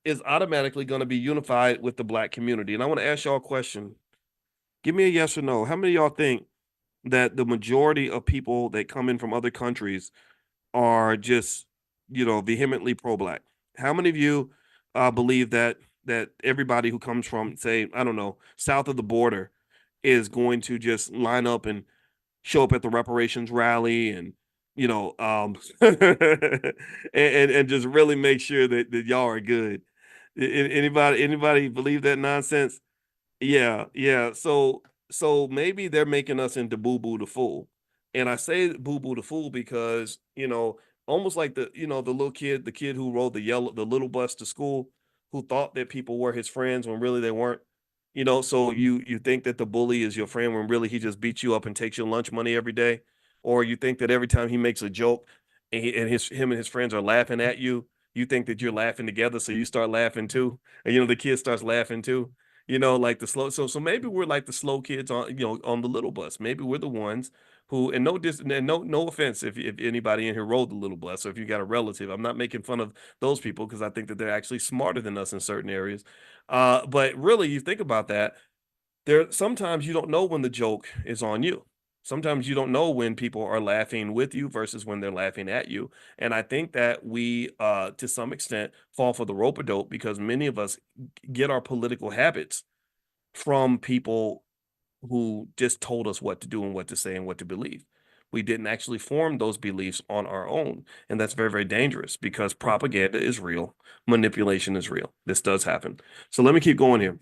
is automatically going to be unified with the Black community. And I want to ask y'all a question. Give me a yes or no. How many of y'all think that the majority of people that come in from other countries are just, vehemently pro-Black? How many of you believe that everybody who comes from, say, I don't know, south of the border is going to just line up and show up at the reparations rally and and just really make sure that y'all are good? Anybody believe that nonsense? Yeah, yeah. So so maybe they're making us into Boo Boo the Fool. And I say Boo Boo the Fool because, almost like the little kid, the kid who rode the little bus to school, who thought that people were his friends when really they weren't. So you think that the bully is your friend when really he just beats you up and takes your lunch money every day, or you think that every time he makes a joke and him and his friends are laughing at you, you think that you're laughing together, so you start laughing too, and the kid starts laughing too. Like the slow. So maybe we're like the slow kids on the little bus. Maybe we're the ones who, and no offense if anybody in here rode the little bus, or if you got a relative. I'm not making fun of those people because I think that they're actually smarter than us in certain areas. But really, you think about that. There sometimes you don't know when the joke is on you. Sometimes you don't know when people are laughing with you versus when they're laughing at you. And I think that we, to some extent, fall for the rope a dope because many of us get our political habits from people who just told us what to do and what to say and what to believe. We didn't actually form those beliefs on our own. And that's very, very dangerous because propaganda is real, manipulation is real. This does happen. So let me keep going here.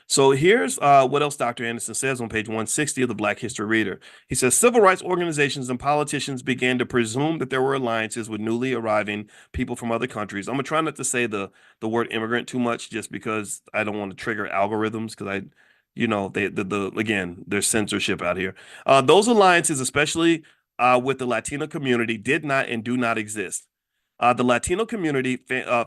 So here's what else Dr. Anderson says on page 160 of the Black History Reader. He says civil rights organizations and politicians began to presume that there were alliances with newly arriving people from other countries. I'm gonna try not to say the word immigrant too much, just because I don't want to trigger algorithms, because the again, there's censorship out here. Those alliances, especially with the Latino community, did not and do not exist. The Latino community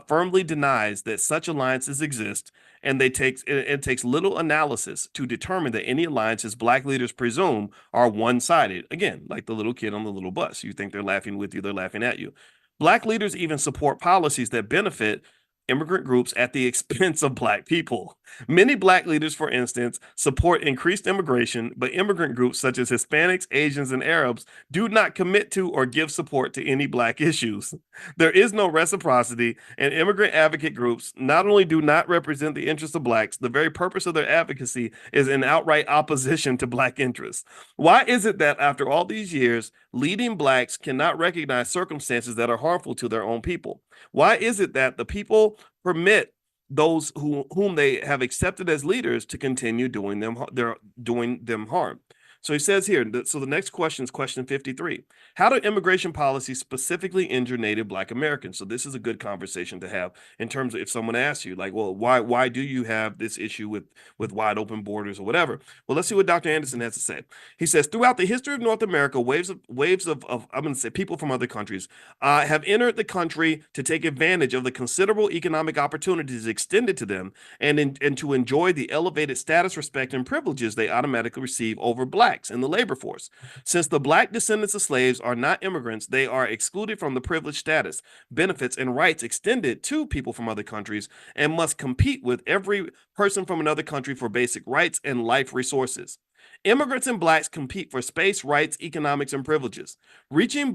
firmly denies that such alliances exist, and it takes little analysis to determine that any alliances Black leaders presume are one-sided. Again, like the little kid on the little bus. You think they're laughing with you, they're laughing at you. Black leaders even support policies that benefit immigrant groups at the expense of Black people. Many Black leaders, for instance, support increased immigration, but immigrant groups such as Hispanics, Asians, and Arabs do not commit to or give support to any Black issues. There is no reciprocity, and immigrant advocate groups not only do not represent the interests of Blacks, the very purpose of their advocacy is in outright opposition to Black interests. Why is it that after all these years, leading Blacks cannot recognize circumstances that are harmful to their own people? Why is it that the people permit those whom they have accepted as leaders to continue doing them harm? So he says here, so the next question is question 53. How do immigration policies specifically injure Native Black Americans? So this is a good conversation to have in terms of if someone asks you, like, well, why do you have this issue with wide open borders or whatever? Well, let's see what Dr. Anderson has to say. He says, throughout the history of North America, waves of I'm going to say people from other countries have entered the country to take advantage of the considerable economic opportunities extended to them and to enjoy the elevated status, respect, and privileges they automatically receive over Blacks in the labor force. Since the Black descendants of slaves are not immigrants, they are excluded from the privileged status, benefits, and rights extended to people from other countries and must compete with every person from another country for basic rights and life resources. Immigrants and Blacks compete for space, rights, economics, and privileges. Reaching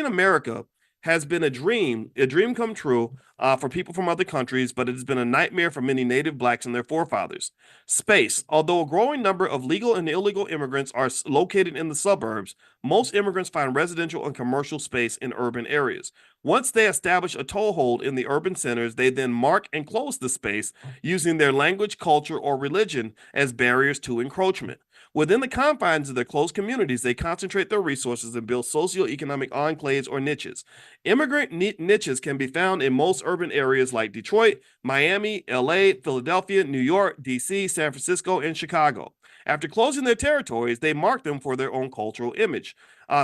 America has been a dream come true for people from other countries, but it has been a nightmare for many Native Blacks and their forefathers. Space. Although a growing number of legal and illegal immigrants are located in the suburbs, most immigrants find residential and commercial space in urban areas. Once they establish a toehold in the urban centers, they then mark and close the space using their language, culture, or religion as barriers to encroachment. Within the confines of their closed communities, they concentrate their resources and build socioeconomic enclaves or niches. Immigrant niches can be found in most urban areas like Detroit, Miami, LA, Philadelphia, New York, DC, San Francisco, and Chicago. After closing their territories, they mark them for their own cultural image,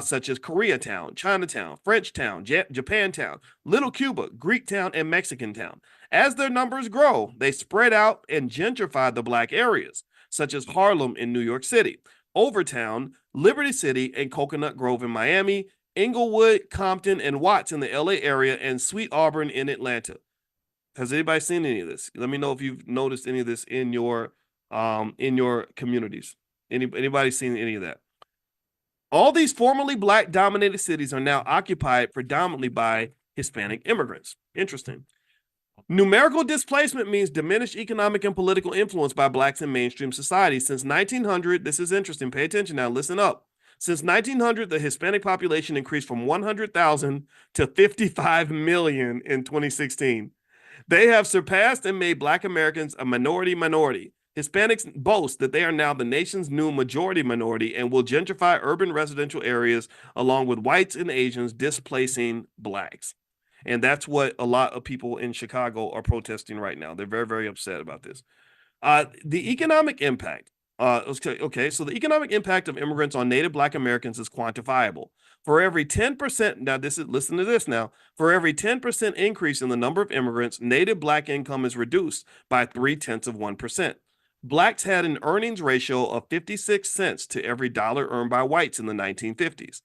such as Koreatown, Chinatown, Frenchtown, Japantown, Little Cuba, Greektown, and Mexicantown. As their numbers grow, they spread out and gentrify the Black areas, such as Harlem in New York City, Overtown, Liberty City, and Coconut Grove in Miami, Inglewood, Compton, and Watts in the LA area, and Sweet Auburn in Atlanta. Has anybody seen any of this? Let me know if you've noticed any of this in your communities. Anybody seen any of that? All these formerly Black dominated cities are now occupied predominantly by Hispanic immigrants. Interesting. Numerical displacement means diminished economic and political influence by Blacks in mainstream society. Since 1900, this is interesting. Pay attention now. Listen up. Since 1900, the Hispanic population increased from 100,000 to 55 million in 2016. They have surpassed and made Black Americans a minority. Hispanics boast that they are now the nation's new majority minority and will gentrify urban residential areas along with whites and Asians, displacing blacks. And that's what a lot of people in Chicago are protesting right now. They're very, very upset about this. The economic impact. Okay, so the economic impact of immigrants on Native Black Americans is quantifiable. For every 10%, now listen to this now. For every 10% increase in the number of immigrants, Native Black income is reduced by 0.3%. Blacks had an earnings ratio of 56 cents to every dollar earned by whites in the 1950s.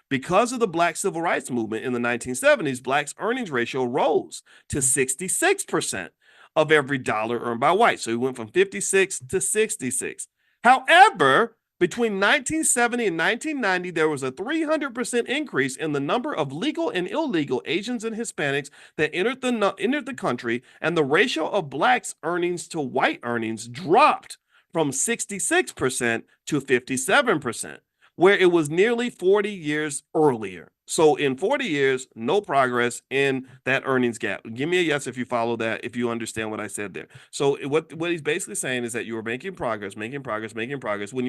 Because of the Black Civil Rights Movement in the 1970s, Blacks' earnings ratio rose to 66% of every dollar earned by whites. So we went from 56 to 66. However, between 1970 and 1990, there was a 300% increase in the number of legal and illegal Asians and Hispanics that entered the country, and the ratio of blacks' earnings to white earnings dropped from 66% to 57%, where it was nearly 40 years earlier. So in 40 years, no progress in that earnings gap. Give me a yes if you follow that, if you understand what I said there. So what he's basically saying is that you are making progress when you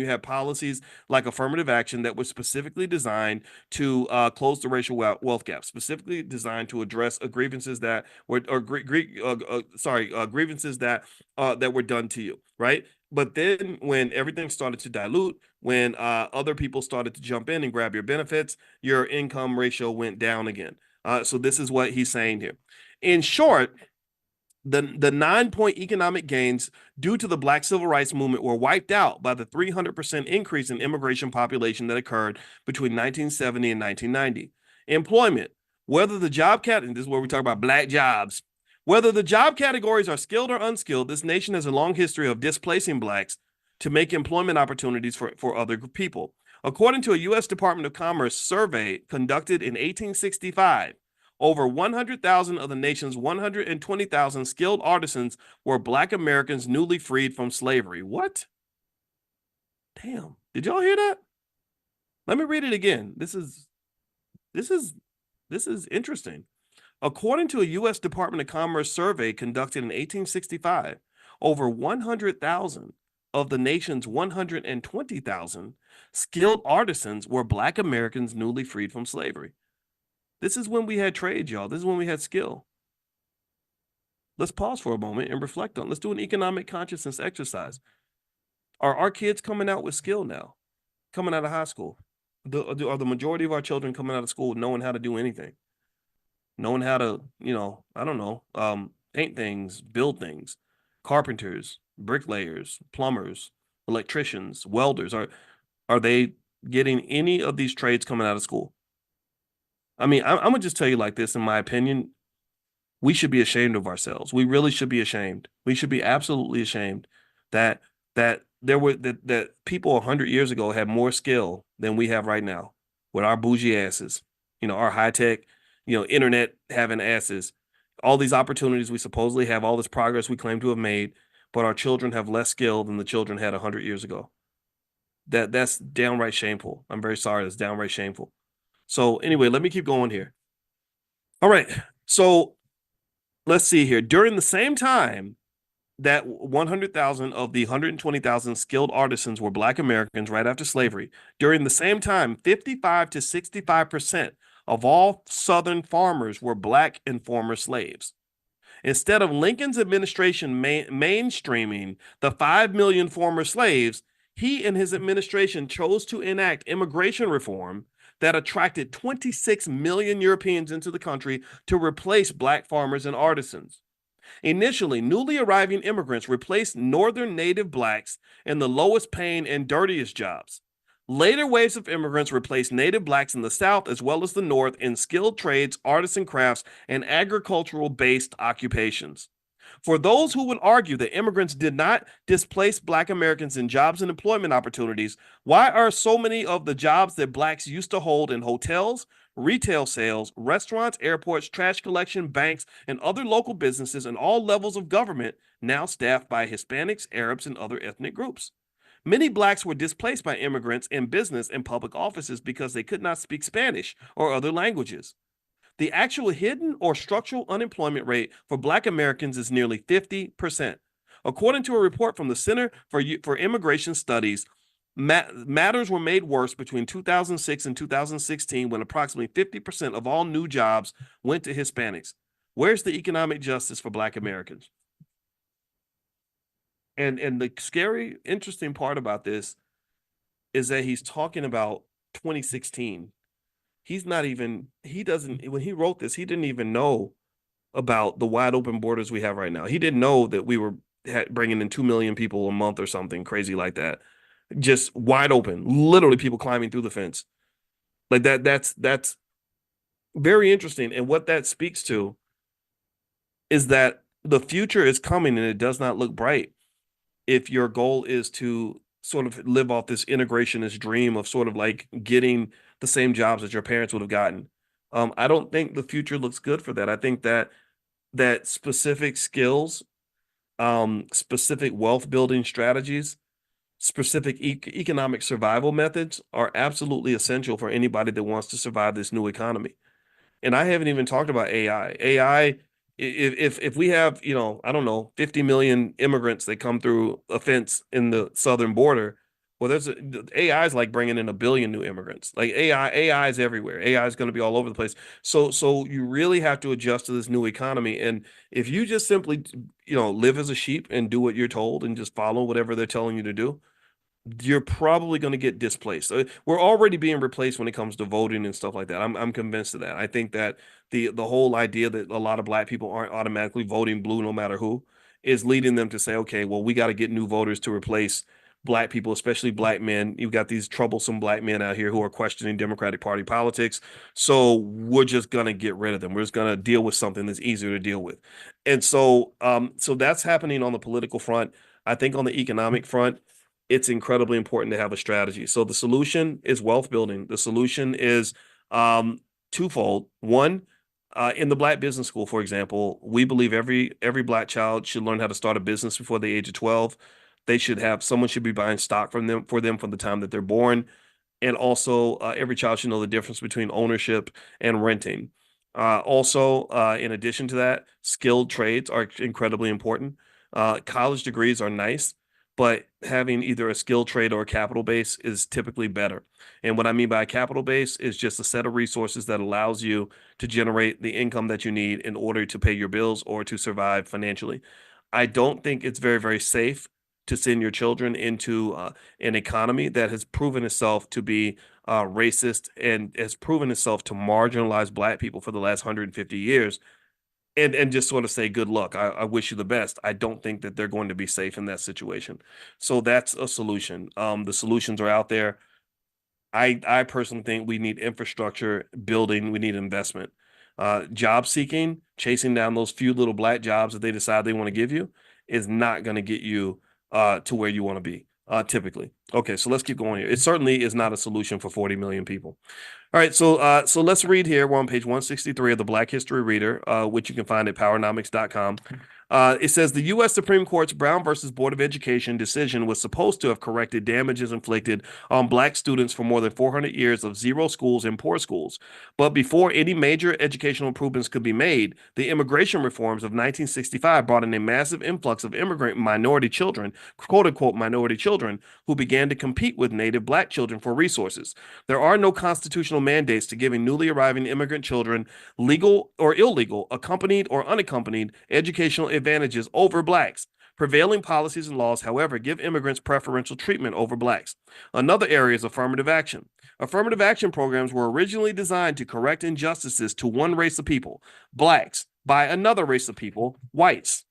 have policies like affirmative action that were specifically designed to close the racial wealth gap, specifically designed to address grievances that were grievances that were done to you, right? But then when everything started to dilute, when other people started to jump in and grab your benefits, your income ratio went down again. So this is what he's saying here. In short, the 9-point economic gains due to the Black Civil Rights Movement were wiped out by the 300% increase in immigration population that occurred between 1970 and 1990. Employment, whether the and this is where we talk about black jobs, whether the job categories are skilled or unskilled, this nation has a long history of displacing blacks to make employment opportunities for other people. According to a U.S. Department of Commerce survey conducted in 1865, over 100,000 of the nation's 120,000 skilled artisans were Black Americans newly freed from slavery. What? Damn. Did y'all hear that? Let me read it again. This is interesting. According to a U.S. Department of Commerce survey conducted in 1865, over 100,000 of the nation's 120,000 skilled artisans were Black Americans newly freed from slavery. This is when we had trade, y'all. This is when we had skill. Let's pause for a moment and reflect on. Let's do an economic consciousness exercise. Are our kids coming out with skill now? Coming out of high school? Are the majority of our children coming out of school knowing how to do anything? Knowing how to, I don't know, paint things, build things, carpenters, bricklayers, plumbers, electricians, welders. Are they getting any of these trades coming out of school? I mean, I'm gonna just tell you like this, in my opinion, we should be ashamed of ourselves. We really should be ashamed. We should be absolutely ashamed that that people 100 years ago had more skill than we have right now with our bougie asses, our high tech, internet having asses, all these opportunities we supposedly have, all this progress we claim to have made, but our children have less skill than the children had 100 years ago. That's downright shameful. I'm very sorry. That's downright shameful. So anyway, let me keep going here. All right. So let's see here. During the same time that 100,000 of the 120,000 skilled artisans were Black Americans right after slavery, during the same time, 55 to 65% of all Southern farmers were Black and former slaves. Instead of Lincoln's administration mainstreaming the 5 million former slaves, he and his administration chose to enact immigration reform that attracted 26 million Europeans into the country to replace Black farmers and artisans. Initially, newly arriving immigrants replaced Northern native Blacks in the lowest paying and dirtiest jobs. Later waves of immigrants replaced native Blacks in the South as well as the North in skilled trades, artisan crafts, and agricultural-based occupations. For those who would argue that immigrants did not displace Black Americans in jobs and employment opportunities, why are so many of the jobs that Blacks used to hold in hotels, retail sales, restaurants, airports, trash collection, banks, and other local businesses and all levels of government now staffed by Hispanics, Arabs, and other ethnic groups? Many Blacks were displaced by immigrants in business and public offices because they could not speak Spanish or other languages. The actual hidden or structural unemployment rate for Black Americans is nearly 50%. According to a report from the Center for Immigration Studies, matters were made worse between 2006 and 2016 when approximately 50% of all new jobs went to Hispanics. Where's the economic justice for Black Americans? And the scary, interesting part about this is that he's talking about 2016. He's not even, he doesn't, when he wrote this, he didn't even know about the wide open borders we have right now. He didn't know that we were bringing in 2 million people a month or something crazy like that. Just wide open, literally people climbing through the fence. Like that's very interesting. And what that speaks to is that the future is coming and it does not look bright if your goal is to sort of live off this integrationist dream of sort of like getting the same jobs that your parents would have gotten. I don't think the future looks good for that. I think that specific skills, specific wealth building strategies, specific economic survival methods are absolutely essential for anybody that wants to survive this new economy. And I haven't even talked about AI. AI, if we have, I don't know, 50 million immigrants that come through a fence in the southern border, well, AI is like bringing in a billion new immigrants. Like AI is everywhere. AI is going to be all over the place. So you really have to adjust to this new economy. And if you just simply, live as a sheep and do what you're told and just follow whatever they're telling you to do, you're probably going to get displaced. We're already being replaced when it comes to voting and stuff like that. I'm convinced of that. I think that the whole idea that a lot of Black people aren't automatically voting blue no matter who is leading them to say, okay, well, we got to get new voters to replace Black people, especially Black men. You've got these troublesome Black men out here who are questioning Democratic Party politics. So we're just going to get rid of them. We're just going to deal with something that's easier to deal with. And so that's happening on the political front. I think on the economic front, it's incredibly important to have a strategy. So the solution is wealth building. The solution is twofold. One, in the Black Business School, for example, we believe every Black child should learn how to start a business before the age of 12. They should have someone should be buying stock from them from the time that they're born. And also, every child should know the difference between ownership and renting. In addition to that, skilled trades are incredibly important. College degrees are nice, but having either a skill trade or a capital base is typically better. And what I mean by a capital base is just a set of resources that allows you to generate the income that you need in order to pay your bills or to survive financially. I don't think it's very, very safe to send your children into an economy that has proven itself to be racist and has proven itself to marginalize Black people for the last 150 years and just sort of say good luck. I wish you the best. I don't think that they're going to be safe in that situation. So that's a solution. The solutions are out there. I personally think we need infrastructure building. We need investment. Job seeking, chasing down those few little Black jobs that they decide they want to give you is not going to get you to where you want to be, typically. Okay, so let's keep going here. It certainly is not a solution for 40 million people. All right, so let's read here. We're on page 163 of the Black History Reader, which you can find at powernomics.com. It says the U.S. Supreme Court's Brown versus Board of Education decision was supposed to have corrected damages inflicted on Black students for more than 400 years of zero schools and poor schools. But before any major educational improvements could be made, the immigration reforms of 1965 brought in a massive influx of immigrant minority children, quote unquote minority children, who began to compete with native Black children for resources. There are no constitutional mandates to giving newly arriving immigrant children legal or illegal, accompanied or unaccompanied educational advantages over Blacks. Prevailing policies and laws, however, give immigrants preferential treatment over Blacks. Another area is affirmative action. Affirmative action programs were originally designed to correct injustices to one race of people, Blacks, by another race of people, whites,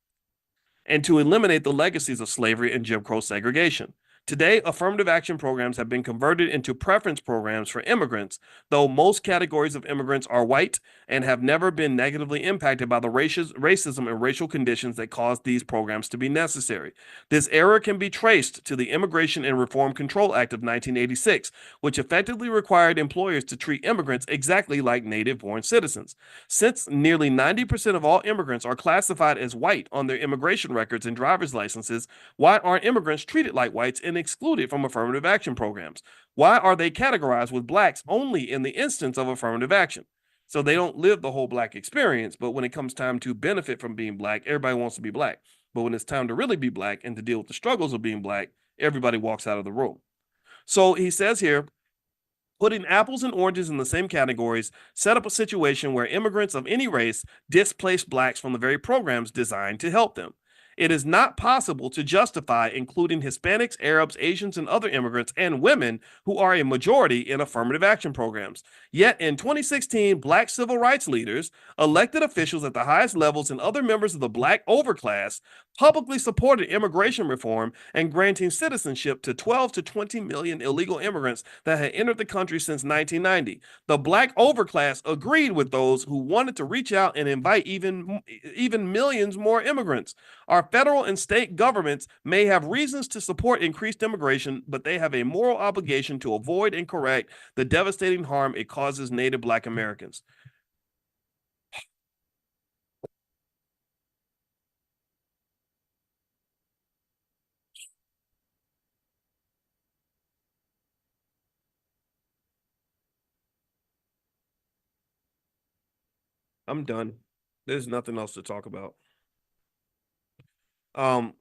and to eliminate the legacies of slavery and Jim Crow segregation. Today, affirmative action programs have been converted into preference programs for immigrants, though most categories of immigrants are white and have never been negatively impacted by the racism and racial conditions that caused these programs to be necessary. This error can be traced to the Immigration and Reform Control Act of 1986, which effectively required employers to treat immigrants exactly like native-born citizens. Since nearly 90% of all immigrants are classified as white on their immigration records and driver's licenses, why aren't immigrants treated like whites and excluded from affirmative action programs? Why are they categorized with Blacks only in the instance of affirmative action? So they don't live the whole Black experience, but when it comes time to benefit from being Black, everybody wants to be Black. But when it's time to really be black and to deal with the struggles of being black, everybody walks out of the room. So he says here, putting apples and oranges in the same categories set up a situation where immigrants of any race displace blacks from the very programs designed to help them. It is not possible to justify including Hispanics, Arabs, Asians, and other immigrants and women who are a majority in affirmative action programs. Yet in 2016, black civil rights leaders, elected officials at the highest levels, and other members of the black overclass publicly supported immigration reform and granting citizenship to 12 to 20 million illegal immigrants that had entered the country since 1990. The black overclass agreed with those who wanted to reach out and invite even millions more immigrants. Our federal and state governments may have reasons to support increased immigration, but they have a moral obligation to avoid and correct the devastating harm it causes Native Black Americans. I'm done. There's nothing else to talk about. Um,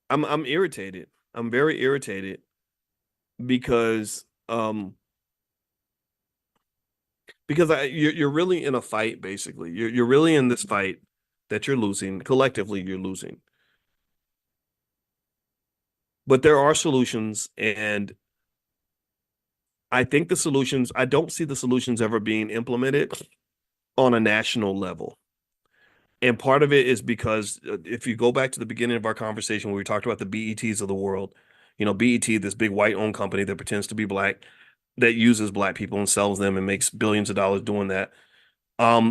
I'm irritated. I'm very irritated because you're really in a fight. Basically, you're really in this fight that you're losing. Collectively, you're losing. But there are solutions, and I think the solutions. I don't see the solutions ever being implemented on a national level. And part of it is because if you go back to the beginning of our conversation where we talked about the BETs of the world, BET, this big white owned company that pretends to be black, that uses black people and sells them and makes billions of dollars doing that.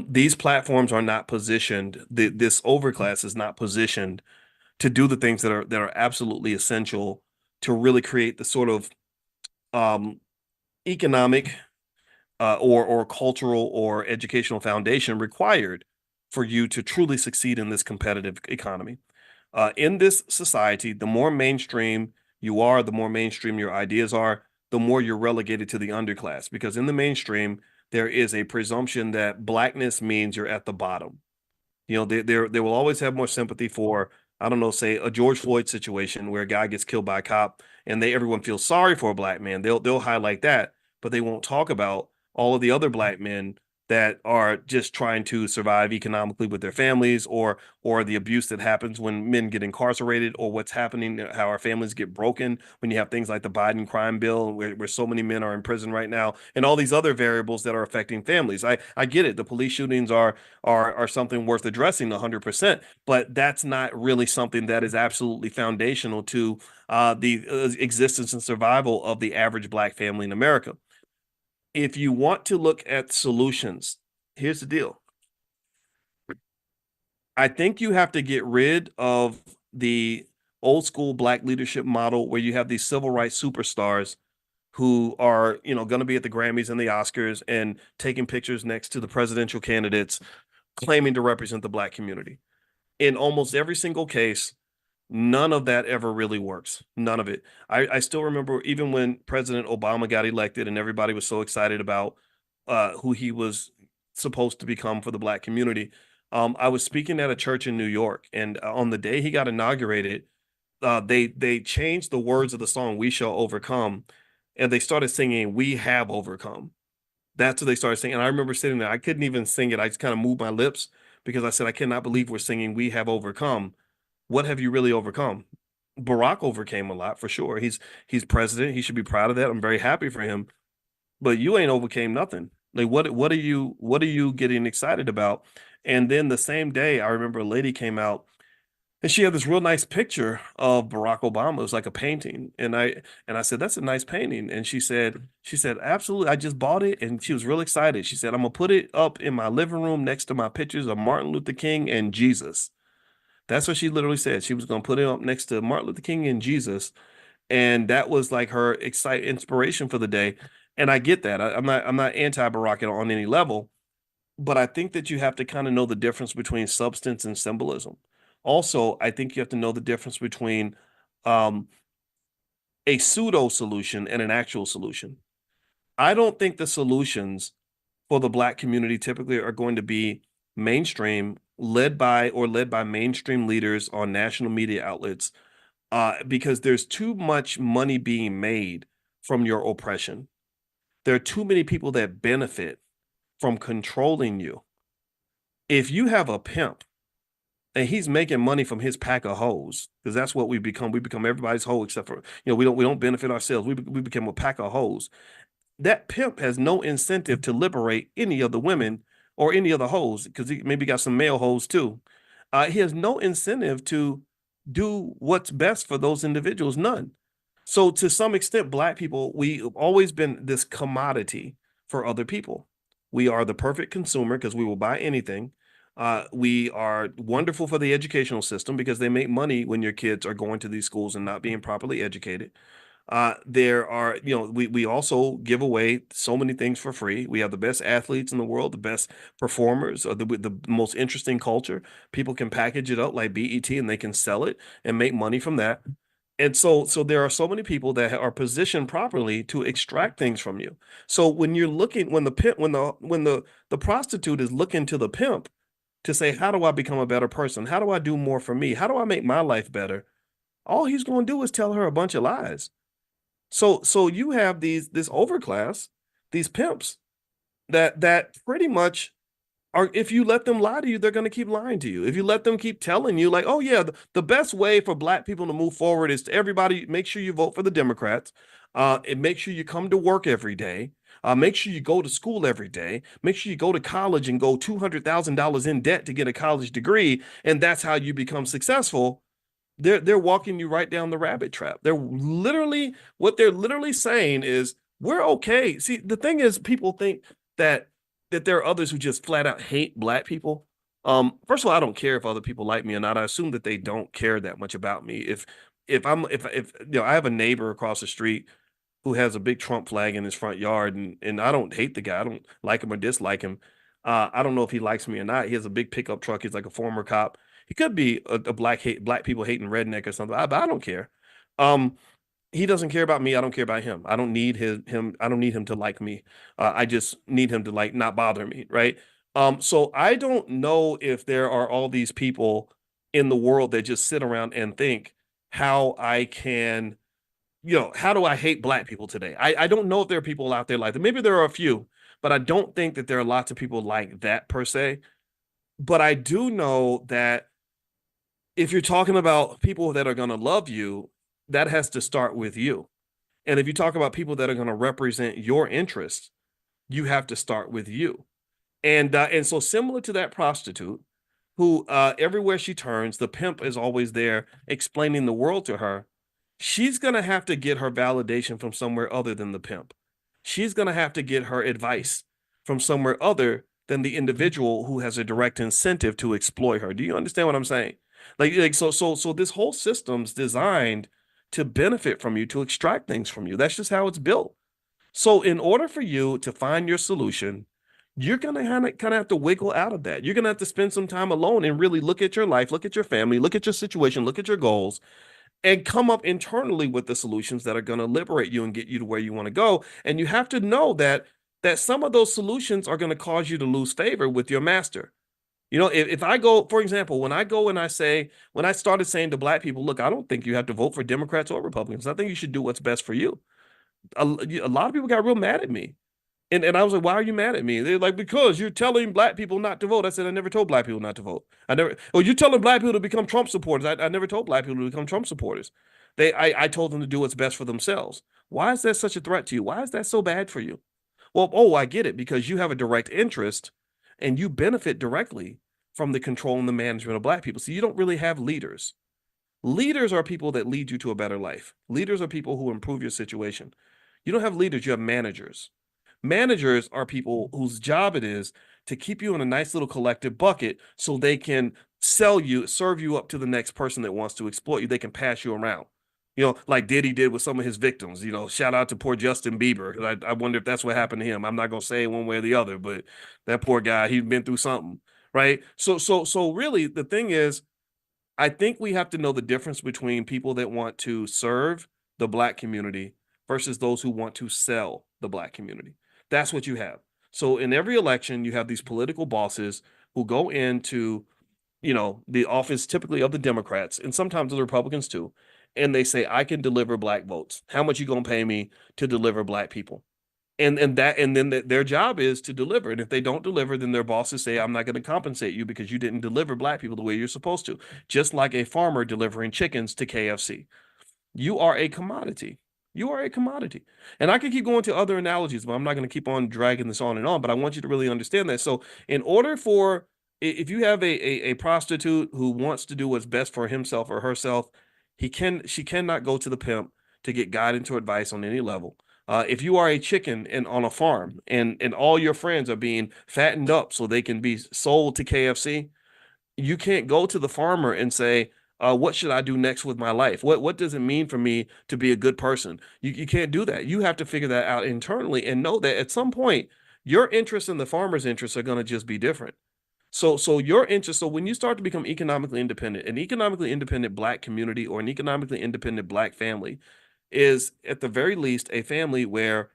These platforms are not positioned. This overclass is not positioned to do the things that are absolutely essential to really create the sort of um, economic or cultural or educational foundation required for you to truly succeed in this competitive economy. In this society, the more mainstream you are, the more mainstream your ideas are, the more you're relegated to the underclass. Because in the mainstream, there is a presumption that blackness means you're at the bottom. They will always have more sympathy for, I don't know, say a George Floyd situation where a guy gets killed by a cop and everyone feels sorry for a black man. They'll highlight that, but they won't talk about all of the other black men that are just trying to survive economically with their families, or the abuse that happens when men get incarcerated, or what's happening, how our families get broken when you have things like the Biden crime bill where so many men are in prison right now, and all these other variables that are affecting families. I get it. The police shootings are something worth addressing 100%, but that's not really something that is absolutely foundational to the existence and survival of the average black family in America. If you want to look at solutions, here's the deal. I think you have to get rid of the old school black leadership model where you have these civil rights superstars who are, going to be at the Grammys and the Oscars and taking pictures next to the presidential candidates claiming to represent the black community. In almost every single case, none of that ever really works. None of it. I still remember even when President Obama got elected and everybody was so excited about who he was supposed to become for the black community. I was speaking at a church in New York, and on the day he got inaugurated, they changed the words of the song "We Shall Overcome," and they started singing "We Have Overcome." That's what they started singing. And I remember sitting there, I couldn't even sing it. I just kind of moved my lips because I said, I cannot believe we're singing "We Have Overcome." What have you really overcome? Barack overcame a lot for sure. He's president. He should be proud of that. I'm very happy for him. But you ain't overcame nothing. Like what are you getting excited about? And then the same day, I remember a lady came out and she had this real nice picture of Barack Obama. It was like a painting. And I said, "That's a nice painting." And she said, "Absolutely. I just bought it." And she was real excited. She said, "I'm gonna put it up in my living room next to my pictures of Martin Luther King and Jesus." That's what she literally said. She was going to put it up next to Martin Luther King and Jesus, and that was like her inspiration for the day. And I get that. I'm not anti Barack on any level, but I think that you have to kind of know the difference between substance and symbolism. Also, I think you have to know the difference between um, a pseudo solution and an actual solution. I don't think the solutions for the black community typically are going to be mainstream led by mainstream leaders on national media outlets, because there's too much money being made from your oppression. There are too many people that benefit from controlling you. If you have a pimp and he's making money from his pack of hoes, because that's what we become. We become everybody's hoe except for, we don't benefit ourselves. We become a pack of hoes. That pimp has no incentive to liberate any of the women or any of the hoes, because he maybe got some male hoes too. He has no incentive to do what's best for those individuals, none. So to some extent, black people, we've always been this commodity for other people. We are the perfect consumer because we will buy anything. We are wonderful for the educational system because they make money when your kids are going to these schools and not being properly educated. There are, we also give away so many things for free. We have the best athletes in the world, the best performers, the most interesting culture. People can package it up like BET and they can sell it and make money from that. And so there are so many people that are positioned properly to extract things from you. So when you're looking, when the pimp, when the prostitute is looking to the pimp to say, how do I become a better person? How do I do more for me? How do I make my life better? All he's going to do is tell her a bunch of lies. So you have this overclass, these pimps that pretty much are, if you let them lie to you, they're going to keep lying to you. If you let them keep telling you like, oh yeah, the best way for black people to move forward is to everybody make sure you vote for the Democrats, and make sure you come to work every day. Make sure you go to school every day. Make sure you go to college and go $200,000 in debt to get a college degree, and that's how you become successful. They're walking you right down the rabbit trap. They're literally saying is we're okay. See, the thing is, people think that there are others who just flat out hate black people. First of all, I don't care if other people like me or not. I assume that they don't care that much about me. If I have a neighbor across the street who has a big Trump flag in his front yard, and I don't hate the guy. I don't like him or dislike him. I don't know if he likes me or not. He has a big pickup truck. He's like a former cop. He could be a black people hating redneck or something. But I don't care. Um, he doesn't care about me. I don't care about him. I don't need him. I don't need him to like me. I just need him to like not bother me, right? So I don't know if there are all these people in the world that just sit around and think how I can, how do I hate black people today? I don't know if there are people out there like that. Maybe there are a few, but I don't think that there are lots of people like that per se. But I do know that if you're talking about people that are going to love you, that has to start with you. And if you talk about people that are going to represent your interests, you have to start with you. And so similar to that prostitute who, everywhere she turns, the pimp is always there explaining the world to her. She's going to have to get her validation from somewhere other than the pimp. She's going to have to get her advice from somewhere other than the individual who has a direct incentive to exploit her. Do you understand what I'm saying? So this whole system's designed to benefit from you, to extract things from you. That's just how it's built. So in order for you to find your solution, you're gonna kind of have to wiggle out of that. You're gonna have to spend some time alone and really look at your life, look at your family, look at your situation, look at your goals, and come up internally with the solutions that are gonna liberate you and get you to where you want to go. And you have to know that some of those solutions are gonna cause you to lose favor with your master. If I go, for example, when I go and when I started saying to black people, look, I don't think you have to vote for Democrats or Republicans. I think you should do what's best for you. A lot of people got real mad at me. And I was like, why are you mad at me? They're like, because you're telling black people not to vote. I said, I never told black people not to vote. You're telling black people to become Trump supporters. I never told black people to become Trump supporters. I told them to do what's best for themselves. Why is that such a threat to you? Why is that so bad for you? Well, oh, I get it, because you have a direct interest and you benefit directly from the control and the management of black people. So you don't really have leaders. Leaders are people that lead you to a better life. Leaders are people who improve your situation. You don't have leaders, you have managers. Managers are people whose job it is to keep you in a nice little collective bucket so they can serve you up to the next person that wants to exploit you. They can pass you around. Like Diddy did with some of his victims. Shout out to poor Justin Bieber. I wonder if that's what happened to him. I'm not gonna say one way or the other, but that poor guy, he's been through something, right? So really, the thing is, I think we have to know the difference between people that want to serve the black community versus those who want to sell the black community. That's what you have. So in every election, you have these political bosses who go into the office typically of the Democrats and sometimes the Republicans too, and they say, I can deliver black votes. How much you gonna pay me to deliver black people? And then their job is to deliver. And if they don't deliver, then their bosses say, I'm not going to compensate you because you didn't deliver black people the way you're supposed to. Just like a farmer delivering chickens to KFC. You are a commodity. You are a commodity. And I could keep going to other analogies, but I'm not going to keep on dragging this on and on. But I want you to really understand that. So, in order for, if you have a prostitute who wants to do what's best for himself or herself, she cannot go to the pimp to get guidance or advice on any level. If you are a chicken and on a farm and all your friends are being fattened up so they can be sold to KFC, you can't go to the farmer and say, what should I do next with my life? What does it mean for me to be a good person? You can't do that. You have to figure that out internally and know that at some point your interests and the farmer's interests are going to just be different. So your interest, so when you start to become economically independent, an economically independent black community or an economically independent black family is at the very least a family where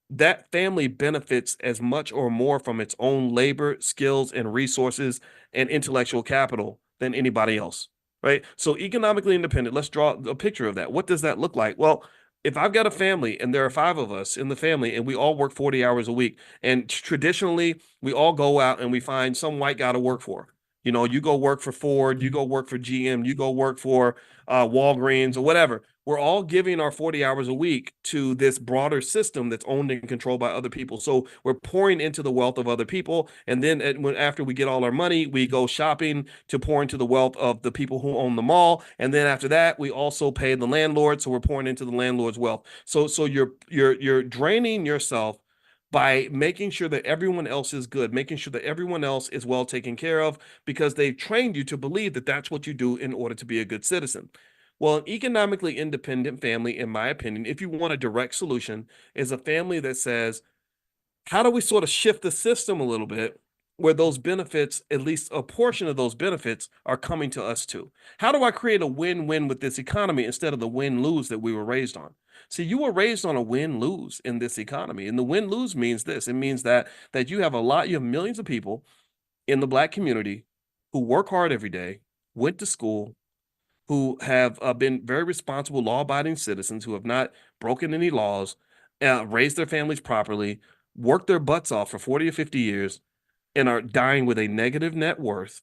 that family benefits as much or more from its own labor, skills, and resources and intellectual capital than anybody else, right? So economically independent, let's draw a picture of that. What does that look like? Well, if I've got a family and there are five of us in the family and we all work 40 hours a week, and traditionally we all go out and we find some white guy to work for. You go work for Ford, you go work for GM, you go work for Walgreens or whatever. We're all giving our 40 hours a week to this broader system that's owned and controlled by other people. So we're pouring into the wealth of other people. And then after we get all our money, we go shopping to pour into the wealth of the people who own the mall. And then after that, we also pay the landlord. So we're pouring into the landlord's wealth. So you're draining yourself by making sure that everyone else is good, making sure that everyone else is well taken care of, because they've trained you to believe that that's what you do in order to be a good citizen. Well, an economically independent family, in my opinion, if you want a direct solution, is a family that says, how do we sort of shift the system a little bit where those benefits, at least a portion of those benefits, are coming to us too? How do I create a win-win with this economy instead of the win-lose that we were raised on? See, you were raised on a win-lose in this economy. And the win-lose means this. It means that you have millions of people in the black community who work hard every day, went to school, who have been very responsible, law-abiding citizens who have not broken any laws, raised their families properly, worked their butts off for 40 or 50 years, and are dying with a negative net worth,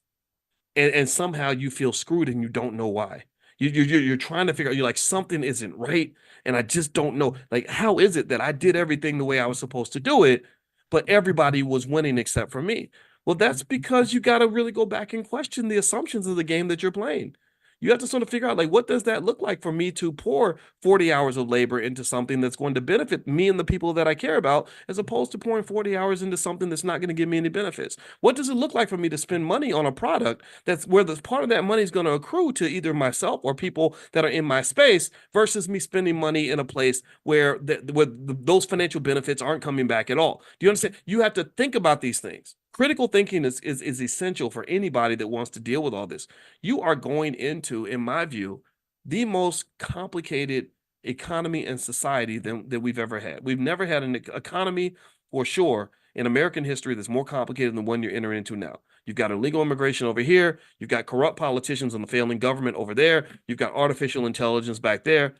and somehow you feel screwed and you don't know why. You're trying to figure out, you're like, something isn't right, and I just don't know. Like, how is it that I did everything the way I was supposed to do it, but everybody was winning except for me? Well, that's because you got to really go back and question the assumptions of the game that you're playing. You have to sort of figure out, like, what does that look like for me to pour 40 hours of labor into something that's going to benefit me and the people that I care about, as opposed to pouring 40 hours into something that's not going to give me any benefits? What does it look like for me to spend money on a product that's where the part of that money is going to accrue to either myself or people that are in my space, versus me spending money in a place where those financial benefits aren't coming back at all? Do you understand? You have to think about these things. Critical thinking is essential for anybody that wants to deal with all this. You are going into, in my view, the most complicated economy and society that we've ever had. We've never had an economy, for sure, in American history that's more complicated than the one you're entering into now. You've got illegal immigration over here. You've got corrupt politicians and the failing government over there. You've got artificial intelligence back there.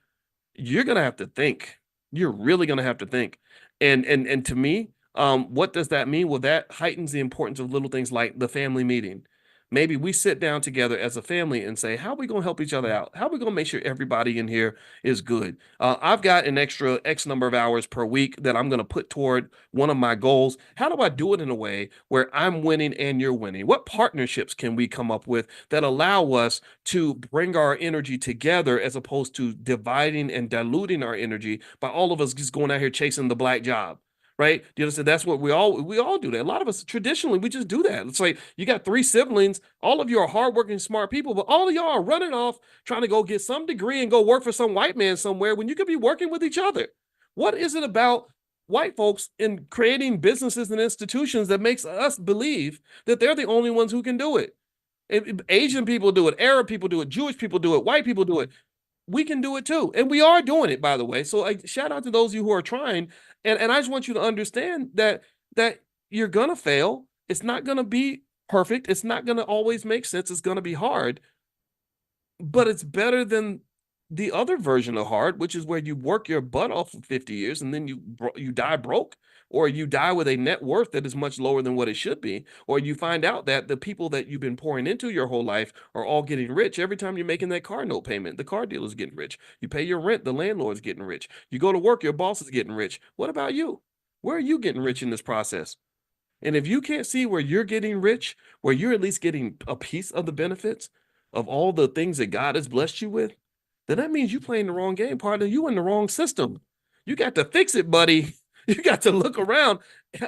You're going to have to think. You're really going to have to think. And to me, what does that mean? Well, that heightens the importance of little things like the family meeting. Maybe we sit down together as a family and say, how are we going to help each other out? How are we going to make sure everybody in here is good? I've got an extra X number of hours per week that I'm going to put toward one of my goals. How do I do it in a way where I'm winning and you're winning? What partnerships can we come up with that allow us to bring our energy together, as opposed to dividing and diluting our energy by all of us just going out here chasing the black job? Right? Do you understand? That's what we all do that. A lot of us traditionally, we just do that. It's like, you got three siblings, all of you are hardworking, smart people, but all of y'all are running off trying to go get some degree and go work for some white man somewhere when you could be working with each other. What is it about white folks in creating businesses and institutions that makes us believe that they're the only ones who can do it? Asian people do it, Arab people do it, Jewish people do it, white people do it. We can do it too. And we are doing it, by the way. So shout out to those of you who are trying. And I just want you to understand that you're gonna fail. It's not gonna be perfect. It's not going to always make sense. It's going to be hard, but it's better than the other version of hard, which is where you work your butt off for 50 years and then you die broke, or you die with a net worth that is much lower than what it should be, or you find out that the people that you've been pouring into your whole life are all getting rich every time you're making that car note payment. The car dealer's getting rich. You pay your rent, the landlord's getting rich. You go to work, your boss is getting rich. What about you? Where are you getting rich in this process? And if you can't see where you're getting rich, where you're at least getting a piece of the benefits of all the things that God has blessed you with, then that means you playing the wrong game, partner. You in the wrong system. You got to fix it, buddy. You got to look around,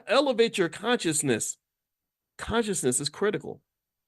elevate your consciousness. Consciousness is critical.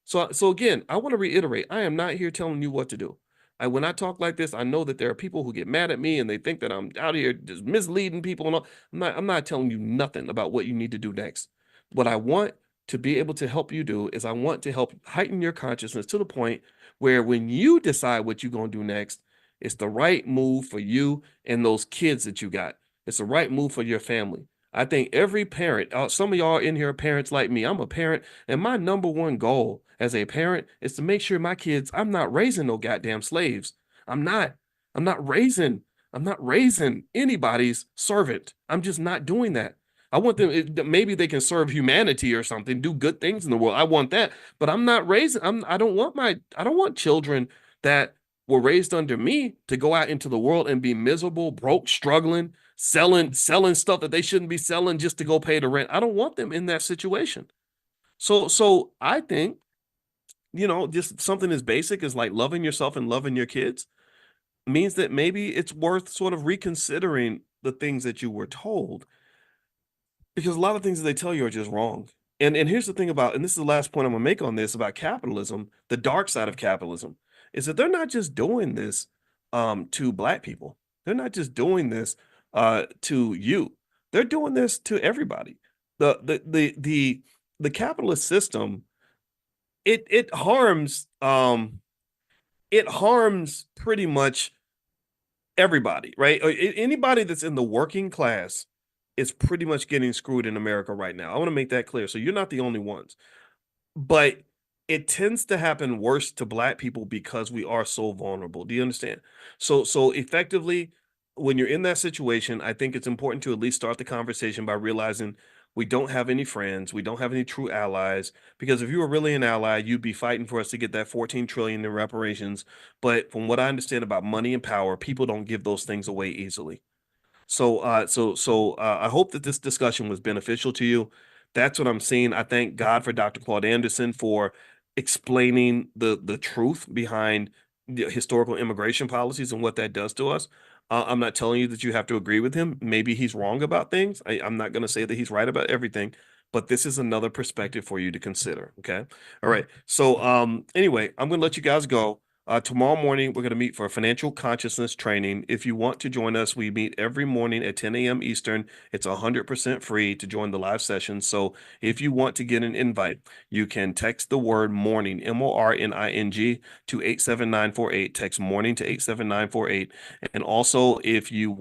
So again, I want to reiterate, I am not here telling you what to do. When I talk like this, I know that there are people who get mad at me and they think that I'm out here just misleading people and all. I'm not telling you nothing about what you need to do next. What I want to be able to help you do is I want to help heighten your consciousness to the point where when you decide what you're going to do next, it's the right move for you and those kids that you got. It's the right move for your family. I think every parent, some of y'all in here are parents like me. I'm a parent, and my number one goal as a parent is to make sure my kids, I'm not raising no goddamn slaves. I'm not. I'm not raising, I'm not raising anybody's servant. I'm just not doing that. I want them, maybe they can serve humanity or something, do good things in the world. I want that, but I'm not raising, I don't want children that were raised under me to go out into the world and be miserable, broke, struggling, selling stuff that they shouldn't be selling just to go pay the rent. I don't want them in that situation. So I think, just something as basic as like loving yourself and loving your kids means that maybe it's worth sort of reconsidering the things that you were told, because a lot of things that they tell you are just wrong. And here's the thing about, and this is the last point I'm gonna make on this about capitalism, the dark side of capitalism, is that they're not just doing this to black people. They're not just doing this to you. They're doing this to everybody. The capitalist system, it harms it harms pretty much everybody, right? Anybody that's in the working class is pretty much getting screwed in America right now. I want to make that clear. So you're not the only ones, but it tends to happen worse to black people because we are so vulnerable. Do you understand? So effectively, when you're in that situation, I think it's important to at least start the conversation by realizing we don't have any friends, we don't have any true allies. Because if you were really an ally, you'd be fighting for us to get that 14 trillion in reparations. But from what I understand about money and power, people don't give those things away easily. So I hope that this discussion was beneficial to you. That's what I'm seeing. I thank God for Dr. Claude Anderson for explaining the truth behind the historical immigration policies and what that does to us. I'm not telling you that you have to agree with him. Maybe he's wrong about things. I'm not going to say that he's right about everything, but this is another perspective for you to consider. Okay. All right. So anyway, I'm going to let you guys go. Tomorrow morning, we're going to meet for a financial consciousness training. If you want to join us, we meet every morning at 10 a.m. Eastern. It's 100% free to join the live session. So if you want to get an invite, you can text the word morning, MORNING, to 87948. Text morning to 87948. And also, if you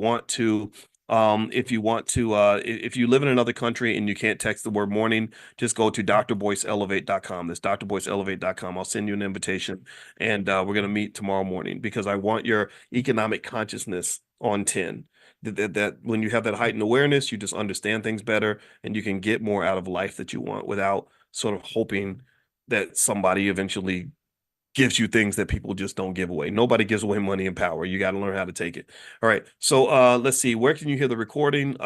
live in another country and you can't text the word morning, just go to drboyceelevate.com. That's drboyceelevate.com. I'll send you an invitation, and we're going to meet tomorrow morning because I want your economic consciousness on 10. That when you have that heightened awareness, you just understand things better and you can get more out of life that you want without sort of hoping that somebody eventually gives you things that people just don't give away. Nobody gives away money and power. You got to learn how to take it. All right. So let's see. Where can you hear the recording?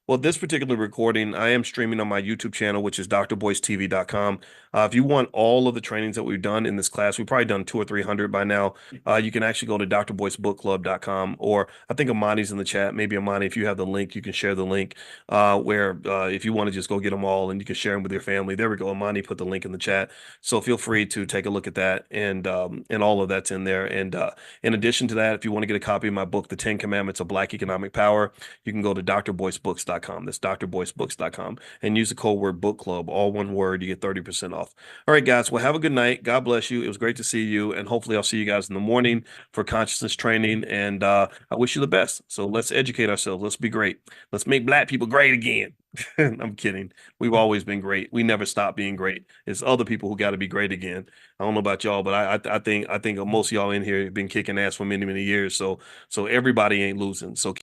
Well, this particular recording, I am streaming on my YouTube channel, which is drboycetv.com. If you want all of the trainings that we've done in this class, we've probably done 200 or 300 by now. You can actually go to drboycebookclub.com, or I think Amani's in the chat. Maybe Amani, if you have the link, you can share the link where if you want to just go get them all and you can share them with your family. There we go. Amani put the link in the chat. So feel free to take a look at that, and all of that's in there. And in addition to that, if you want to get a copy of my book, The 10 Commandments of Black Economic Power, you can go to drboycebooks.com. That's drboycebooks.com, and use the code word book club, all one word. You get 30% off. All right, guys. Well, have a good night. God bless you. It was great to see you, and hopefully I'll see you guys in the morning for consciousness training. And I wish you the best. So let's educate ourselves. Let's be great. Let's make black people great again. I'm kidding. We've always been great. We never stop being great. It's other people who got to be great again. I don't know about y'all, but I think most of y'all in here have been kicking ass for many years. So everybody ain't losing. So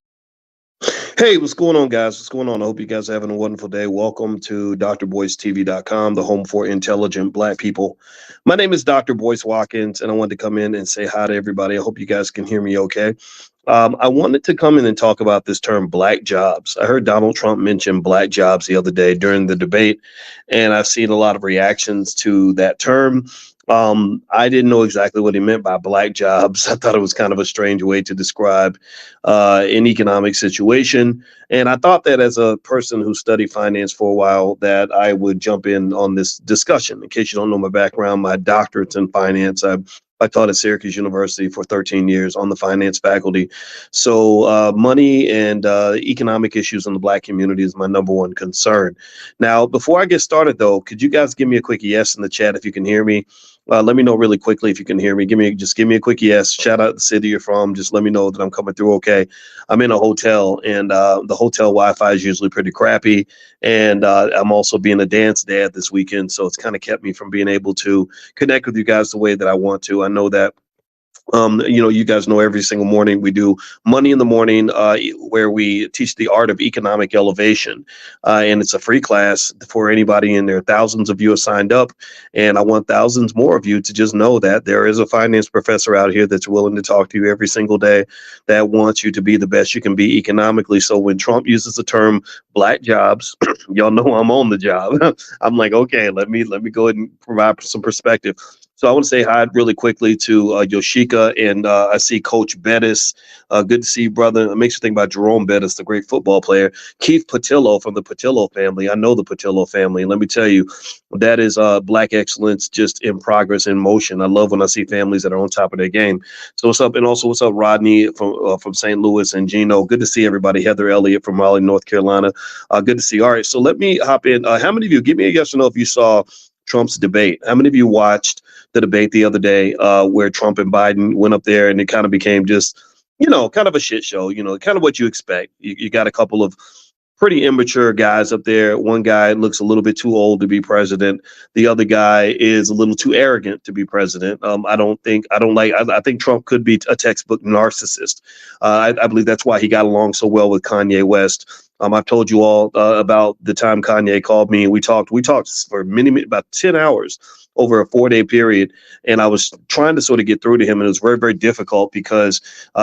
hey, what's going on, guys? What's going on? I hope you guys are having a wonderful day. Welcome to drboycetv.com, the home for intelligent Black people. My name is Dr. Boyce Watkins, and I wanted to come in and say hi to everybody. I hope you guys can hear me okay. I wanted to come in and talk about this term black jobs. I heard Donald Trump mention black jobs the other day during the debate, and I've seen a lot of reactions to that term. I didn't know exactly what he meant by black jobs. I thought it was kind of a strange way to describe an economic situation. And I thought that as a person who studied finance for a while, that I would jump in on this discussion. In case you don't know my background, my doctorate's in finance. I taught at Syracuse University for 13 years on the finance faculty. So money and economic issues in the Black community is my number one concern. Now, before I get started, though, could you guys give me a quick yes in the chat if you can hear me? Let me know really quickly if you can hear me. Give me a quick yes. Shout out the city you're from. Just let me know that I'm coming through okay. I'm in a hotel, and the hotel Wi-Fi is usually pretty crappy. And I'm also being a dance dad this weekend, so it's kind of kept me from being able to connect with you guys the way that I want to. I know that you guys know every single morning we do Money in the Morning, where we teach the art of economic elevation. And it's a free class for anybody, and there are thousands of you have signed up. And I want thousands more of you to just know that there is a finance professor out here that's willing to talk to you every single day, that wants you to be the best you can be economically. So when Trump uses the term black jobs, y'all know I'm on the job. I'm like, okay, let me go ahead and provide some perspective. So I want to say hi really quickly to Yoshika, and I see Coach Bettis. Good to see you, brother. It makes you think about Jerome Bettis, the great football player. Keith Patillo from the Patillo family. I know the Patillo family, and let me tell you, that is Black excellence just in progress, in motion. I love when I see families that are on top of their game. So what's up? And also, what's up, Rodney from St. Louis, and Gino? Good to see everybody. Heather Elliott from Raleigh, North Carolina. Good to see you. All right, so let me hop in. How many of you, give me a yes or no if you saw Trump's debate? How many of you watched the debate the other day where Trump and Biden went up there, and it kind of became just, kind of a shit show, kind of what you expect. You got a couple of pretty immature guys up there. One guy looks a little bit too old to be president. The other guy is a little too arrogant to be president. I think Trump could be a textbook narcissist. I believe that's why he got along so well with Kanye West. I've told you all about the time Kanye called me, and we talked for about 10 hours over a 4-day period. And I was trying to sort of get through to him, and it was very, very difficult because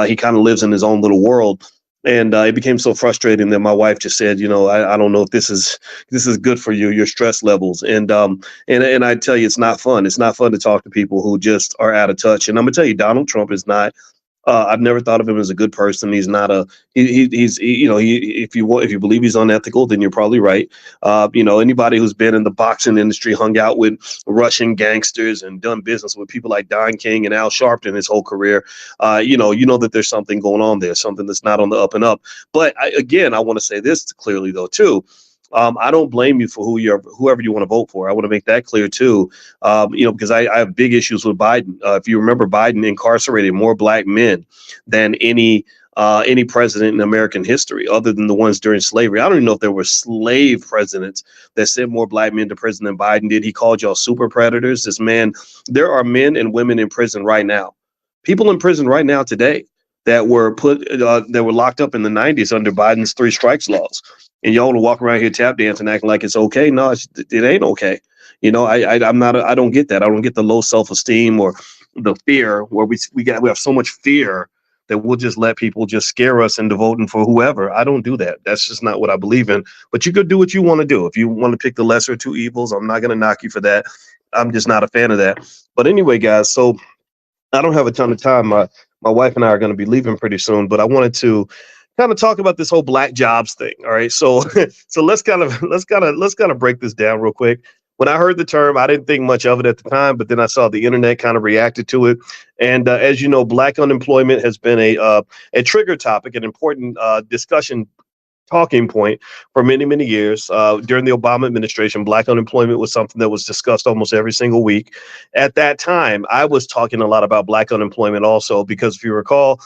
he kind of lives in his own little world. And it became so frustrating that my wife just said, I don't know if this is good for you, your stress levels. And I tell you, it's not fun. It's not fun to talk to people who just are out of touch. And I'm gonna tell you, Donald Trump is not. I've never thought of him as a good person. He's not a. If you believe he's unethical, then you're probably right. Anybody who's been in the boxing industry, hung out with Russian gangsters, and done business with people like Don King and Al Sharpton his whole career, you know that there's something going on there, something that's not on the up and up. But I want to say this clearly though too. I don't blame you for whoever you want to vote for. I want to make that clear too. Because I have big issues with Biden. If you remember, Biden incarcerated more Black men than any president in American history, other than the ones during slavery. I don't even know if there were slave presidents that sent more Black men to prison than Biden did. He called y'all super predators. There are men and women in prison right now, people in prison right now today that were locked up in the 90s under Biden's 3 strikes laws. And y'all want to walk around here tap dancing, acting like it's okay. No, it ain't okay. I'm not. I don't get that. I don't get the low self-esteem or the fear where we have so much fear that we'll just let people just scare us into voting for whoever. I don't do that. That's just not what I believe in. But you could do what you want to do. If you want to pick the lesser of two evils, I'm not going to knock you for that. I'm just not a fan of that. But anyway, guys, so I don't have a ton of time. My wife and I are going to be leaving pretty soon, but I wanted to kind of talk about this whole black jobs thing. All right, so so let's kind of break this down real quick. When I heard the term, I didn't think much of it at the time, but then I saw the internet kind of reacted to it. And as you know, Black unemployment has been a trigger topic, an important discussion talking point for many years. During the Obama administration, Black unemployment was something that was discussed almost every single week. At that time, I was talking a lot about Black unemployment also, because if you recall,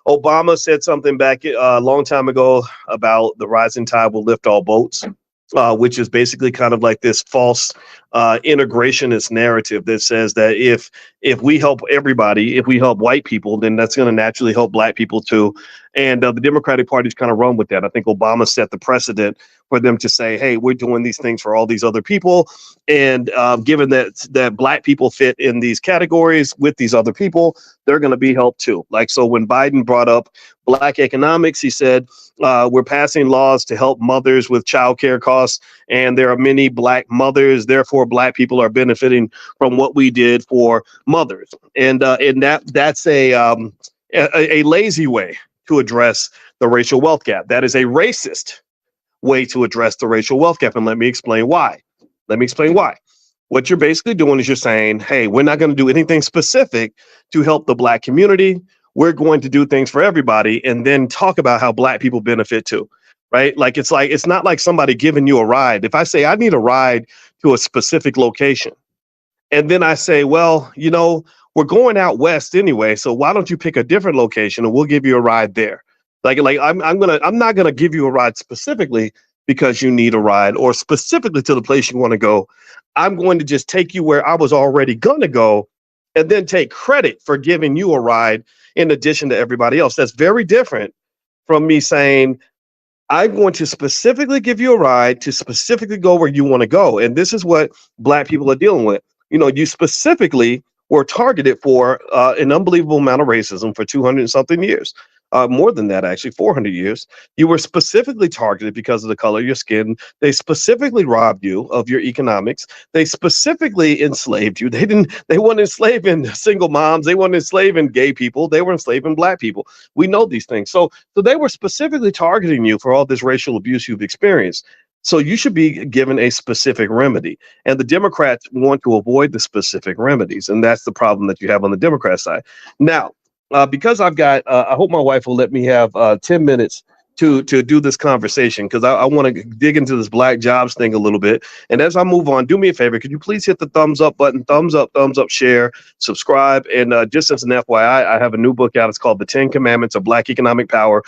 Obama said something back a long time ago about the rising tide will lift all boats. which is basically kind of like this false integrationist narrative that says that if we help everybody, if we help white people, then that's going to naturally help black people too. And the Democratic Party's kind of run with that. I think Obama set the precedent for them to say, "Hey, we're doing these things for all these other people," and given that black people fit in these categories with these other people, they're going to be helped too. Like so, when Biden brought up black economics, he said, we're passing laws to help mothers with childcare costs, and there are many black mothers. Therefore, black people are benefiting from what we did for mothers, and that's a lazy way to address the racial wealth gap. That is a racist way to address the racial wealth gap, and let me explain why. Let me explain why. What you're basically doing is you're saying, hey, we're not going to do anything specific to help the black community. We're going to do things for everybody and then talk about how black people benefit too. Right. Like it's not like somebody giving you a ride. If I say I need a ride to a specific location, and then I say, well, we're going out west anyway, so why don't you pick a different location and we'll give you a ride there? I'm not gonna give you a ride specifically because you need a ride or specifically to the place you want to go. I'm going to just take you where I was already gonna go and then take credit for giving you a ride in addition to everybody else. That's very different from me saying, I'm going to specifically give you a ride to specifically go where you want to go. And this is what black people are dealing with. You specifically were targeted for an unbelievable amount of racism for 200 and something years. More than that, actually, 400 years. You were specifically targeted because of the color of your skin. They specifically robbed you of your economics. They specifically enslaved you. They weren't enslaving single moms. They weren't enslaving gay people. They were enslaving black people. We know these things. So they were specifically targeting you for all this racial abuse you've experienced. So you should be given a specific remedy. And the Democrats want to avoid the specific remedies. And that's the problem that you have on the Democrat side. Now, because I hope my wife will let me have 10 minutes to do this conversation because I want to dig into this black jobs thing a little bit. And as I move on, do me a favor. Could you please hit the thumbs up button, thumbs up, share, subscribe. And just as an FYI, I have a new book out. It's called The 10 Commandments of Black Economic Power.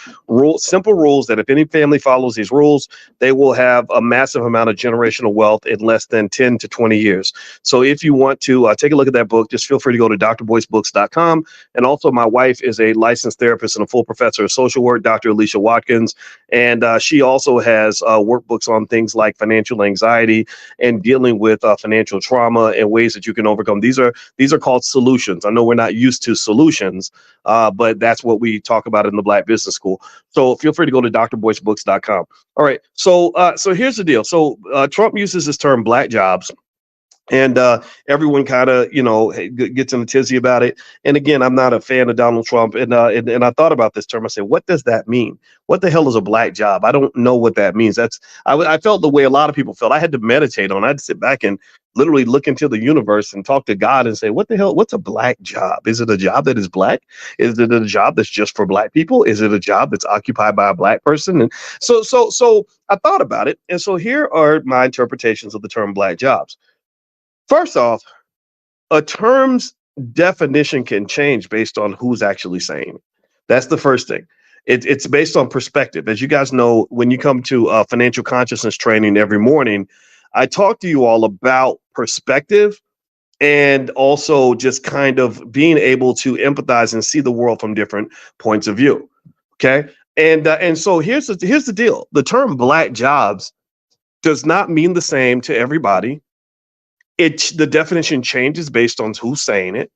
Simple rules that if any family follows these rules, they will have a massive amount of generational wealth in less than 10 to 20 years. So if you want to take a look at that book, just feel free to go to drboycebooks.com. And also my wife is a licensed therapist and a full professor of social work, Dr. Alicia Watkins. And she also has workbooks on things like financial anxiety and dealing with financial trauma and ways that you can overcome. These are called solutions. I know we're not used to solutions, but that's what we talk about in the Black Business School. So feel free to go to drboycebooks.com. All right. So here's the deal. So Trump uses this term black jobs. And everyone kind of, gets in a tizzy about it. And again, I'm not a fan of Donald Trump. And I thought about this term. I said, what does that mean? What the hell is a black job? I don't know what that means. I felt the way a lot of people felt. I had to meditate on it. I had to sit back and literally look into the universe and talk to God and say, what the hell? What's a black job? Is it a job that is black? Is it a job that's just for black people? Is it a job that's occupied by a black person? And so I thought about it. And so here are my interpretations of the term black jobs. First off, a term's definition can change based on who's actually saying it. That's the first thing. It's based on perspective. As you guys know, when you come to financial consciousness training every morning, I talk to you all about perspective and also just kind of being able to empathize and see the world from different points of view. Okay. And so here's the deal. The term black jobs does not mean the same to everybody. The definition changes based on who's saying it.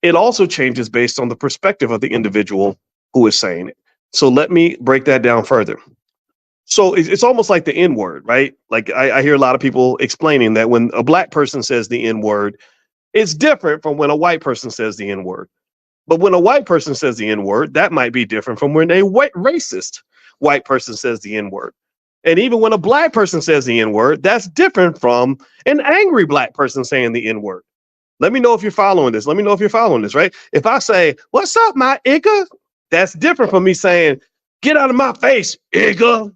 It also changes based on the perspective of the individual who is saying it. So let me break that down further. So it's almost like the N word, right? Like I hear a lot of people explaining that when a black person says the N word, it's different from when a white person says the N word. But when a white person says the N word, that might be different from when a white racist white person says the N word. And even when a black person says the N word, that's different from an angry black person saying the N word. Let me know if you're following this. Right? If I say, what's up, my igga? That's different from me saying, get out of my face, igga.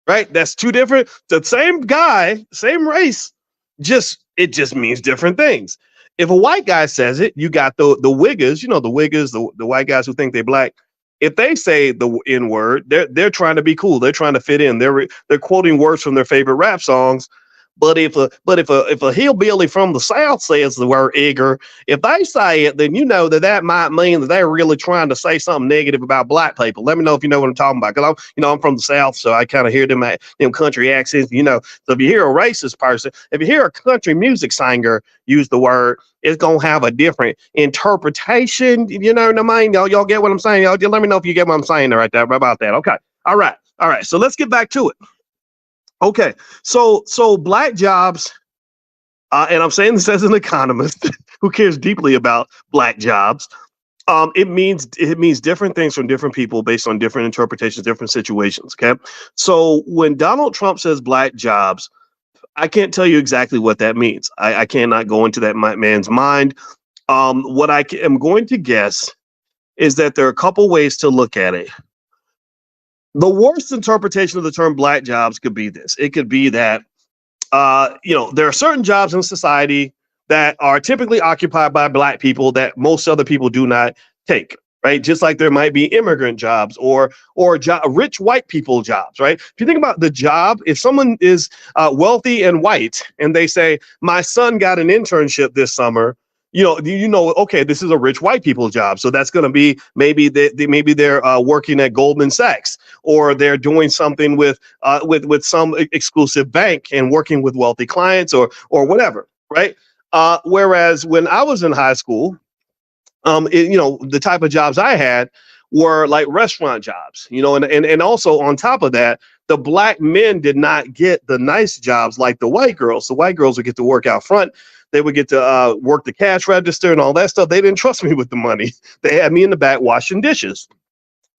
Right? That's two different. The same guy, same race, it just means different things. If a white guy says it, you got the wiggers, the wiggers, the white guys who think they're black. If they say the N word, they're trying to be cool. They're trying to fit in. They're quoting words from their favorite rap songs. But if a hillbilly from the South says the word "igger," if they say it, then you know that might mean that they're really trying to say something negative about black people. Let me know if you know what I'm talking about, because I'm from the South, so I kind of hear them country accents. So if you hear a racist person, if you hear a country music singer use the word, it's gonna have a different interpretation. You know what I mean? Y'all get what I'm saying? Y'all let me know if you get what I'm saying right there about that. Okay. All right. So let's get back to it. Okay, so black jobs, and I'm saying this as an economist who cares deeply about black jobs. It means different things from different people based on different interpretations, different situations. Okay, so when Donald Trump says black jobs, I can't tell you exactly what that means. I cannot go into that man's mind. What am going to guess is that there are a couple ways to look at it. The worst interpretation of the term black jobs could be this. It could be that there are certain jobs in society that are typically occupied by black people that most other people do not take, right? Just like there might be immigrant jobs or rich white people jobs, right? If you think about the job, if someone is wealthy and white and they say, my son got an internship this summer, okay, this is a rich white people job. So that's going to be maybe they're working at Goldman Sachs, or they're doing something with some exclusive bank and working with wealthy clients or whatever, right? Whereas when I was in high school, the type of jobs I had were like restaurant jobs, and also on top of that, the black men did not get the nice jobs like the white girls. The white girls would get to work out front. They would get to work the cash register and all that stuff. They didn't trust me with the money. They had me in the back washing dishes.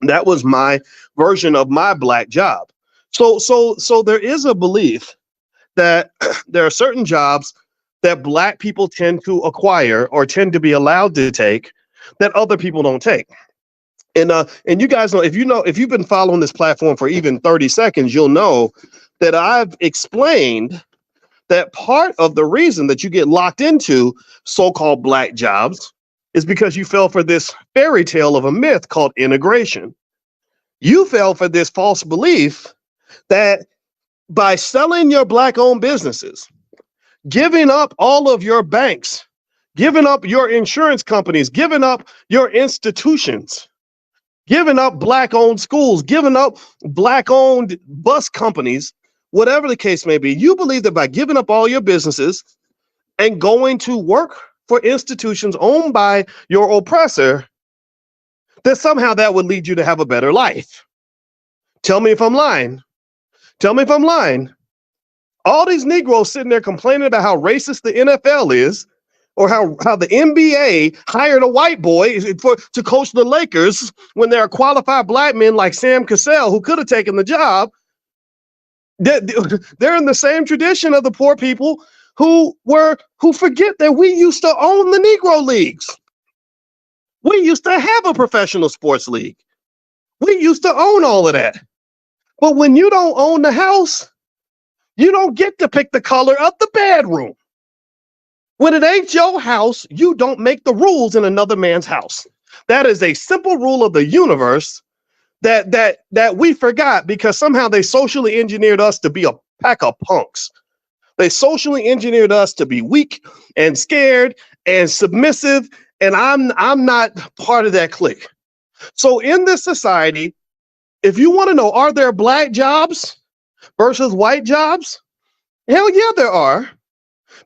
That was my version of my black job. So there is a belief that there are certain jobs that black people tend to acquire or tend to be allowed to take that other people don't take. And you guys know, if you've been following this platform for even 30 seconds, you'll know that I've explained that part of the reason that you get locked into so-called black jobs is because you fell for this fairy tale of a myth called integration. You fell for this false belief that by selling your black-owned businesses, giving up all of your banks, giving up your insurance companies, giving up your institutions, giving up black-owned schools, giving up black-owned bus companies, whatever the case may be, you believe that by giving up all your businesses and going to work for institutions owned by your oppressor, that somehow that would lead you to have a better life. Tell me if I'm lying. Tell me if I'm lying. All these Negroes sitting there complaining about how racist the NFL is, or how the NBA hired a white boy to coach the Lakers when there are qualified black men like Sam Cassell who could have taken the job. They're in the same tradition of the poor people who forget that we used to own the Negro leagues. We used to have a professional sports league. We used to own all of that. But when you don't own the house, you don't get to pick the color of the bedroom. When it ain't your house, you don't make the rules in another man's house. That is a simple rule of the universe that we forgot because somehow they socially engineered us to be a pack of punks. They socially engineered us to be weak and scared and submissive, and I'm not part of that clique. So in this society, if you want to know, are there black jobs versus white jobs? Hell yeah, there are.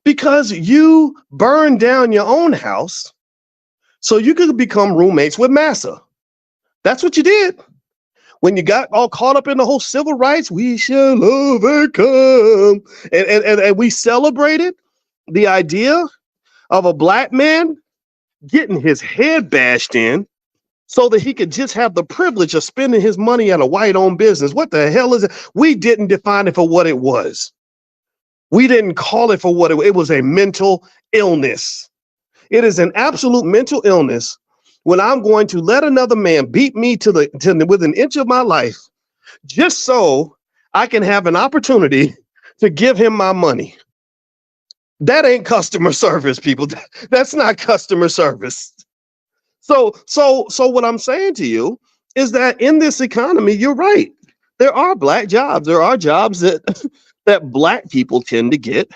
Because you burned down your own house so you could become roommates with massa. That's what you did. When you got all caught up in the whole civil rights, we shall overcome. And we celebrated the idea of a black man getting his head bashed in so that he could just have the privilege of spending his money at a white-owned business. What the hell is it? We didn't define it for what it was. We didn't call it for what it was. A mental illness. It is an absolute mental illness when I'm going to let another man beat me to within an inch of my life just so I can have an opportunity to give him my money. That ain't customer service, people. That's not customer service. So what I'm saying to you is that in this economy, you're right. There are black jobs. There are jobs that that black people tend to get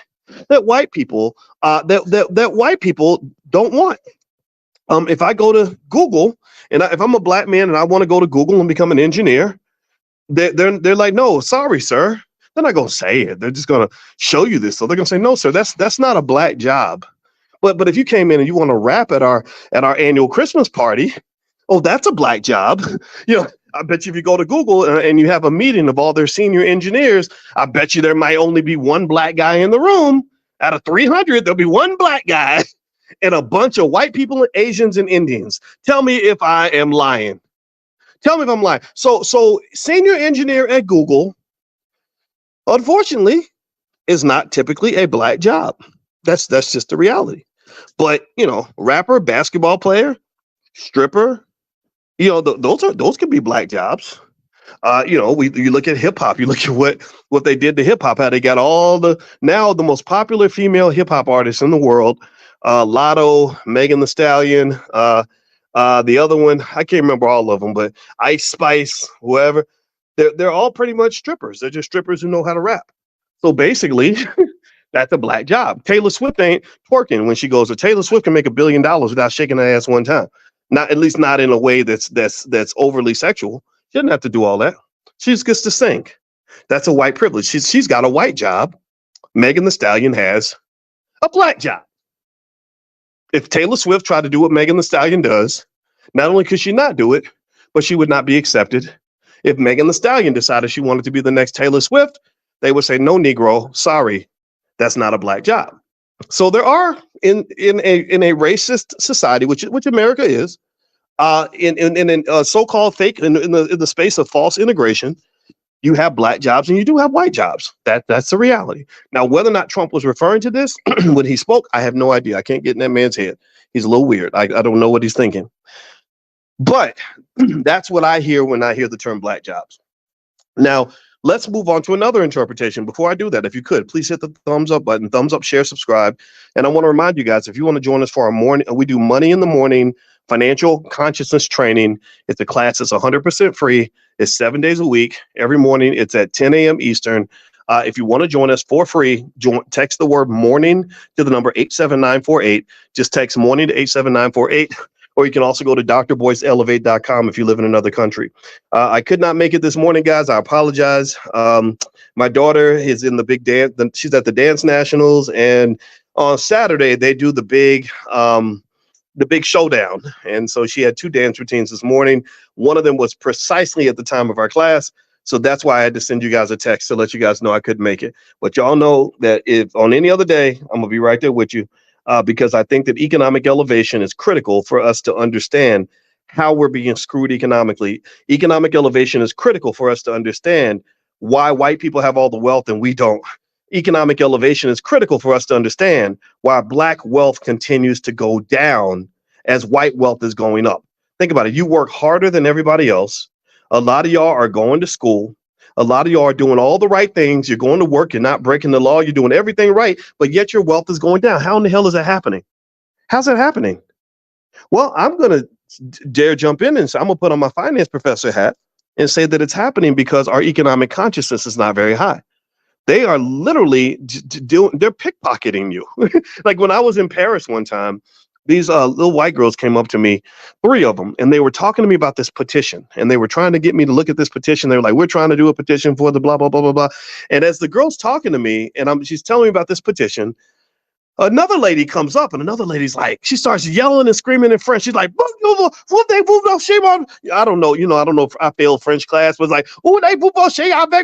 that white people that white people don't want. If I go to Google and if I'm a black man and I want to go to Google and become an engineer, they're like, no, sorry, sir. They're not gonna say it. They're just gonna show you this. So they're gonna say, no, sir, that's not a black job. But if you came in and you want to rap at our annual Christmas party, oh, that's a black job. You know, I bet you if you go to Google and you have a meeting of all their senior engineers, I bet you there might only be one black guy in the room. Out of 300, there'll be one black guy and a bunch of white people, and Asians and Indians. Tell me if I am lying. Tell me if I'm lying. So senior engineer at Google, unfortunately, is not typically a black job. That's just the reality. But rapper, basketball player, stripper, those could be black jobs. You look at hip hop, you look at what they did to hip hop, how they got all the most popular female hip hop artists in the world, Lotto, Megan the Stallion, the other one, I can't remember all of them, but Ice Spice, whoever, they're all pretty much strippers. They're just strippers who know how to rap. So basically, that's a black job. Taylor Swift ain't twerking when she goes. Or Taylor Swift can make $1 billion without shaking her ass one time. Not at least not in a way that's overly sexual. She doesn't have to do all that. She just gets to sing. That's a white privilege. She's got a white job. Megan the Stallion has a black job. If Taylor Swift tried to do what Megan the Stallion does, not only could she not do it, but she would not be accepted. If Megan the Stallion decided she wanted to be the next Taylor Swift, they would say, no, Negro, sorry, that's not a black job. So there are in a racist society, which America is, in so-called fake in the space of false integration, you have black jobs and you do have white jobs. That's the reality. Now, whether or not Trump was referring to this when he spoke, I have no idea. I can't get in that man's head. He's a little weird. I don't know what he's thinking. But that's what I hear when I hear the term black jobs. Now, let's move on to another interpretation. Before I do that, if you could, please hit the thumbs up button, thumbs up, share, subscribe. And I want to remind you guys, if you want to join us for our morning, we do Money in the Morning financial consciousness training. It's a class that's 100% free. It's 7 days a week. Every morning, it's at 10 a.m. Eastern. If you want to join us for free, text the word morning to the number 87948. Just text morning to 87948. Or you can also go to drboyceelevate.com if you live in another country. I could not make it this morning, guys. I apologize. My daughter is in the big dance. She's at the Dance Nationals. And on Saturday, they do the big showdown. And so she had 2 dance routines this morning. One of them was precisely at the time of our class. So that's why I had to send you guys a text to let you guys know I couldn't make it. But y'all know that if on any other day, I'm going to be right there with you. Because I think that economic elevation is critical for us to understand how we're being screwed economically. Economic elevation is critical for us to understand why white people have all the wealth and we don't. Economic elevation is critical for us to understand why black wealth continues to go down as white wealth is going up. Think about it. You work harder than everybody else. A lot of y'all are going to school. A lot of y'all are doing all the right things. You're going to work. You're not breaking the law. You're doing everything right, but yet your wealth is going down. How in the hell is that happening? How's that happening? Well, I'm going to dare jump in and say, I'm going to put on my finance professor hat and say that it's happening because our economic consciousness is not very high. They are literally they're pickpocketing you. Like when I was in Paris one time, these little white girls came up to me, 3 of them, and they were talking to me about this petition. And they were trying to get me to look at this petition. They were like, we're trying to do a petition for the blah, blah, blah, blah, blah. And as the girl's talking to me, and she's telling me about this petition, another lady comes up, and another lady's like, she starts yelling and screaming in French. She's like, I don't know, I don't know if I failed French class, but it's like, avec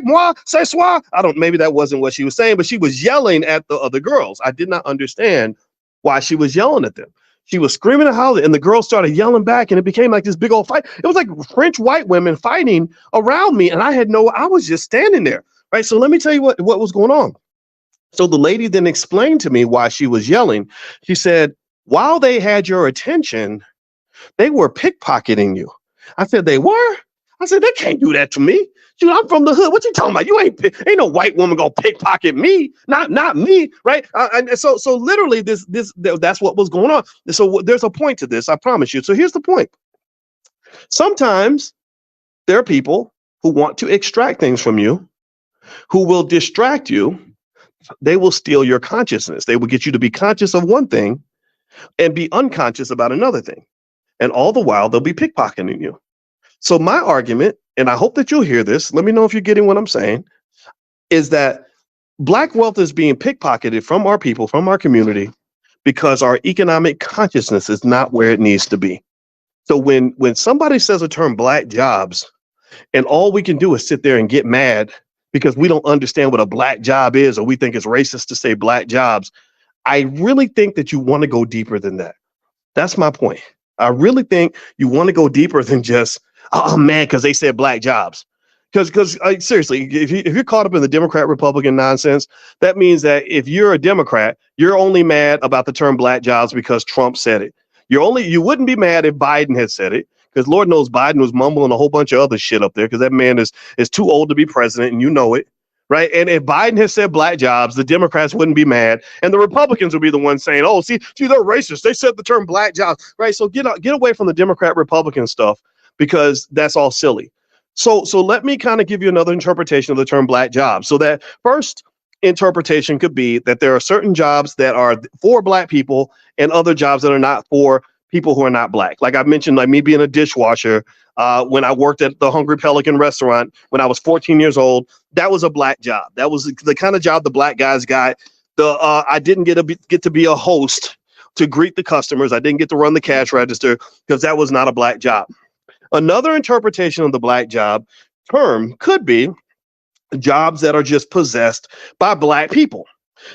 moi, ce soir. Maybe that wasn't what she was saying, but she was yelling at the other girls. I did not understand why she was yelling at them. She was screaming and hollering, and the girls started yelling back, and it became like this big old fight. It was like French white women fighting around me, and I was just standing there, right? So let me tell you what was going on. So the lady then explained to me why she was yelling. She said, while they had your attention, they were pickpocketing you. I said, they were? I said, they can't do that to me. Dude, I'm from the hood. What you talking about? You ain't no white woman gonna pickpocket me. Not me, right? So literally that's what was going on. So there's a point to this, I promise you. So here's the point. Sometimes There are people who want to extract things from you, who will distract you. They will steal your consciousness. They will get you to be conscious of one thing and be unconscious about another thing. And all the while, they'll be pickpocketing you. So, my argument, and I hope that you'll hear this, let me know if you're getting what I'm saying, is that Black wealth is being pickpocketed from our people, from our community, because our economic consciousness is not where it needs to be. So when somebody says a term Black jobs, and all we can do is sit there and get mad because we don't understand what a Black job is, or we think it's racist to say Black jobs, I really think that you want to go deeper than that. That's my point. I really think you want to go deeper than just, oh man, because they said Black jobs. Because seriously, if you're caught up in the Democrat Republican nonsense, that means that if you're a Democrat, you're only mad about the term Black jobs because Trump said it. You wouldn't be mad if Biden had said it, because Lord knows Biden was mumbling a whole bunch of other shit up there because that man is too old to be president, and you know it. Right. And if Biden had said Black jobs, the Democrats wouldn't be mad. And the Republicans would be the ones saying, oh, see, they're racist. They said the term Black jobs. Right. So get away from the Democrat Republican stuff, because that's all silly. So let me kind of give you another interpretation of the term Black jobs. So that first interpretation could be that there are certain jobs that are for Black people and other jobs that are not for people who are not Black. Like I mentioned, like me being a dishwasher, when I worked at the Hungry Pelican restaurant when I was 14 years old, that was a Black job. That was the kind of job the Black guys got. I didn't get to be a host to greet the customers. I didn't get to run the cash register because that was not a Black job. Another interpretation of the Black job term could be jobs that are just possessed by Black people.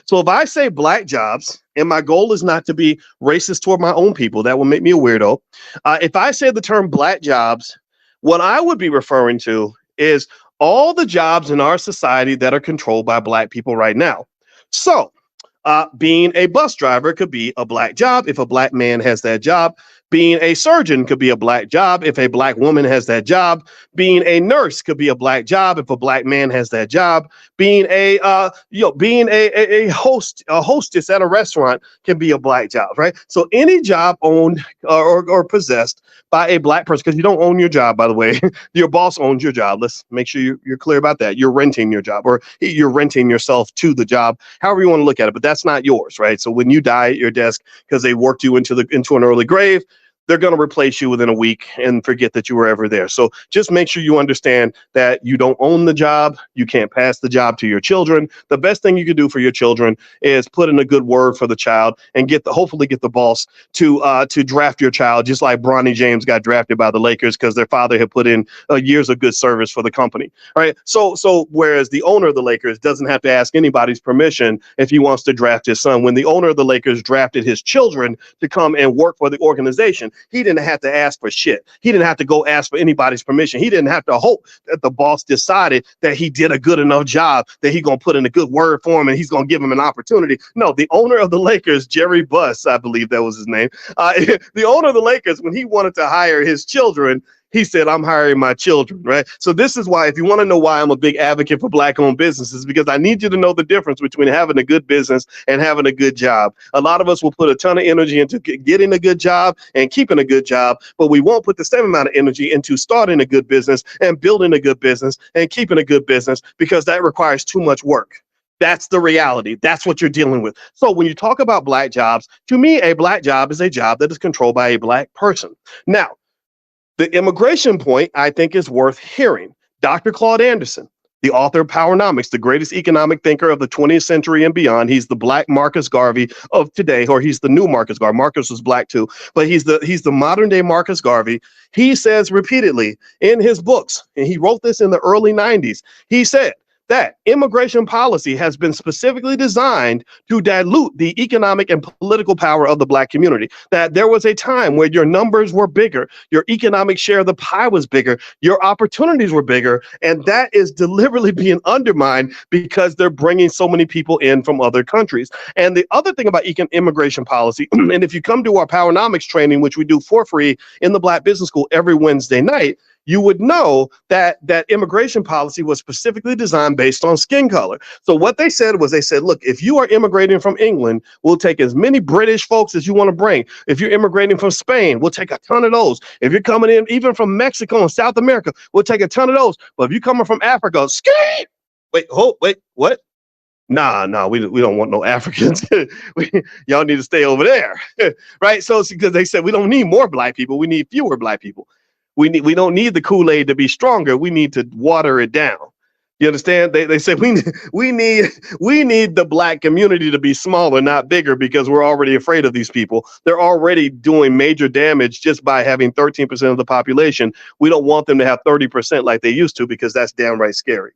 So if I say Black jobs, and my goal is not to be racist toward my own people, that will make me a weirdo. If I say the term Black jobs, what I would be referring to is all the jobs in our society that are controlled by Black people right now. So being a bus driver could be a Black job if a Black man has that job. Being a surgeon could be a Black job if a Black woman has that job. Being a nurse could be a Black job if a Black man has that job. Being a hostess at a restaurant can be a Black job, right? So any job owned or possessed by a Black person, because you don't own your job, by the way, your boss owns your job. Let's make sure you're clear about that. You're renting your job, or you're renting yourself to the job, however you want to look at it, but that's not yours, right? So when you die at your desk because they worked you into an early grave, they're going to replace you within a week and forget that you were ever there. So just make sure you understand that you don't own the job. You can't pass the job to your children. The best thing you can do for your children is put in a good word for the child and hopefully get the boss to draft your child, just like Bronny James got drafted by the Lakers because their father had put in years of good service for the company. All right. So whereas the owner of the Lakers doesn't have to ask anybody's permission if he wants to draft his son, when the owner of the Lakers drafted his children to come and work for the organization, he didn't have to ask for shit. He didn't have to go ask for anybody's permission. He didn't have to hope that the boss decided that he did a good enough job, that he's going to put in a good word for him and he's going to give him an opportunity. No, the owner of the Lakers, Jerry Buss, I believe that was his name. The owner of the Lakers, when he wanted to hire his children, he said, I'm hiring my children, right? So this is why, if you want to know why I'm a big advocate for Black-owned businesses, because I need you to know the difference between having a good business and having a good job. A lot of us will put a ton of energy into getting a good job and keeping a good job, but we won't put the same amount of energy into starting a good business and building a good business and keeping a good business, because that requires too much work. That's the reality. That's what you're dealing with. So when you talk about Black jobs, to me, a Black job is a job that is controlled by a Black person. Now, the immigration point, I think, is worth hearing. Dr. Claude Anderson, the author of Powernomics, the greatest economic thinker of the 20th century and beyond. He's the Black Marcus Garvey of today, or he's the new Marcus Garvey. Marcus was Black too, but he's the modern day Marcus Garvey. He says repeatedly in his books, and he wrote this in the early 90s, he said that immigration policy has been specifically designed to dilute the economic and political power of the Black community. That there was a time where your numbers were bigger, your economic share of the pie was bigger, your opportunities were bigger, and that is deliberately being undermined because they're bringing so many people in from other countries. And the other thing about immigration policy, and if you come to our Powernomics training, which we do for free in the Black Business School every Wednesday night, you would know that immigration policy was specifically designed based on skin color. So what they said was, they said, look, if you are immigrating from England, we'll take as many British folks as you want to bring. If you're immigrating from Spain, we'll take a ton of those. If you're coming in even from Mexico and South America, we'll take a ton of those. But if you're coming from Africa, wait, what? Nah, we don't want no Africans. Y'all need to stay over there, right? So because they said we don't need more black people, we need fewer black people. We don't need the Kool-Aid to be stronger. We need to water it down. You understand? They said we need the black community to be smaller, not bigger, because we're already afraid of these people. They're already doing major damage just by having 13% of the population. We don't want them to have 30% like they used to, because that's downright scary.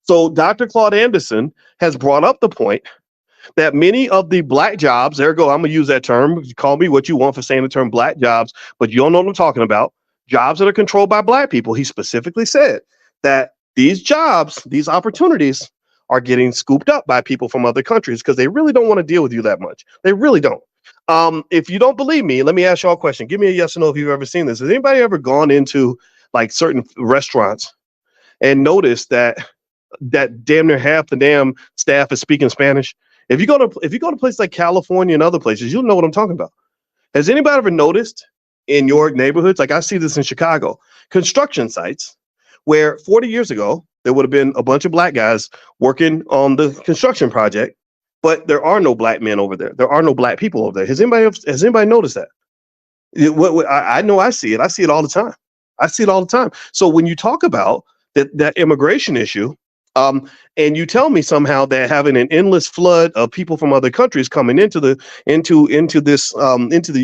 So Dr. Claude Anderson has brought up the point that many of the black jobs, there go, I'm going to use that term. Call me what you want for saying the term black jobs, but you don't know what I'm talking about. Jobs that are controlled by black people. He specifically said that these jobs, these opportunities are getting scooped up by people from other countries because they really don't want to deal with you that much. They really don't. If you don't believe me, let me ask y'all a question. Give me a yes or no if you've ever seen this. Has anybody ever gone into like certain restaurants and noticed that damn near half the damn staff is speaking Spanish? If you go to places like California and other places, you'll know what I'm talking about. Has anybody ever noticed in your neighborhoods, like I see this in Chicago, construction sites where 40 years ago there would have been a bunch of black guys working on the construction project, but there are no black men over there. There are no black people over there. Has anybody noticed that? I know I see it. I see it all the time. I see it all the time. So when you talk about that immigration issue, and you tell me somehow that having an endless flood of people from other countries coming into the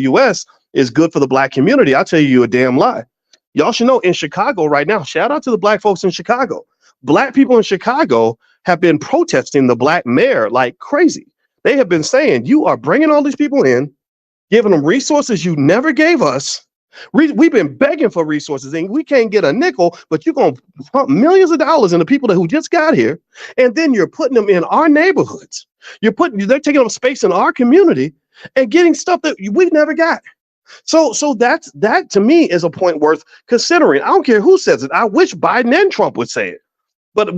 U.S. is good for the black community, I'll tell you a damn lie. Y'all should know in Chicago right now, shout out to the black folks in Chicago. Black people in Chicago have been protesting the black mayor like crazy. They have been saying, you are bringing all these people in, giving them resources you never gave us. We've been begging for resources and we can't get a nickel, but you're going to pump millions of dollars into people who just got here. And then you're putting them in our neighborhoods. They're taking up space in our community and getting stuff that we've never got. So that to me is a point worth considering. I don't care who says it. I wish Biden and Trump would say it. But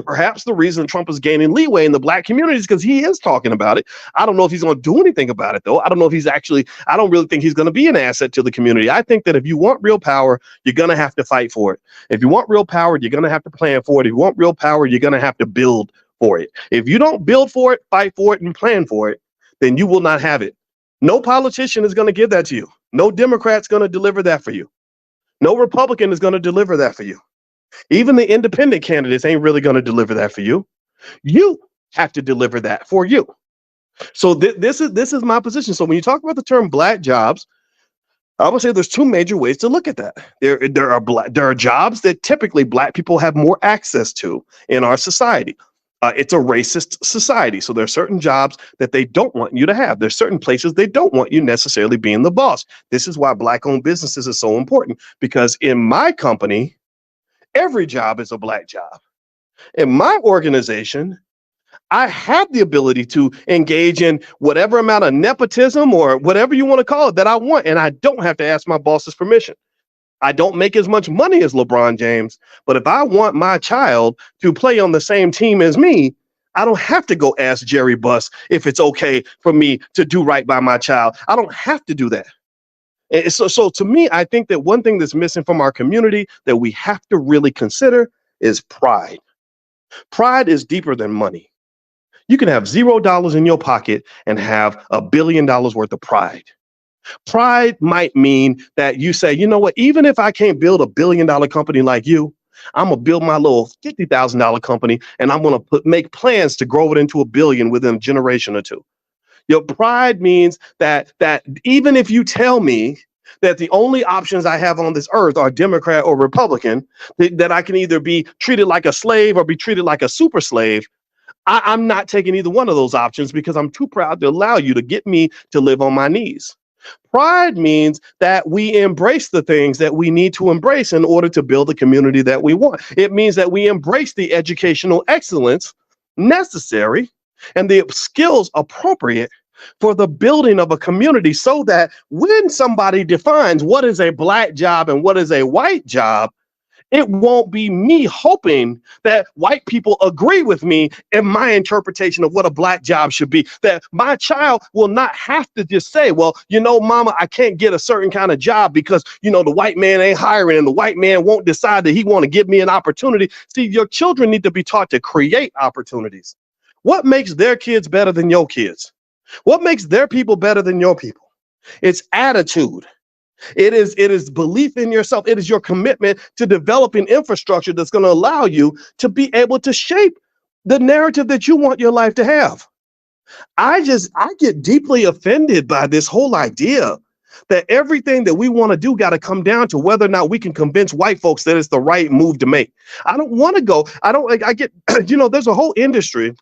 perhaps the reason Trump is gaining leeway in the black community is because he is talking about it. I don't know if he's going to do anything about it, though. I don't know if I don't really think he's going to be an asset to the community. I think that if you want real power, you're going to have to fight for it. If you want real power, you're going to have to plan for it. If you want real power, you're going to have to build for it. If you don't build for it, fight for it, and plan for it, then you will not have it. No politician is going to give that to you. No Democrat's going to deliver that for you. No Republican is going to deliver that for you. Even the independent candidates ain't really going to deliver that for you. You have to deliver that for you. So this is my position. So when you talk about the term black jobs, I would say there's two major ways to look at that. There are jobs that typically black people have more access to in our society. It's a racist society. So there are certain jobs that they don't want you to have. There's certain places they don't want you necessarily being the boss. This is why black-owned businesses are so important, because in my company, every job is a black job. In my organization, I have the ability to engage in whatever amount of nepotism or whatever you want to call it that I want, and I don't have to ask my boss's permission. I don't make as much money as LeBron James, but if I want my child to play on the same team as me, I don't have to go ask Jerry Buss if it's okay for me to do right by my child. I don't have to do that. And so to me, I think that one thing that's missing from our community that we have to really consider is pride. Pride is deeper than money. You can have $0 in your pocket and have $1 billion worth of pride. Pride might mean that you say, you know what, even if I can't build $1 billion company like you, I'm going to build my little $50,000 company and I'm going to make plans to grow it into $1 billion within a generation or two. Your pride means that even if you tell me that the only options I have on this earth are Democrat or Republican, that I can either be treated like a slave or be treated like a super slave, I'm not taking either one of those options because I'm too proud to allow you to get me to live on my knees. Pride means that we embrace the things that we need to embrace in order to build the community that we want. It means that we embrace the educational excellence necessary and the skills appropriate for the building of a community, so that when somebody defines what is a black job and what is a white job, It won't be me hoping that white people agree with me in my interpretation of what a black job should be. That my child will not have to just say, well, mama, I can't get a certain kind of job because, the white man ain't hiring and the white man won't decide that he want to give me an opportunity. See, your children need to be taught to create opportunities. What makes their kids better than your kids? What makes their people better than your people? It's attitude. It is belief in yourself. It is your commitment to developing infrastructure that's going to allow you to be able to shape the narrative that you want your life to have. I get deeply offended by this whole idea that everything that we want to do got to come down to whether or not we can convince white folks that it's the right move to make. I don't want to go. I get, there's a whole industry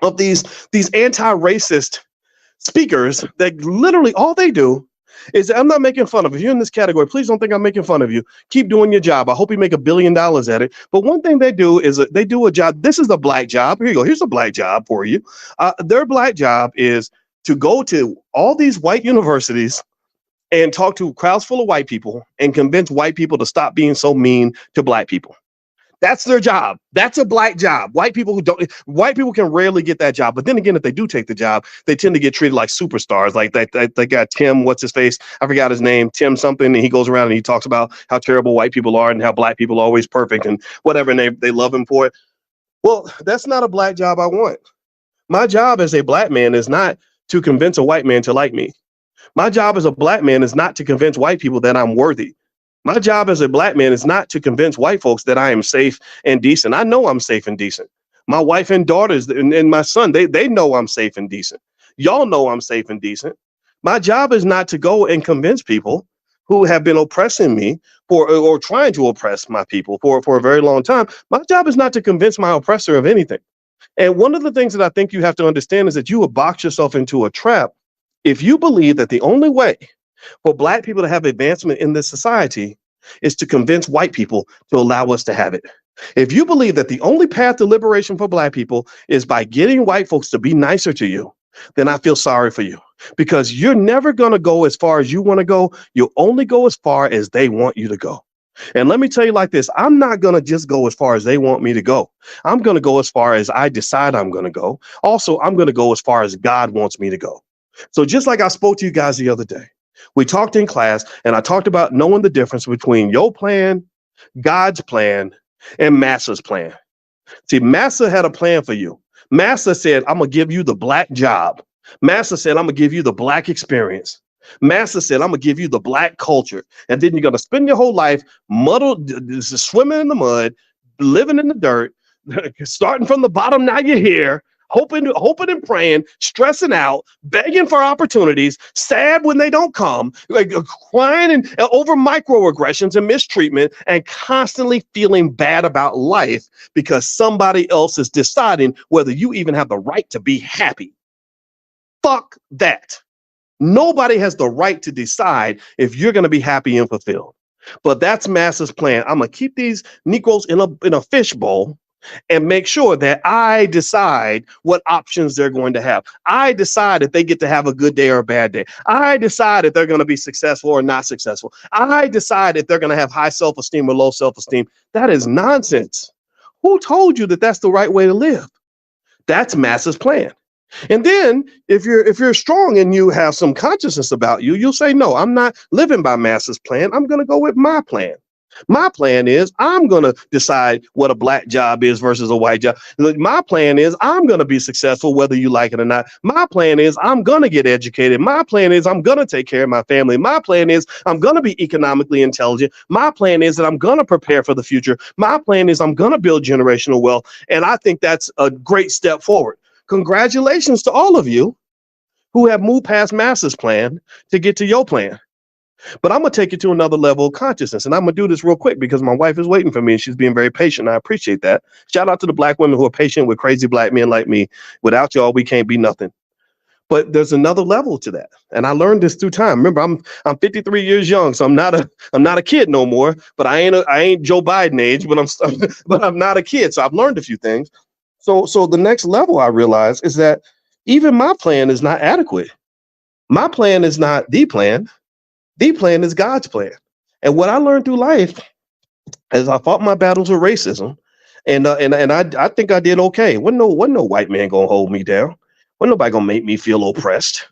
of these anti-racist speakers that literally all they do is, I'm not making fun of you. If you're in this category, please don't think I'm making fun of you. Keep doing your job. I hope you make $1 billion at it. But one thing they do is they do a job. This is a black job. Here you go. Here's a black job for you. Their black job is to go to all these white universities and talk to crowds full of white people and convince white people to stop being so mean to black people. That's their job. That's a black job. White people can rarely get that job. But then again, if they do take the job, they tend to get treated like superstars. Like they got Tim, what's his face? I forgot his name, Tim something. And he goes around and he talks about how terrible white people are and how black people are always perfect and whatever. And they love him for it. Well, that's not a black job I want. My job as a black man is not to convince a white man to like me. My job as a black man is not to convince white people that I'm worthy. My job as a black man is not to convince white folks that I am safe and decent. I know I'm safe and decent. My wife and daughters and my son, they know I'm safe and decent. Y'all know I'm safe and decent. My job is not to go and convince people who have been oppressing me or trying to oppress my people for a very long time. My job is not to convince my oppressor of anything. And one of the things that I think you have to understand is that you will box yourself into a trap if you believe that the only way for black people to have advancement in this society is to convince white people to allow us to have it. If you believe that the only path to liberation for black people is by getting white folks to be nicer to you, then I feel sorry for you because you're never going to go as far as you want to go. You'll only go as far as they want you to go. And let me tell you like this, I'm not going to just go as far as they want me to go. I'm going to go as far as I decide I'm going to go. Also, I'm going to go as far as God wants me to go. So just like I spoke to you guys the other day, we talked in class and I talked about knowing the difference between your plan, God's plan, and Massa's plan. See, Massa had a plan for you. Massa said, I'm going to give you the black job. Massa said, I'm going to give you the black experience. Massa said, I'm going to give you the black culture. And then you're going to spend your whole life muddled, swimming in the mud, living in the dirt, starting from the bottom. Now you're here. Hoping and praying, stressing out, begging for opportunities, sad when they don't come, like crying and over microaggressions and mistreatment, and constantly feeling bad about life because somebody else is deciding whether you even have the right to be happy. Fuck that. Nobody has the right to decide if you're going to be happy and fulfilled. But that's Massa's plan. I'm going to keep these Negroes in a fishbowl and make sure that I decide what options they're going to have. I decide if they get to have a good day or a bad day. I decide if they're going to be successful or not successful. I decide if they're going to have high self-esteem or low self-esteem. That is nonsense. Who told you that that's the right way to live? That's Massa's plan. And then if you're strong and you have some consciousness about you, you'll say, no, I'm not living by Massa's plan. I'm going to go with my plan. My plan is I'm going to decide what a black job is versus a white job. My plan is I'm going to be successful whether you like it or not. My plan is I'm going to get educated. My plan is I'm going to take care of my family. My plan is I'm going to be economically intelligent. My plan is that I'm going to prepare for the future. My plan is I'm going to build generational wealth. And I think that's a great step forward. Congratulations to all of you who have moved past Massa's plan to get to your plan. But I'm going to take you to another level of consciousness. And I'm going to do this real quick because my wife is waiting for me and she's being very patient. I appreciate that. Shout out to the black women who are patient with crazy black men like me. Without y'all, we can't be nothing. But there's another level to that. And I learned this through time. Remember, I'm 53 years young, so I'm not a kid no more, but I ain't Joe Biden age, but I'm not a kid. So I've learned a few things. So the next level I realize is that even my plan is not adequate. My plan is not the plan. The plan is God's plan. And what I learned through life as I fought my battles with racism, and I think I did okay. Wasn't no white man gonna hold me down. Wasn't nobody gonna make me feel oppressed.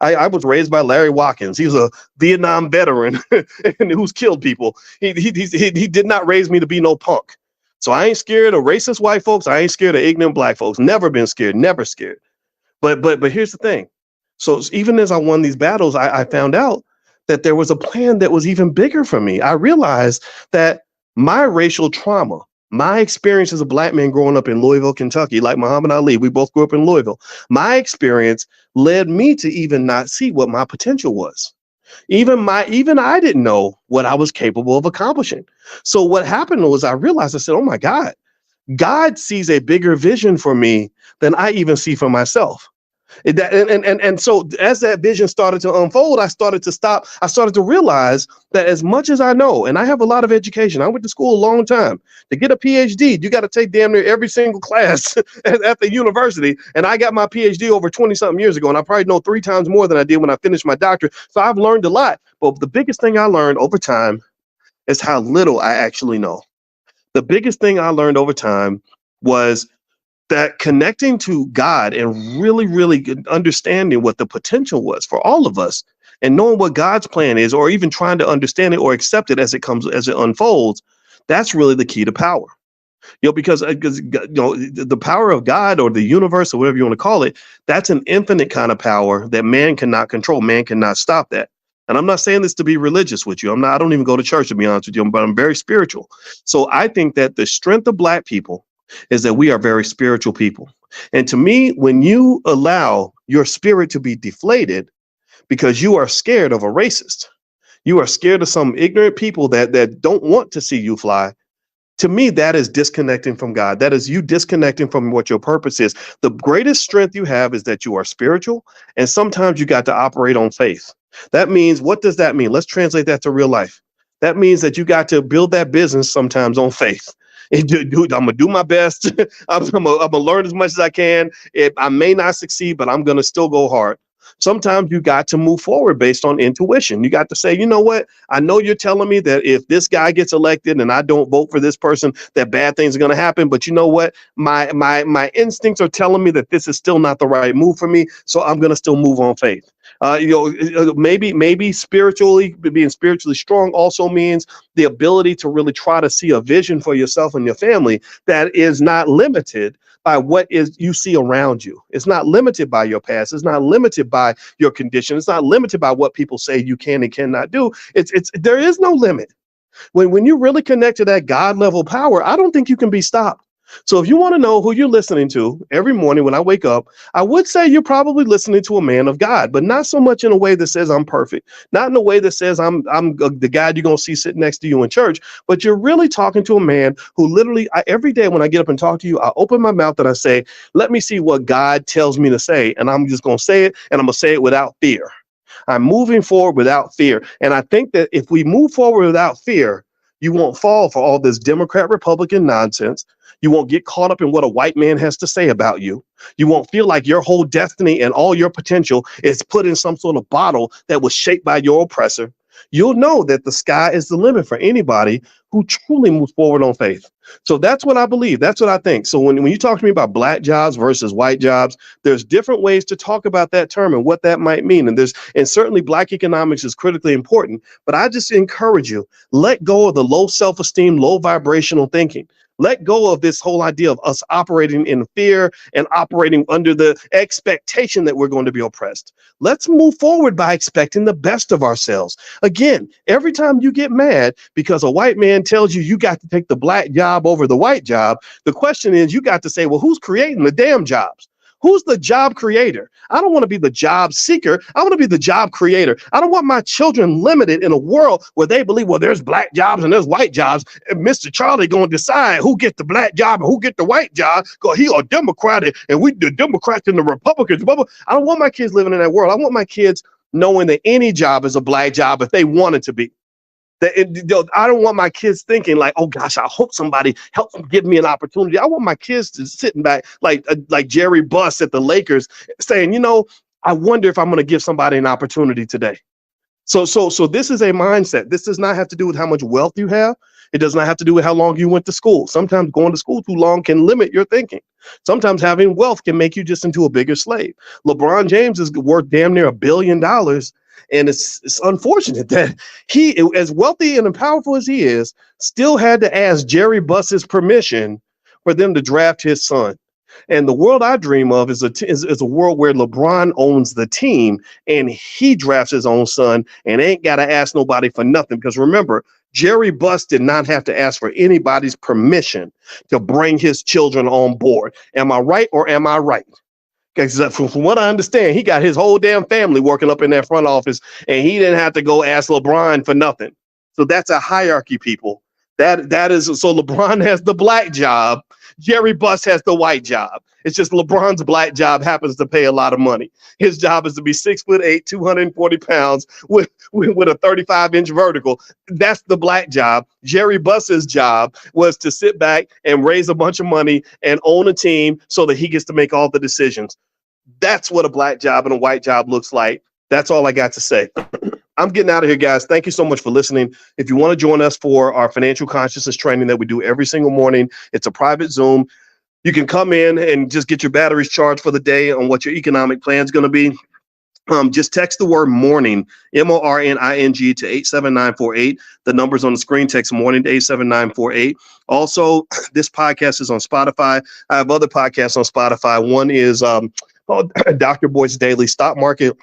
I was raised by Larry Watkins. He was a Vietnam veteran and who's killed people. He did not raise me to be no punk. So I ain't scared of racist white folks. I ain't scared of ignorant black folks. Never been scared. Never scared. But here's the thing. So even as I won these battles, I found out that there was a plan that was even bigger for me. I realized that my racial trauma, my experience as a black man growing up in Louisville, Kentucky, like Muhammad Ali, we both grew up in Louisville. My experience led me to even not see what my potential was. Even I didn't know what I was capable of accomplishing. So what happened was I realized I said, "Oh my God, God sees a bigger vision for me than I even see for myself." And so as that vision started to unfold, I started to realize that as much as I know, and I have a lot of education, I went to school a long time. To get a PhD, you got to take damn near every single class at the university. And I got my PhD over 20 something years ago, and I probably know 3 times more than I did when I finished my doctorate. So I've learned a lot. But the biggest thing I learned over time is how little I actually know. The biggest thing I learned over time was that connecting to God and really, really understanding what the potential was for all of us and knowing what God's plan is, or even trying to understand it or accept it as it unfolds, that's really the key to power. Because the power of God or the universe or whatever you want to call it, that's an infinite kind of power that man cannot control. Man cannot stop that. And I'm not saying this to be religious with you. I don't even go to church, to be honest with you, but I'm very spiritual. So I think that the strength of black people is that we are very spiritual people. And to me, when you allow your spirit to be deflated because you are scared of a racist, you are scared of some ignorant people that don't want to see you fly. To me, that is disconnecting from God. That is you disconnecting from what your purpose is. The greatest strength you have is that you are spiritual, and sometimes you got to operate on faith. That means, what does that mean? Let's translate that to real life. That means that you got to build that business sometimes on faith. Dude, I'm gonna do my best. I'm gonna learn as much as I can. I may not succeed, but I'm gonna still go hard. Sometimes you got to move forward based on intuition. You got to say, you know what? I know you're telling me that if this guy gets elected and I don't vote for this person, that bad things are going to happen. But you know what? My instincts are telling me that this is still not the right move for me. So I'm going to still move on faith. Maybe spiritually, being spiritually strong also means the ability to really try to see a vision for yourself and your family that is not limited by what is you see around you. It's not limited by your past. It's not limited by your condition. It's not limited by what people say you can and cannot do. It's there is no limit. When you really connect to that God level power, I don't think you can be stopped. So if you want to know who you're listening to every morning when I wake up, I would say you're probably listening to a man of God, but not so much in a way that says I'm perfect, not in a way that says I'm the guy you're going to see sitting next to you in church, but you're really talking to a man who literally every day when I get up and talk to you, I open my mouth and I say, let me see what God tells me to say. And I'm just going to say it, and I'm going to say it without fear. I'm moving forward without fear. And I think that if we move forward without fear, you won't fall for all this Democrat Republican nonsense. You won't get caught up in what a white man has to say about you. You won't feel like your whole destiny and all your potential is put in some sort of bottle that was shaped by your oppressor. You'll know that the sky is the limit for anybody who truly moves forward on faith. So that's what I believe. That's what I think. So when you talk to me about black jobs versus white jobs, there's different ways to talk about that term and what that might mean. And certainly black economics is critically important. But I just encourage you, let go of the low self-esteem, low vibrational thinking. Let go of this whole idea of us operating in fear and operating under the expectation that we're going to be oppressed. Let's move forward by expecting the best of ourselves. Again, every time you get mad because a white man tells you you got to take the black job over the white job, the question is you got to say, well, who's creating the damn jobs? Who's the job creator? I don't want to be the job seeker. I want to be the job creator. I don't want my children limited in a world where they believe, well, there's black jobs and there's white jobs. And Mr. Charlie going to decide who gets the black job and who get the white job because he a Democrat and we the Democrats and the Republicans. I don't want my kids living in that world. I want my kids knowing that any job is a black job if they want it to be. I don't want my kids thinking like, oh gosh, I hope somebody helps give me an opportunity. I want my kids to sitting back like Jerry Buss at the Lakers saying, I wonder if I'm going to give somebody an opportunity today. So this is a mindset. This does not have to do with how much wealth you have. It does not have to do with how long you went to school. Sometimes going to school too long can limit your thinking. Sometimes having wealth can make you just into a bigger slave. LeBron James is worth damn near $1 billion. And it's unfortunate that he, as wealthy and powerful as he is, still had to ask Jerry Buss's permission for them to draft his son. And the world I dream of is a world where LeBron owns the team and he drafts his own son and ain't got to ask nobody for nothing. Because remember, Jerry Buss did not have to ask for anybody's permission to bring his children on board. Am I right or am I right? Because from what I understand, he got his whole damn family working up in that front office, and he didn't have to go ask LeBron for nothing. So that's a hierarchy, people. That is so LeBron has the black job, Jerry Buss has the white job. It's just LeBron's black job happens to pay a lot of money. His job is to be 6'8", 240 pounds with a 35-inch vertical. That's the black job. Jerry Buss's job was to sit back and raise a bunch of money and own a team so that he gets to make all the decisions. That's what a black job and a white job looks like. That's all I got to say. I'm getting out of here, guys. Thank you so much for listening. If you want to join us for our financial consciousness training that we do every single morning, it's a private Zoom. You can come in and just get your batteries charged for the day on what your economic plan is going to be. Just text the word morning, MORNING, to 87948. The number's on the screen. Text morning to 87948. Also, this podcast is on Spotify. I have other podcasts on Spotify. One is called Dr. Boyce Daily Stock Market,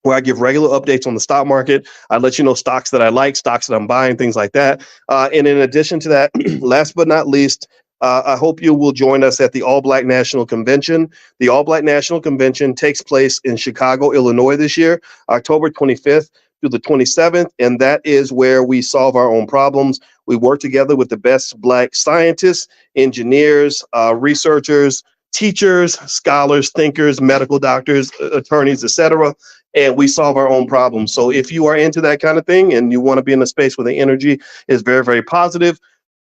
where I give regular updates on the stock market. I let you know stocks that I like, stocks that I'm buying, things like that. And in addition to that, last but not least, I hope you will join us at the All Black National Convention. The All Black National Convention takes place in Chicago, Illinois this year, October 25th through the 27th. And that is where we solve our own problems. We work together with the best Black scientists, engineers, researchers, teachers, scholars, thinkers, medical doctors, attorneys, etc., and we solve our own problems. So if you are into that kind of thing and you want to be in a space where the energy is very, very positive,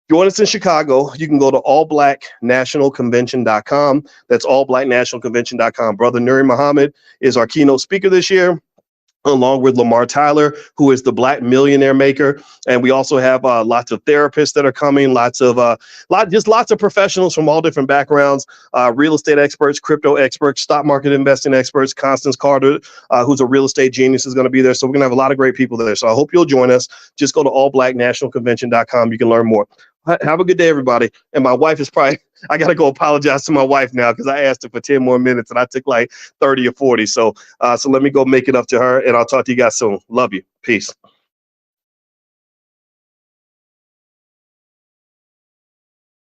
join us in Chicago. You can go to allblacknationalconvention.com. That's allblacknationalconvention.com. Brother Nuri Muhammad is our keynote speaker this year, along with Lamar Tyler, who is the Black millionaire maker. And we also have lots of therapists that are coming, lots of professionals from all different backgrounds, real estate experts, crypto experts, stock market investing experts. Constance Carter, who's a real estate genius, is going to be there. So we're going to have a lot of great people there. So I hope you'll join us. Just go to allblacknationalconvention.com. You can learn more. Have a good day, everybody. And my wife is probably, I got to go apologize to my wife now because I asked her for 10 more minutes and I took like 30 or 40. So let me go make it up to her and I'll talk to you guys soon. Love you. Peace.